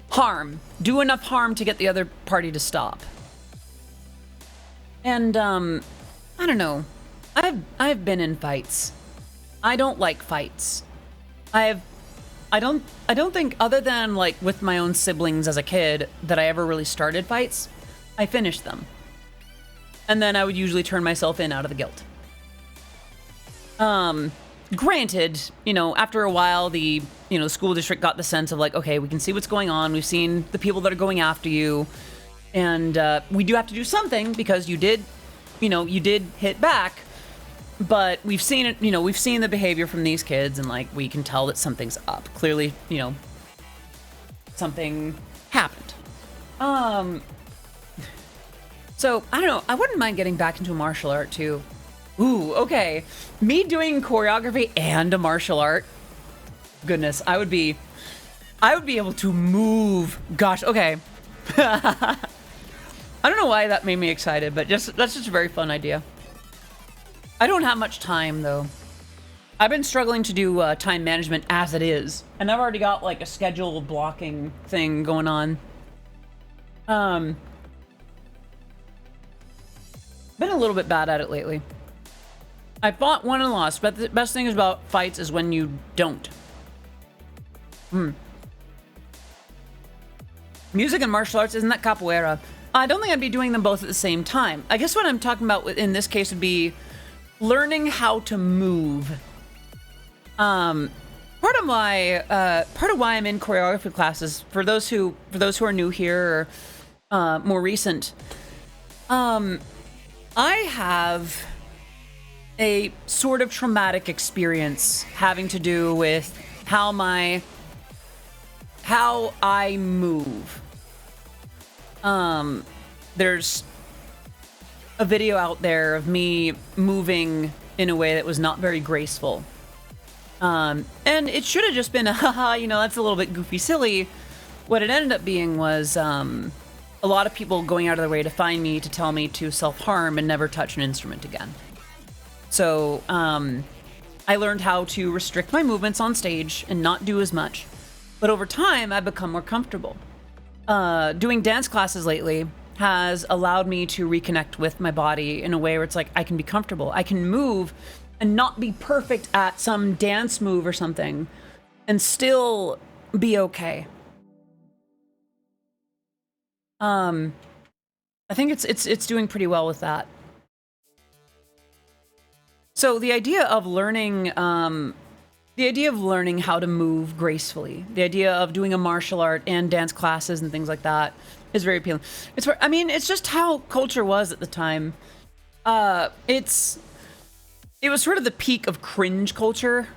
harm. Do enough harm to get the other party to stop. And I don't know. I've been in fights. I don't like fights. I don't think, other than like with my own siblings as a kid, that I ever really started fights. I finished them. And then I would usually turn myself in out of the guilt. Granted, you know, after a while, the school district got the sense of like, okay, we can see what's going on. We've seen the people that are going after you. And we do have to do something because you did hit back. But we've seen it, we've seen the behavior from these kids, and like we can tell that something's up. Clearly, something happened. So I don't know. I wouldn't mind getting back into a martial art too. Ooh, okay. Me doing choreography and a martial art. Goodness, I would be able to move. Gosh, okay. I don't know why that made me excited, but that's just a very fun idea. I don't have much time, though. I've been struggling to do time management as it is, and I've already got like a schedule blocking thing going on. Been a little bit bad at it lately. I fought, won, and lost, but the best thing about fights is when you don't. Music and martial arts, isn't that capoeira? I don't think I'd be doing them both at the same time. I guess what I'm talking about in this case would be learning how to move. Part of why I'm in choreography classes, for those who are new here or more recent, I have a sort of traumatic experience having to do with how I move. There's a video out there of me moving in a way that was not very graceful. And it should have just been a haha, that's a little bit goofy, silly. What it ended up being was a lot of people going out of their way to find me to tell me to self-harm and never touch an instrument again. So I learned how to restrict my movements on stage and not do as much. But over time, I've become more comfortable. Doing dance classes lately has allowed me to reconnect with my body in a way where it's like I can be comfortable. I can move and not be perfect at some dance move or something and still be okay. I think it's doing pretty well with that. So the idea of learning how to move gracefully, the idea of doing a martial art and dance classes and things like that is very appealing. It's just how culture was at the time. It was sort of the peak of cringe culture,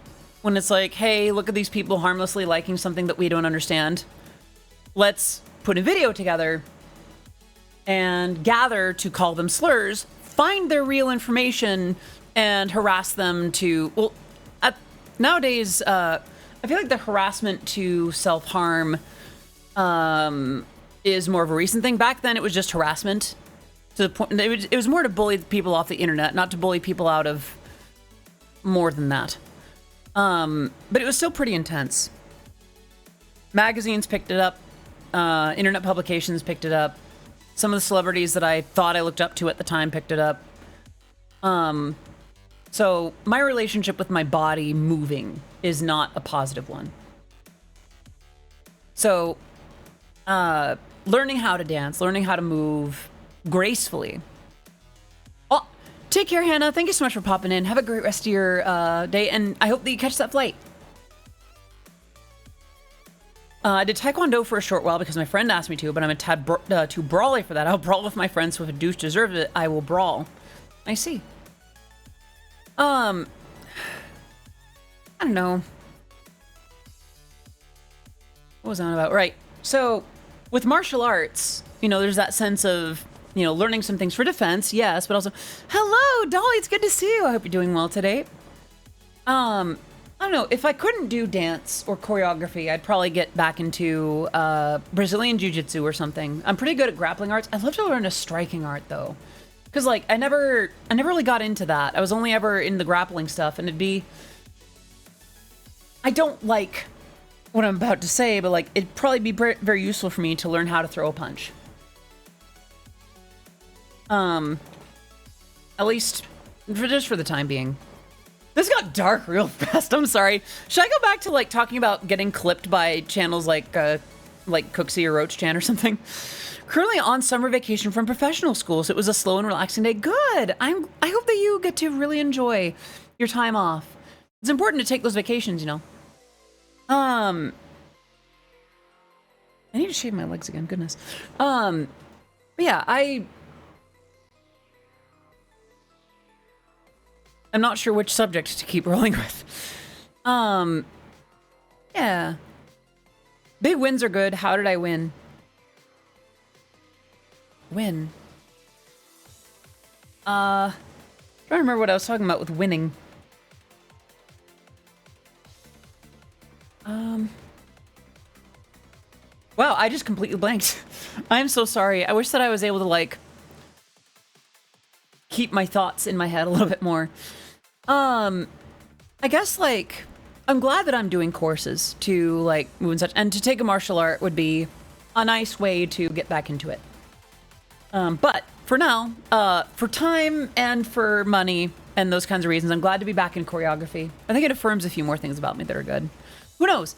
when it's like, hey, look at these people harmlessly liking something that we don't understand. Let's put a video together and gather to call them slurs, find their real information, and harass them to, nowadays, I feel like the harassment to self-harm is more of a recent thing. Back then, it was just harassment. To the point, it was more to bully people off the internet, not to bully people out of more than that. But it was still pretty intense. Magazines picked it up. Internet publications picked it up. Some of the celebrities that I thought I looked up to at the time picked it up. So my relationship with my body moving is not a positive one. So learning how to dance, learning how to move gracefully. Oh, take care, Hannah. Thank you so much for popping in. Have a great rest of your day, and I hope that you catch that flight. I did Taekwondo for a short while because my friend asked me to, but I'm a tad too brawly for that. I'll brawl with my friends, so if a douche deserves it, I will brawl. I see. I don't know. What was I on about? Right. So, with martial arts, there's that sense of, learning some things for defense, yes, but also, hello, Dolly, it's good to see you. I hope you're doing well today. I don't know, if I couldn't do dance or choreography, I'd probably get back into Brazilian Jiu-Jitsu or something. I'm pretty good at grappling arts. I'd love to learn a striking art, though. Because, I never really got into that. I was only ever in the grappling stuff, and I don't like what I'm about to say, but, it'd probably be very useful for me to learn how to throw a punch. At least, just for the time being. This got dark real fast. I'm sorry. Should I go back to like talking about getting clipped by channels like Cooksy or Roach Chan or something? Currently on summer vacation from professional school, so it was a slow and relaxing day. Good. I hope that you get to really enjoy your time off. It's important to take those vacations, you know. I need to shave my legs again. Goodness. But yeah, I'm not sure which subject to keep rolling with. Yeah. Big wins are good. How did I win? Trying to remember what I was talking about with winning. Wow, I just completely blanked. I'm so sorry. I wish that I was able to, like, keep my thoughts in my head a little bit more. I guess, like, I'm glad that I'm doing courses to, like, move and such. And to take a martial art would be a nice way to get back into it. But for now, for time and for money and those kinds of reasons, I'm glad to be back in choreography. I think it affirms a few more things about me that are good. Who knows?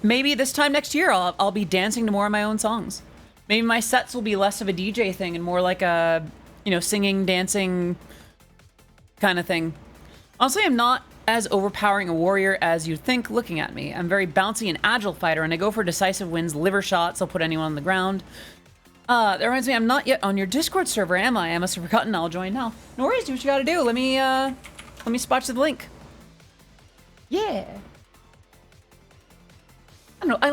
Maybe this time next year, I'll be dancing to more of my own songs. Maybe my sets will be less of a DJ thing and more like a, you know, singing, dancing kind of thing. Honestly, I'm not as overpowering a warrior as you'd think looking at me. I'm very bouncy and agile fighter, and I go for decisive wins, liver shots. I'll put anyone on the ground. That reminds me, I'm not yet on your Discord server, am I? I must have forgotten. I'll join now. No worries, do what you gotta do. Let me spot you the link. Yeah. I don't know,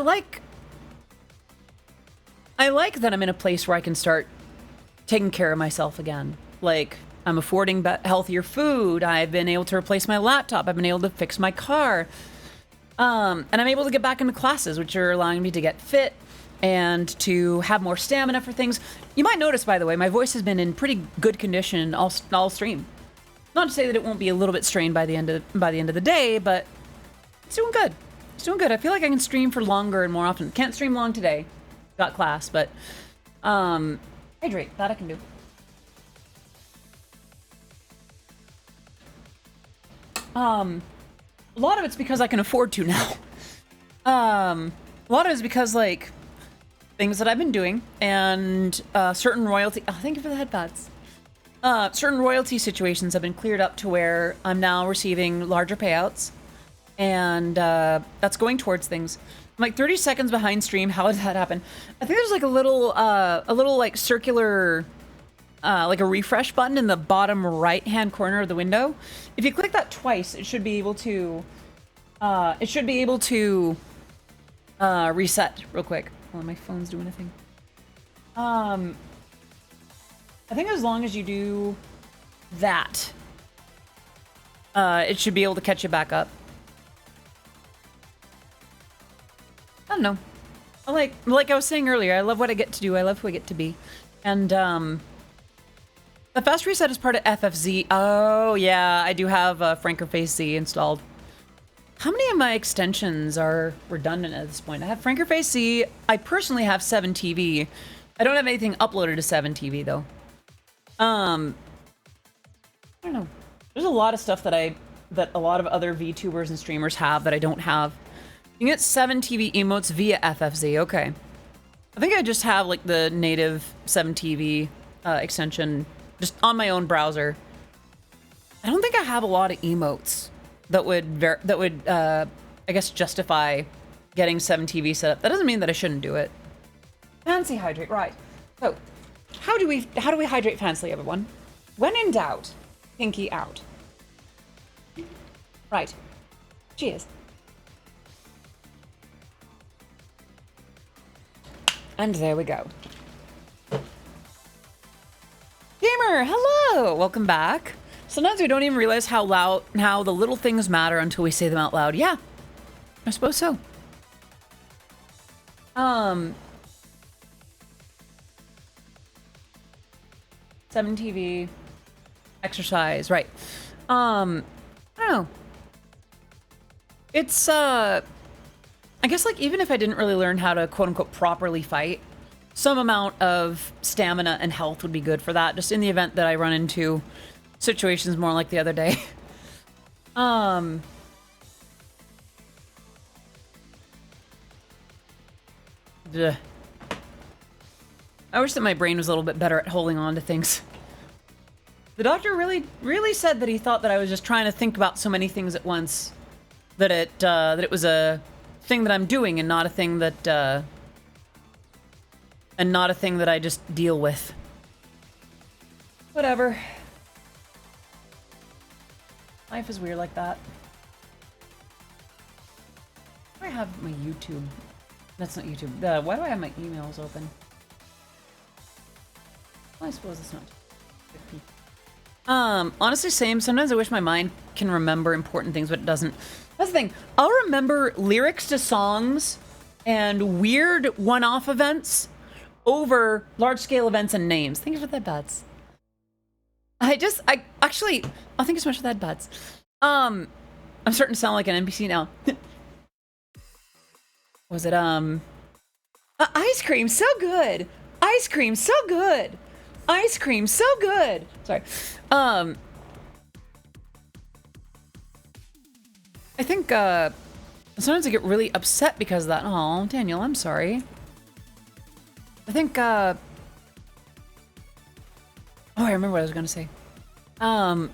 I like that I'm in a place where I can start taking care of myself again. Like, I'm affording healthier food. I've been able to replace my laptop. I've been able to fix my car. And I'm able to get back into classes, which are allowing me to get fit and to have more stamina for things. You might notice, by the way, my voice has been in pretty good condition all stream. Not to say that it won't be a little bit strained by the end of the day, but it's doing good. It's doing good. I feel like I can stream for longer and more often. Can't stream long today. Got class, but hydrate. That I can do. A lot of it's because I can afford to now. A lot of it's because, like, things that I've been doing and certain royalty. Oh, thank you for the headpads. Certain royalty situations have been cleared up to where I'm now receiving larger payouts, and that's going towards things. I'm like 30 seconds behind stream. How did that happen? I think there's like a little like circular, like a refresh button in the bottom right-hand corner of the window. If you click that twice, it should be able to, reset real quick. Hold on, my phone's doing a thing. I think as long as you do that, it should be able to catch you back up. I don't know. Like I was saying earlier, I love what I get to do. I love who I get to be. And the fast reset is part of FFZ. Oh yeah, I do have Franker Face Z installed. How many of my extensions are redundant at this point? I have Franker Face Z. I personally have 7TV. I don't have anything uploaded to 7TV though. I don't know. There's a lot of stuff that a lot of other VTubers and streamers have that I don't have. You can get 7TV emotes via FFZ. Okay. I think I just have like the native 7TV extension just on my own browser. I don't think I have a lot of emotes that would I guess justify getting 7TV set up. That doesn't mean that I shouldn't do it. Fancy hydrate, right? So, how do we hydrate fancily, everyone? When in doubt, pinky out. Right. Cheers. And there we go. Gamer, hello! Welcome back. Sometimes we don't even realize how the little things matter until we say them out loud. Yeah, I suppose so. 7TV, exercise, right. I don't know. It's, I guess, like, even if I didn't really learn how to, quote-unquote, properly fight, some amount of stamina and health would be good for that, just in the event that I run into situations more like the other day. Ugh. I wish that my brain was a little bit better at holding on to things. The doctor really said that he thought that I was just trying to think about so many things at once, that it was a thing that I'm doing and not a thing that I just deal with. Whatever. Life is weird like that. Why do I have my YouTube? That's not YouTube. Why do I have my emails open? Well, I suppose it's not. Honestly, same. Sometimes I wish my mind can remember important things, but it doesn't. That's the thing. I'll remember lyrics to songs and weird one-off events over large-scale events and names. Thank you for that, Bats. I'll thank you so much for that, Bats. I'm starting to sound like an NPC now. Was it, ice cream, so good. Ice cream, so good. Ice cream, so good. Sorry. I think, sometimes I get really upset because of that. Oh, Daniel, I'm sorry. I think, oh, I remember what I was gonna say. How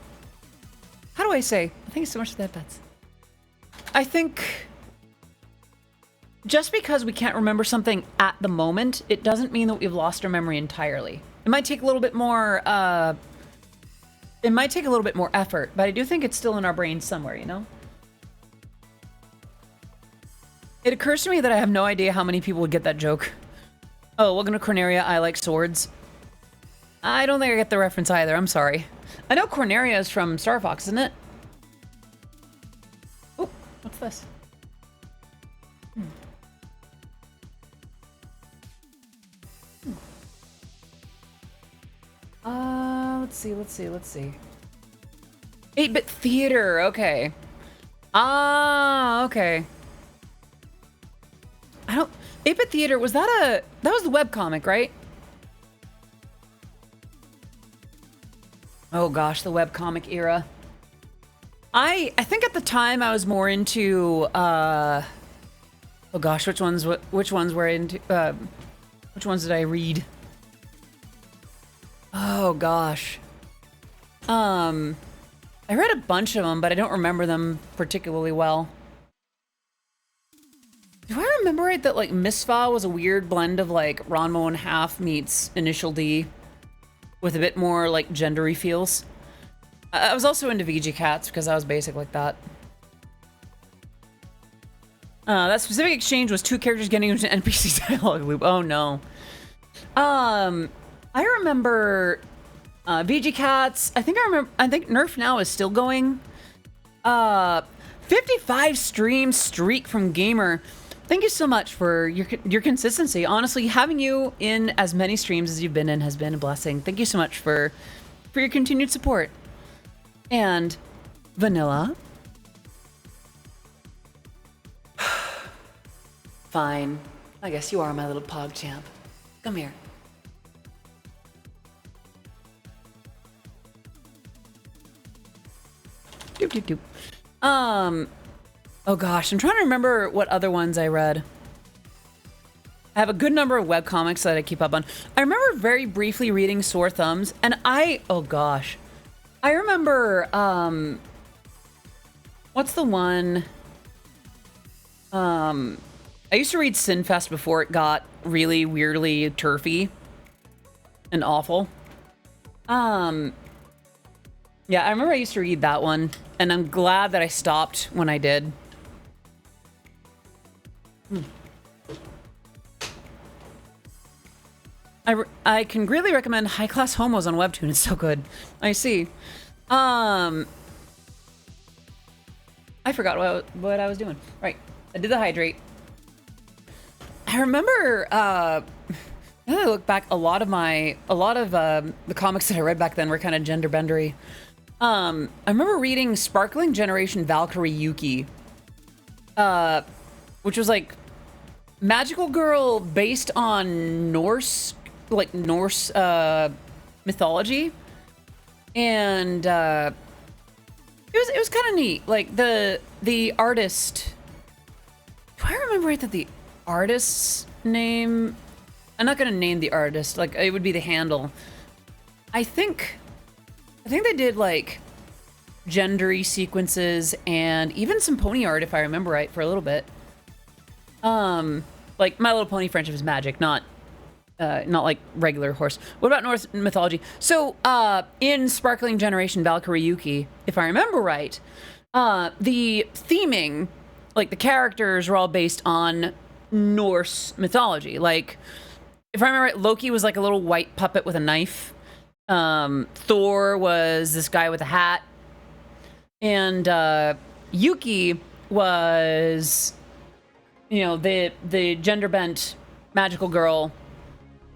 do I say? Thank you so much for that, Bets. I think just because we can't remember something at the moment, it doesn't mean that we've lost our memory entirely. It might take a little bit more, effort, but I do think it's still in our brains somewhere, you know? It occurs to me that I have no idea how many people would get that joke. Oh, welcome to Corneria, I like swords. I don't think I get the reference either, I'm sorry. I know Corneria is from Star Fox, isn't it? Oh, what's this? Let's see. 8-bit theater, okay. Okay. 8-bit theater, that was the webcomic, right? Oh gosh, the webcomic era. I think at the time I was more into, oh gosh, which ones were into, which ones did I read? Oh gosh. I read a bunch of them, but I don't remember them particularly well. Do I remember right that like Misfa was a weird blend of like Ranma and Half meets Initial D with a bit more like gendery feels? I was also into VG Cats because I was basic like that. That specific exchange was two characters getting into an NPC dialogue loop. Oh no. I remember VG Cats. I think Nerf Now is still going. 55 stream streak from Gamer. Thank you so much for your consistency. Honestly, having you in as many streams as you've been in has been a blessing. Thank you so much for your continued support. And Vanilla. Fine. I guess you are my little pog champ. Come here. Doop, doop, doop. Oh gosh, I'm trying to remember what other ones I read. I have a good number of webcomics that I keep up on. I remember very briefly reading Sore Thumbs, and oh gosh. I remember, what's the one? I used to read Sinfest before it got really weirdly turfy and awful. Yeah, I remember I used to read that one, and I'm glad that I stopped when I did. I can really recommend High Class Homos on Webtoon. It's so good. I see. I forgot what I was doing. Right. I did the hydrate. I remember, now that I look back, a lot of the comics that I read back then were kind of gender bendery. I remember reading Sparkling Generation Valkyrie Yuki, which was like magical girl based on Norse mythology. And it was kind of neat. Like the artist. Do I remember right that the artist's name? I'm not gonna name the artist. Like it would be the handle. I think they did like gendery sequences and even some pony art, if I remember right, for a little bit. Like My Little Pony Friendship is Magic, not like regular horse. What about Norse mythology? So, in Sparkling Generation Valkyrie Yuki, if I remember right, the theming, like the characters were all based on Norse mythology. Like, if I remember right, Loki was like a little white puppet with a knife. Thor was this guy with a hat. And, Yuki was, you know, the gender-bent magical girl.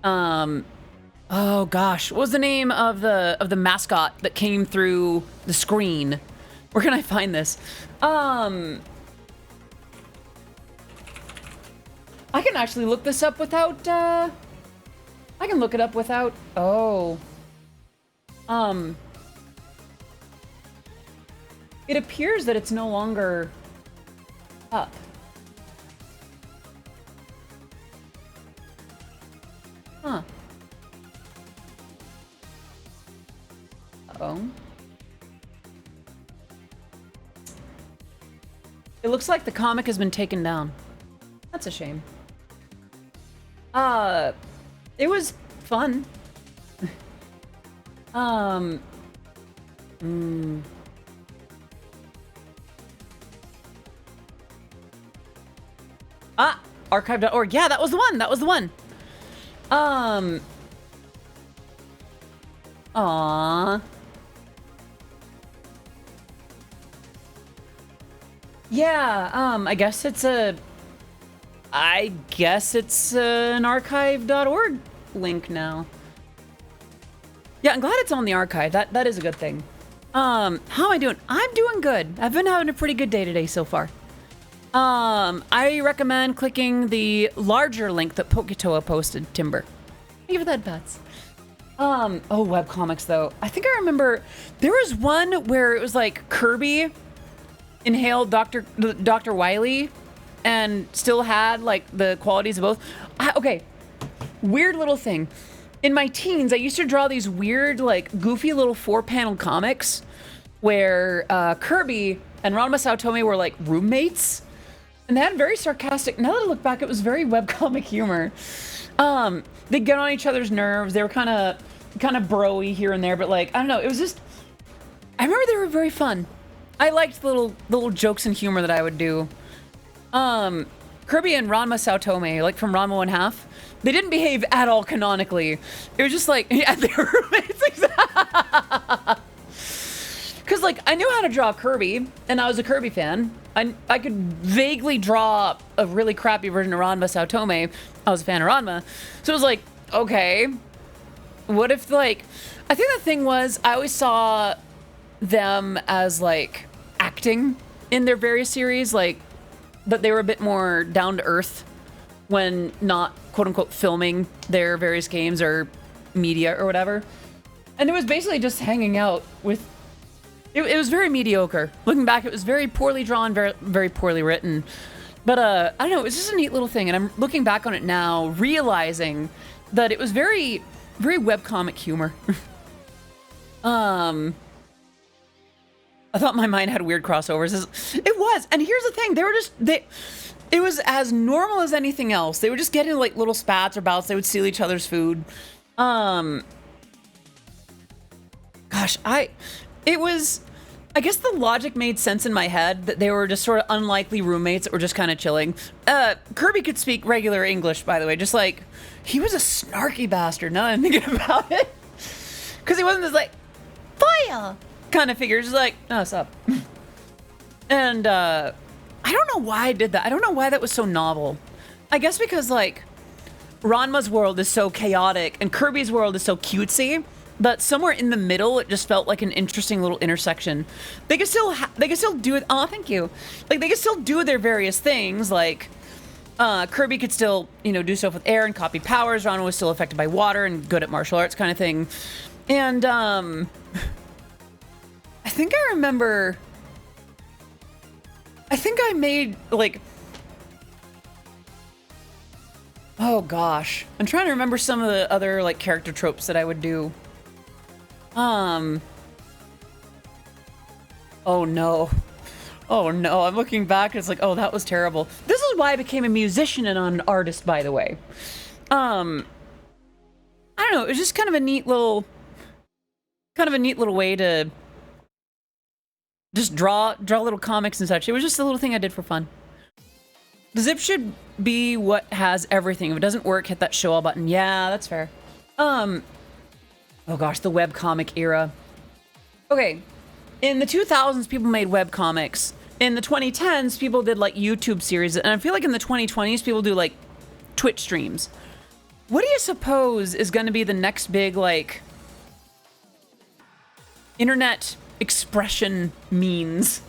Oh gosh, what was the name of the mascot that came through the screen? Where can I find this? I can actually look this up without, I can look it up without, it appears that it's no longer up. Huh. Uh-oh. It looks like the comic has been taken down. That's a shame. It was fun. Archive.org. Yeah, that was the one. That was the one. Aww. Yeah, I guess it's an archive.org link now. Yeah, I'm glad it's on the archive. That is a good thing. How am I doing? I'm doing good. I've been having a pretty good day today so far. I recommend clicking the larger link that Poketoa posted, Timber. Thank you for that, Bats. Oh, webcomics, though. I think I remember there was one where it was like Kirby inhaled Dr. Wily and still had like the qualities of both. Okay, weird little thing. In my teens, I used to draw these weird, like, goofy little 4-panel comics where Kirby and Ranma Saotome were like roommates. And they had very sarcastic, now that I look back, it was very webcomic humor. They'd get on each other's nerves. They were kind of bro-y here and there, but like, I don't know, it was just, I remember they were very fun. I liked the little jokes and humor that I would do. Kirby and Ranma Saotome, like from Ranma 1/2, they didn't behave at all canonically. It was just like, yeah, they were roommates. Because, like, I knew how to draw Kirby, and I was a Kirby fan. I could vaguely draw a really crappy version of Ranma Saotome. I was a fan of Ranma. So it was like, okay, what if, like, I think the thing was, I always saw them as, like, acting in their various series, like, but they were a bit more down to earth when not, quote unquote, filming their various games or media or whatever. And it was basically just hanging out with, it was very mediocre. Looking back, it was very poorly drawn, very, very poorly written. But I don't know, it was just a neat little thing. And I'm looking back on it now, realizing that it was very, very webcomic humor. I thought my mind had weird crossovers. It was. And here's the thing. It was as normal as anything else. They would just get into like little spats or bouts. They would steal each other's food. Gosh, I guess the logic made sense in my head that they were just sort of unlikely roommates that were just kind of chilling. Kirby could speak regular English, by the way. Just like, he was a snarky bastard. Now I'm thinking about it. Because he wasn't this like, fire kind of figure. Just like, oh, what's up? And, I don't know why I did that. I don't know why that was so novel. I guess because, like, Ranma's world is so chaotic and Kirby's world is so cutesy, but somewhere in the middle, it just felt like an interesting little intersection. They could still do it. Oh, thank you. Like, they could still do their various things. Like, Kirby could still, you know, do stuff with air and copy powers. Ranma was still affected by water and good at martial arts kind of thing. And, think I remember. I think I made like. Oh gosh, I'm trying to remember some of the other like character tropes that I would do. Oh no. Oh no, I'm looking back, it's like, oh, that was terrible. This is why I became a musician and not an artist, by the way. I don't know, it was just kind of a neat little way to just draw little comics and such. It was just a little thing I did for fun. The zip should be what has everything. If it doesn't work, hit that show all button. Yeah, that's fair. Oh gosh, the webcomic era. Okay, in the 2000s, people made webcomics. In the 2010s, people did like YouTube series. And I feel like in the 2020s, people do like Twitch streams. What do you suppose is going to be the next big like internet expression means?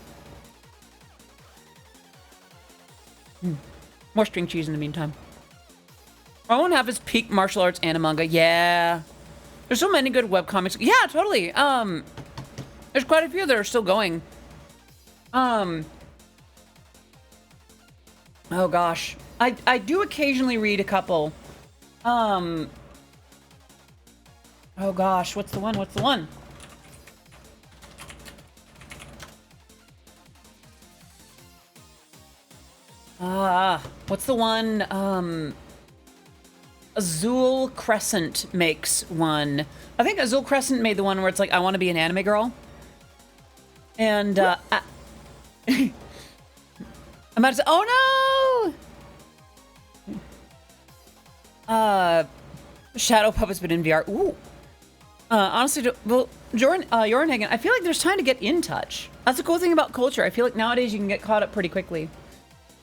More string cheese in the meantime. I won't have his peak martial arts and a manga. Yeah. There's so many good webcomics. Yeah, totally. There's quite a few that are still going. Oh gosh. I do occasionally read a couple. Oh gosh, what's the one? What's the one? What's the one? Azul Crescent makes one. I think Azul Crescent made the one where it's like, I want to be an anime girl. And, I'm about to say, oh no! Shadow Puppet's been in VR. Ooh. Honestly, well, Jornhagen, I feel like there's time to get in touch. That's the cool thing about culture. I feel like nowadays you can get caught up pretty quickly.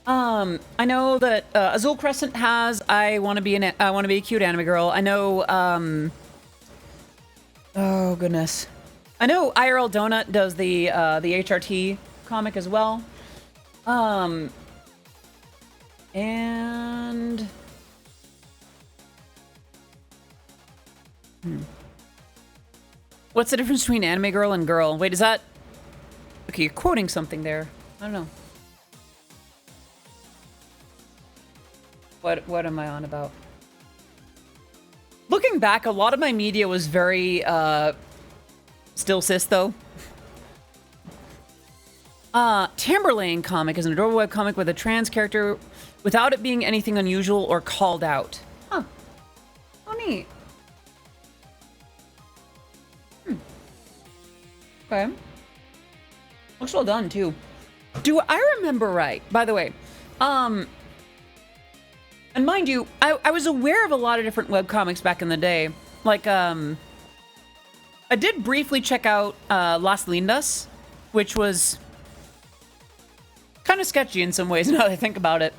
I know that Azul Crescent has I want to be a cute anime girl. I know oh goodness. I know IRL Donut does the HRT comic as well. And what's the difference between anime girl and girl? Wait, is that okay, you're quoting something there. I don't know. What am I on about? Looking back, a lot of my media was very, still cis, though. Tamberlane comic is an adorable webcomic with a trans character without it being anything unusual or called out. Huh. Oh, neat. Okay. Looks well done, too. Do I remember right, by the way? And mind you, I was aware of a lot of different webcomics back in the day. Like, I did briefly check out Las Lindas, which was kind of sketchy in some ways now that I think about it.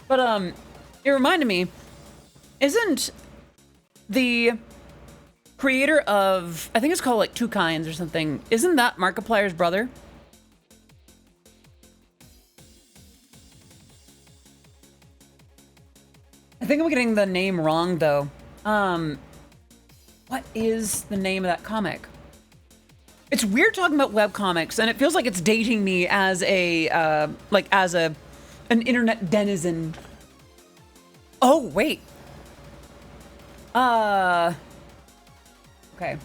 But it reminded me, isn't the creator of, I think it's called like Two Kinds or something, isn't that Markiplier's brother? I think I'm getting the name wrong, though. What is the name of that comic? It's weird talking about webcomics, and it feels like it's dating me as a, an internet denizen. Oh, wait. Okay.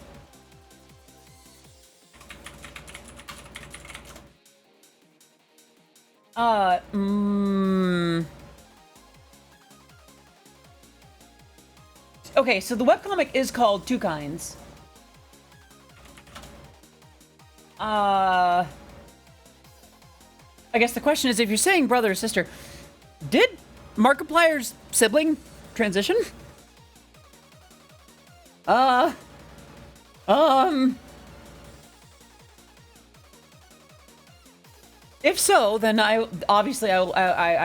Okay, so the webcomic is called Two Kinds. I guess the question is, if you're saying brother or sister, did Markiplier's sibling transition? If so, then I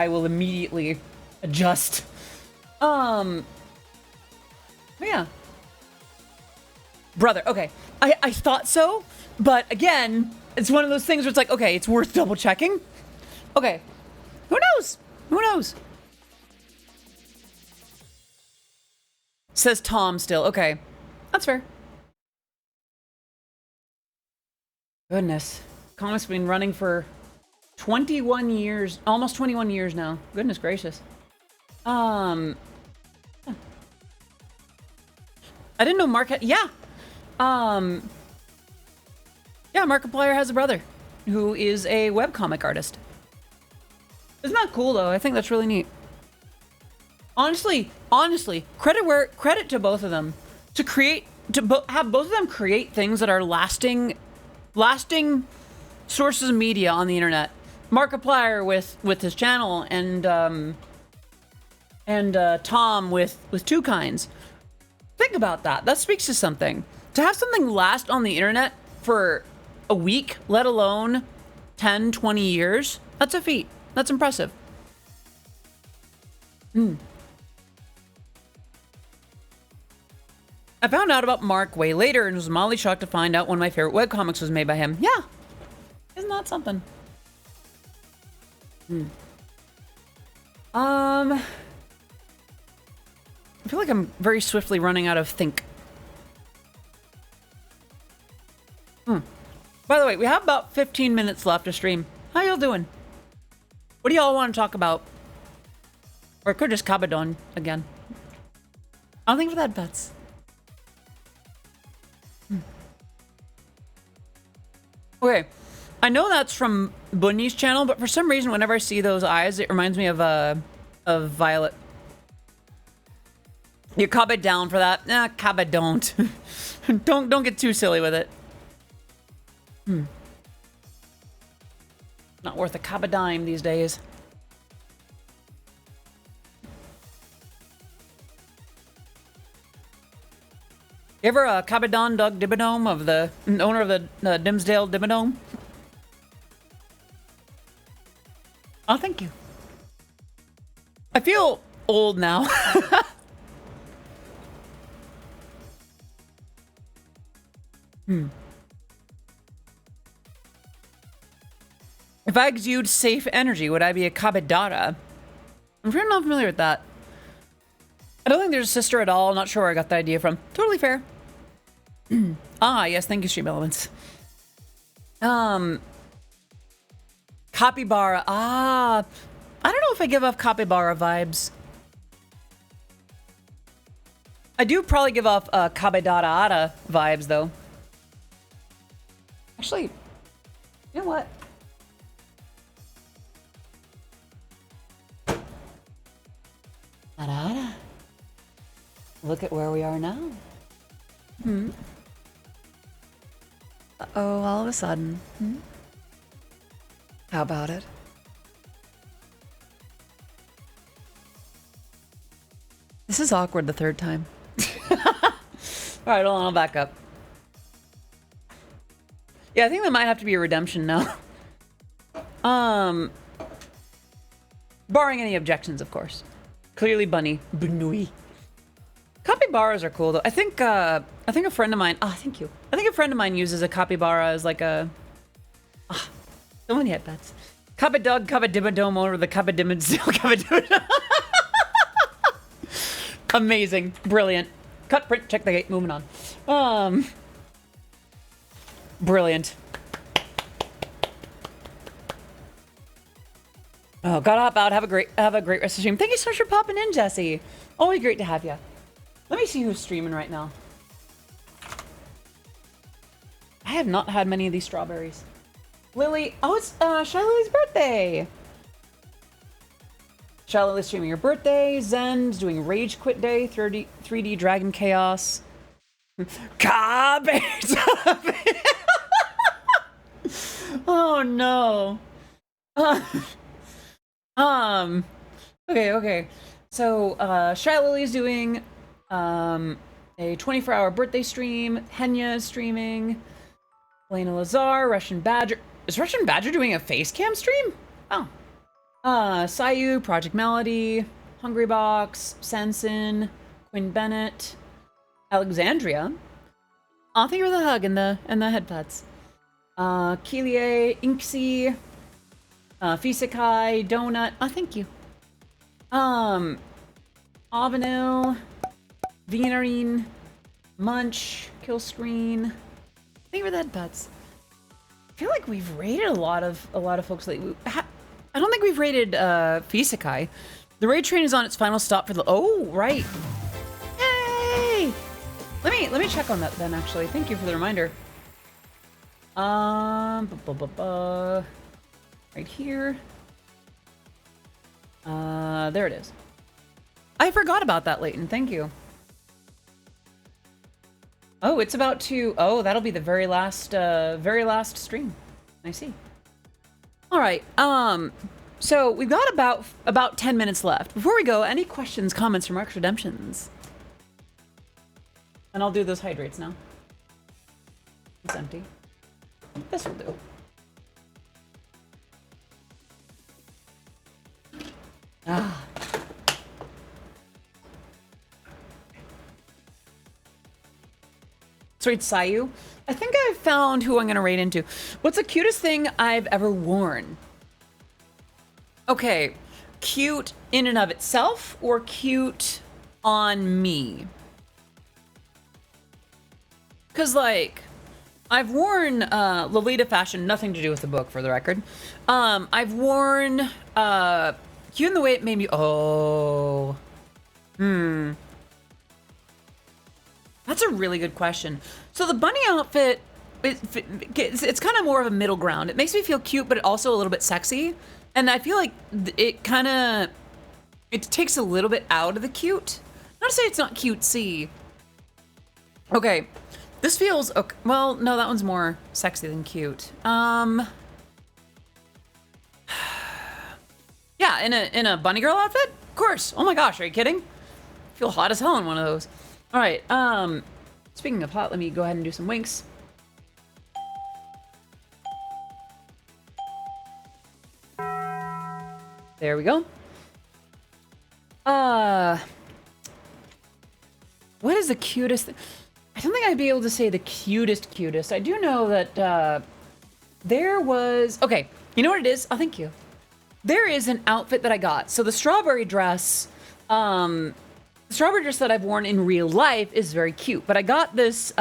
will immediately adjust. Yeah. Brother, okay. I thought so, but again, it's one of those things where it's like, okay, it's worth double checking. Okay. Who knows? Who knows? Says Tom still. Okay. That's fair. Goodness. Comics have been running for 21 years, almost 21 years now. Goodness gracious. I didn't know Mark had, yeah. Yeah, Markiplier has a brother who is a webcomic artist. Isn't that cool though? I think that's really neat. Honestly, credit to both of them to create, have both of them create things that are lasting sources of media on the internet. Markiplier with his channel and Tom with Two Kinds. Think about that. That speaks to something. To have something last on the internet for a week, let alone 10, 20 years, that's a feat. That's impressive. I found out about Mark way later and was mildly shocked to find out one of my favorite webcomics was made by him. Yeah. Isn't that something? I feel like I'm very swiftly running out of think. By the way, we have about 15 minutes left to stream. How y'all doing? What do y'all want to talk about? Or it could just Cabadon again. I don't think for that bets. Okay, I know that's from Bunny's channel, but for some reason, whenever I see those eyes, it reminds me of Violet. You Cabba down for that? Nah, Cabba don't. don't get too silly with it. Not worth a Cabba dime these days. You ever Cabadon Doug Dibadome of the owner of the Dimsdale Dibadome? Oh, thank you. I feel old now. If I exude safe energy, would I be a Cabadara? I'm not familiar with that. I don't think there's a sister at all. Not sure where I got the idea from. Totally fair. Ah, yes, thank you, Stream Elements. Capybara. Ah, I don't know if I give off Capybara vibes. I do probably give off Cabadara vibes, though. Actually, you know what? Look at where we are now. Uh-oh, all of a sudden. How about it? This is awkward the third time. Alright, hold on, I'll back up. Yeah, I think that might have to be a redemption now. Barring any objections, of course. Clearly Bunny. Bunui. Capybaras are cool though. I think a friend of mine, thank you. I think a friend of mine uses a capybara as like a, so many headbats. Cabadog, Cabadibadome, or the Cabadibadome. Amazing. Brilliant. Cut, print, check the gate, moving on. Brilliant. Oh, gotta hop out. Have a great rest of the stream. Thank you so much for popping in, Jesse. Always great to have you. Let me see who's streaming right now. I have not had many of these strawberries. Lily, oh, it's Shy Lily's birthday. Shy Lily's streaming her birthday. Zen's doing Rage Quit Day. 3D Dragon Chaos. Garbage. Oh no. Okay. So, Shy Lily's doing a 24-hour birthday stream. Henya is streaming. Elena Lazar, Russian Badger. Is Russian Badger doing a face cam stream? Oh. Sayu, Project Melody, Hungry Box, Sensen, Quinn Bennett, Alexandria. Oh, thank you for the hug and the headpads. Keelie, Inksy, Fisakai, Donut. Oh, thank you. Avenel, Venarine, Munch, Killscreen. Thank you for the headpads. I feel like we've raided a lot of folks lately. I don't think we've raided Fisakai. The raid train is on its final stop for the. Oh, right. Hey! Let me check on that then. Actually, thank you for the reminder. Right here. There it is. I forgot about that, Leighton. Thank you. Oh, it's about to. Oh, that'll be the very last stream. I see. All right. So we've got about 10 minutes left. Before we go, any questions, comments, remarks, redemptions? And I'll do those hydrates now. It's empty. This will do. Ah. So it's Sayu. I think I've found who I'm going to raid into. What's the cutest thing I've ever worn? Okay, cute in and of itself or cute on me? Because, like, I've worn Lolita fashion, nothing to do with the book, for the record. I've worn cute in the way it made me. Oh. That's a really good question. So the bunny outfit, it's kind of more of a middle ground. It makes me feel cute, but also a little bit sexy. And I feel like it takes a little bit out of the cute. Not to say it's not cutesy. Okay, this feels, okay. Well, no, that one's more sexy than cute. Yeah, in a bunny girl outfit? Of course. Oh my gosh, are you kidding? I feel hot as hell in one of those. All right, speaking of hot, let me go ahead and do some winks. There we go. What is the cutest thing? I don't think I'd be able to say the cutest. I do know that, there was, okay, you know what it is? Oh, thank you. There is an outfit that I got. So the strawberry dress, that I've worn in real life is very cute, but I got this,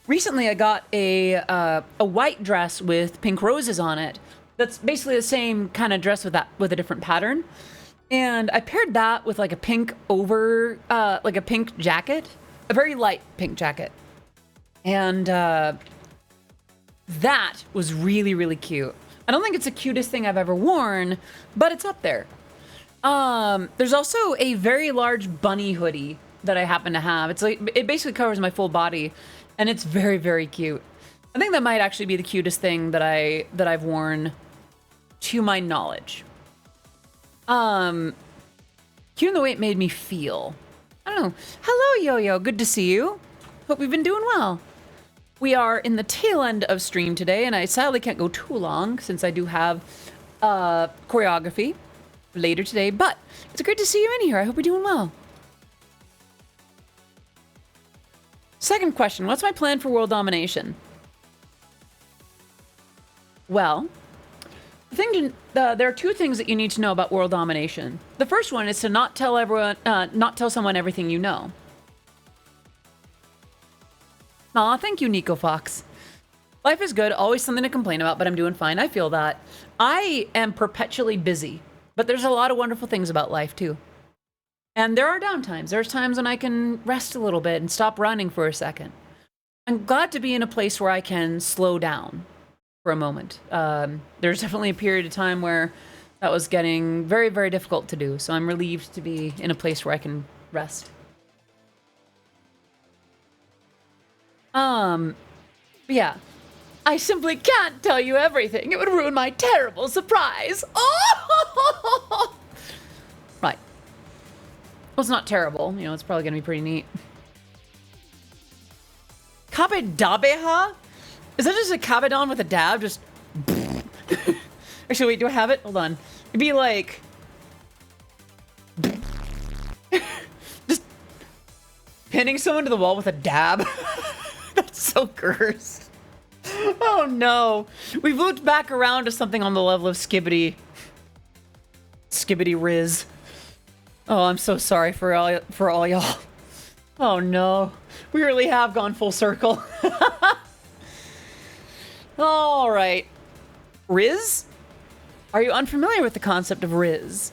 recently I got a white dress with pink roses on it. That's basically the same kind of dress with a different pattern. And I paired that with like a pink like a pink jacket, a very light pink jacket. And, that was really, really cute. I don't think it's the cutest thing I've ever worn, but it's up there. There's also a very large bunny hoodie that I happen to have. It's like, it basically covers my full body, and it's very, very cute. I think that might actually be the cutest thing that I've worn to my knowledge. Cute in the way it made me feel. I don't know. Hello, Yo-Yo. Good to see you. Hope you've been doing well. We are in the tail end of stream today, and I sadly can't go too long since I do have choreography later today, but it's great to see you in here. I hope you're doing well. Second question, what's my plan for world domination? Well, there are two things that you need to know about world domination. The first one is to not tell someone everything you know. Aw, thank you, Nico Fox. Life is good, always something to complain about, but I'm doing fine. I feel that. I am perpetually busy, but there's a lot of wonderful things about life, too. And there are downtimes. There's times when I can rest a little bit and stop running for a second. I'm glad to be in a place where I can slow down for a moment. There's definitely a period of time where that was getting very, very difficult to do, so I'm relieved to be in a place where I can rest. Yeah. I simply can't tell you everything. It would ruin my terrible surprise. Oh! Right. Well, it's not terrible. You know, it's probably going to be pretty neat. Kabedabeha? Is that just a kabedon with a dab? Just... Actually, wait, do I have it? Hold on. It'd be like... just pinning someone to the wall with a dab. That's so gross. Oh no. We've looped back around to something on the level of Skibbity Riz. Oh, I'm so sorry for all y'all. Oh no. We really have gone full circle. All right. Riz? Are you unfamiliar with the concept of Riz?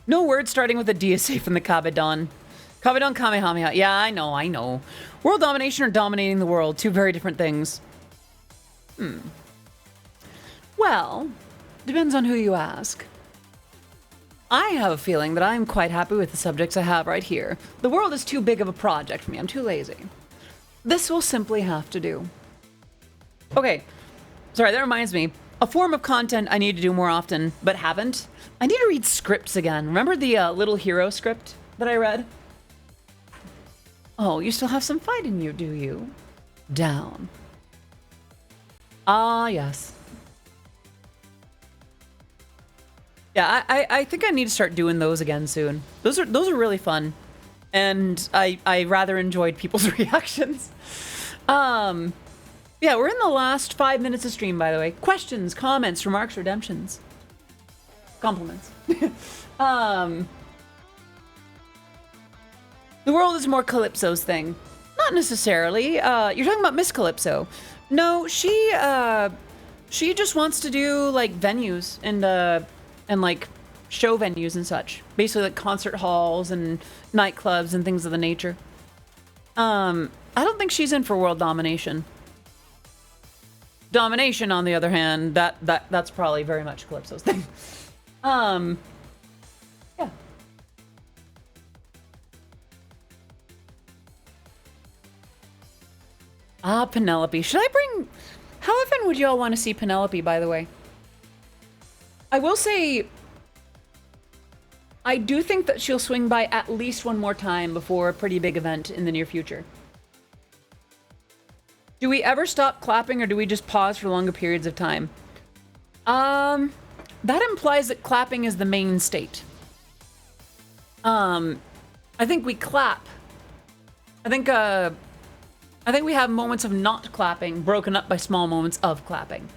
No word starting with a D is safe in the Kabedon. Kabedon Kamehameha. Yeah, I know. World domination or dominating the world. Two very different things. Well, depends on who you ask. I have a feeling that I'm quite happy with the subjects I have right here. The world is too big of a project for me. I'm too lazy. This will simply have to do. Okay. Sorry, that reminds me. A form of content I need to do more often, but haven't. I need to read scripts again. Remember the Little Hero script that I read? Oh, you still have some fight in you, do you? Down. Ah, yes. Yeah, I think I need to start doing those again soon. Those are really fun. And I rather enjoyed people's reactions. Yeah, we're in the last 5 minutes of stream, by the way. Questions, comments, remarks, redemptions. Compliments. The world is more Calypso's thing. Not necessarily. You're talking about Miss Calypso. No, she just wants to do like venues and like show venues and such. Basically like concert halls and nightclubs and things of the nature. I don't think she's in for world domination. Domination, on the other hand, that's probably very much Calypso's thing. Yeah. Ah, Penelope. Should I bring... How often would you all want to see Penelope, by the way? I will say... I do think that she'll swing by at least one more time before a pretty big event in the near future. Do we ever stop clapping or do we just pause for longer periods of time? That implies that clapping is the main state. I think we clap. I think we have moments of not clapping broken up by small moments of clapping.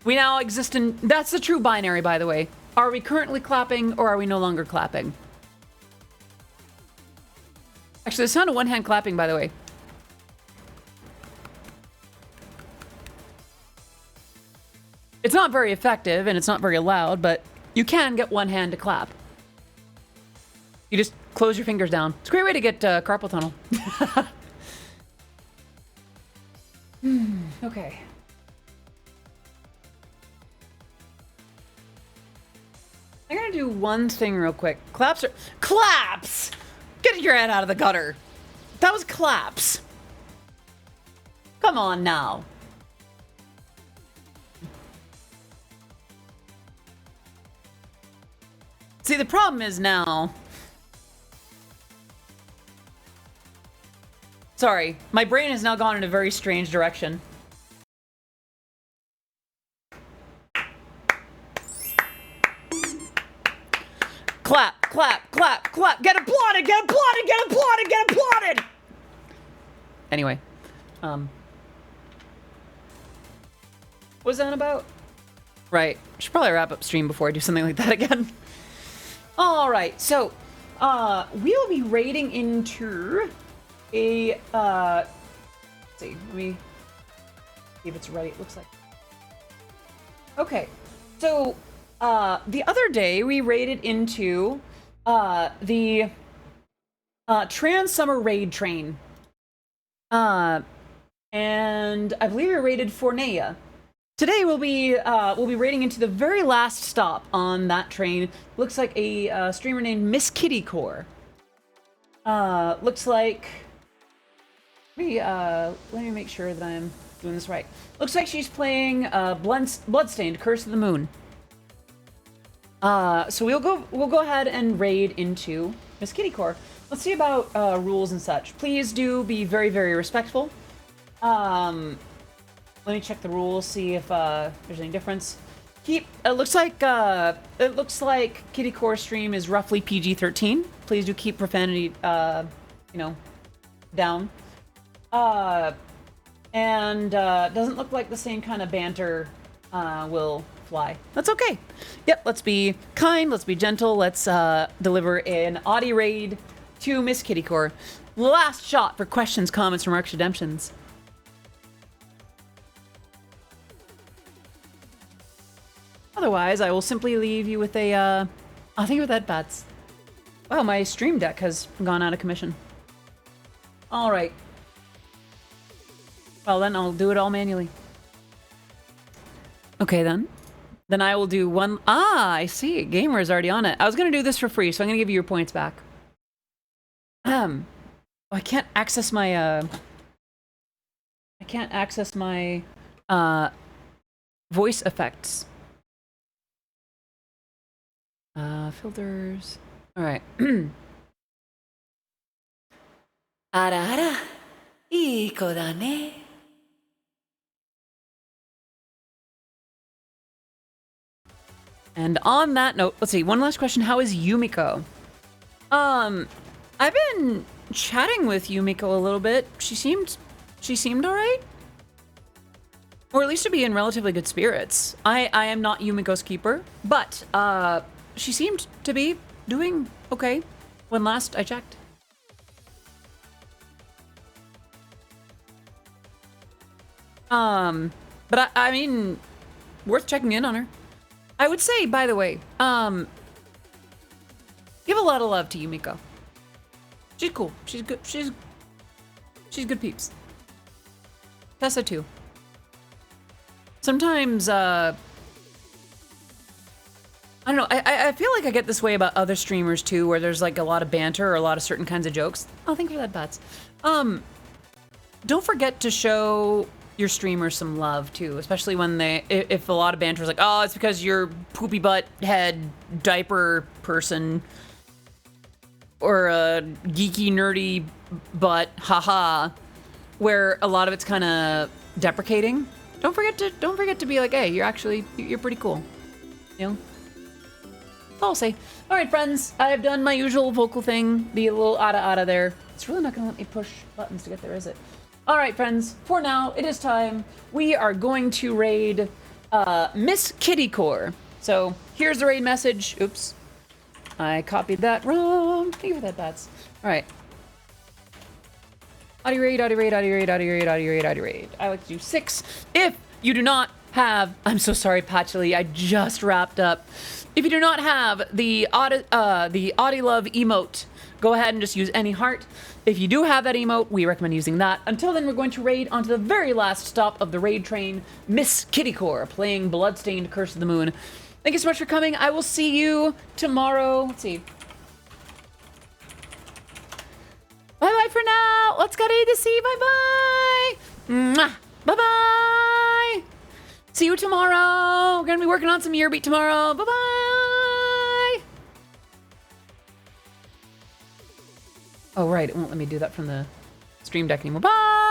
We now exist in... That's the true binary, by the way. Are we currently clapping or are we no longer clapping? Actually, the sound of one hand clapping, by the way. It's not very effective and it's not very loud, but you can get one hand to clap. You just close your fingers down. It's a great way to get carpal tunnel. Okay. I'm gonna do one thing real quick. Claps are... Claps! Get your head out of the gutter. That was claps. Come on now. See, the problem is now... Sorry, my brain has now gone in a very strange direction. Clap, clap, clap, clap. Get applauded, get applauded, get applauded, get applauded! Anyway, what was that about? Right, should probably wrap up stream before I do something like that again. All right, so we'll be raiding into a let's see, let me see if it's ready. It looks like. Okay, so the other day we raided into the Trans Summer Raid Train, and I believe we raided Fornea. Today we'll be raiding into the very last stop on that train. Looks like a streamer named Miss Kitty Core. Looks like... Let me make sure that I'm doing this right. Looks like she's playing Bloodstained, Curse of the Moon. So we'll go ahead and raid into Miss Kitty Core. Let's see about rules and such. Please do be very, very respectful. Let me check the rules, see if there's any difference. It looks like Kitty Core stream is roughly PG-13. Please do keep profanity, down. And doesn't look like the same kind of banter will fly. That's okay. Yep, let's be kind, let's be gentle, let's deliver an Audi raid to Miss Kitty Core. Last shot for questions, comments, remarks, redemptions. Otherwise, I will simply leave you with a, I'll think with that, bats. Wow, my stream deck has gone out of commission. All right. Well, then I'll do it all manually. Okay, then. Then I will do one. Ah, I see. Gamer is already on it. I was going to do this for free, so I'm going to give you your points back. I can't access my, voice effects. Filters. All right. あらあら、いい子だね。And on that note, let's see, one last question. How is Yumiko? I've been chatting with Yumiko a little bit. She seemed all right. Or at least to be in relatively good spirits. I am not Yumiko's keeper, but she seemed to be doing okay when last I checked. But I mean, worth checking in on her. I would say, by the way, give a lot of love to Yumiko. She's cool. She's good. She's good peeps. Tessa too. Sometimes, I don't know. I feel like I get this way about other streamers too, where there's like a lot of banter or a lot of certain kinds of jokes. Oh, thank you for that, Bats. Don't forget to show your streamers some love too, especially when if a lot of banter is like, oh, it's because you're poopy butt head diaper person or a geeky nerdy butt, haha, where a lot of it's kind of deprecating. Don't forget to be like, hey, you're pretty cool, you know. That's all I'll say. All right, friends, I have done my usual vocal thing, be a little ada there. It's really not gonna let me push buttons to get there, is it? All right, friends, for now, it is time. We are going to raid Miss Kitty Core. So here's the raid message. Oops. I copied that wrong. Thank you for that, Bats. All right. Audio raid, audio raid, audio raid, audio raid, audio raid, audio raid. I like to do 6. If you do not have... I'm so sorry, Patchily. I just wrapped up. If you do not have the Audi Love emote, go ahead and just use any heart. If you do have that emote, we recommend using that. Until then, we're going to raid onto the very last stop of the raid train, Miss Kitty Core, playing Bloodstained Curse of the Moon. Thank you so much for coming. I will see you tomorrow. Let's see. Bye-bye for now. Let's get A to C. Bye-bye. Mwah. Bye-bye. See you tomorrow. We're going to be working on some year beat tomorrow. Bye-bye. Oh, right. It won't let me do that from the stream deck anymore. Bye.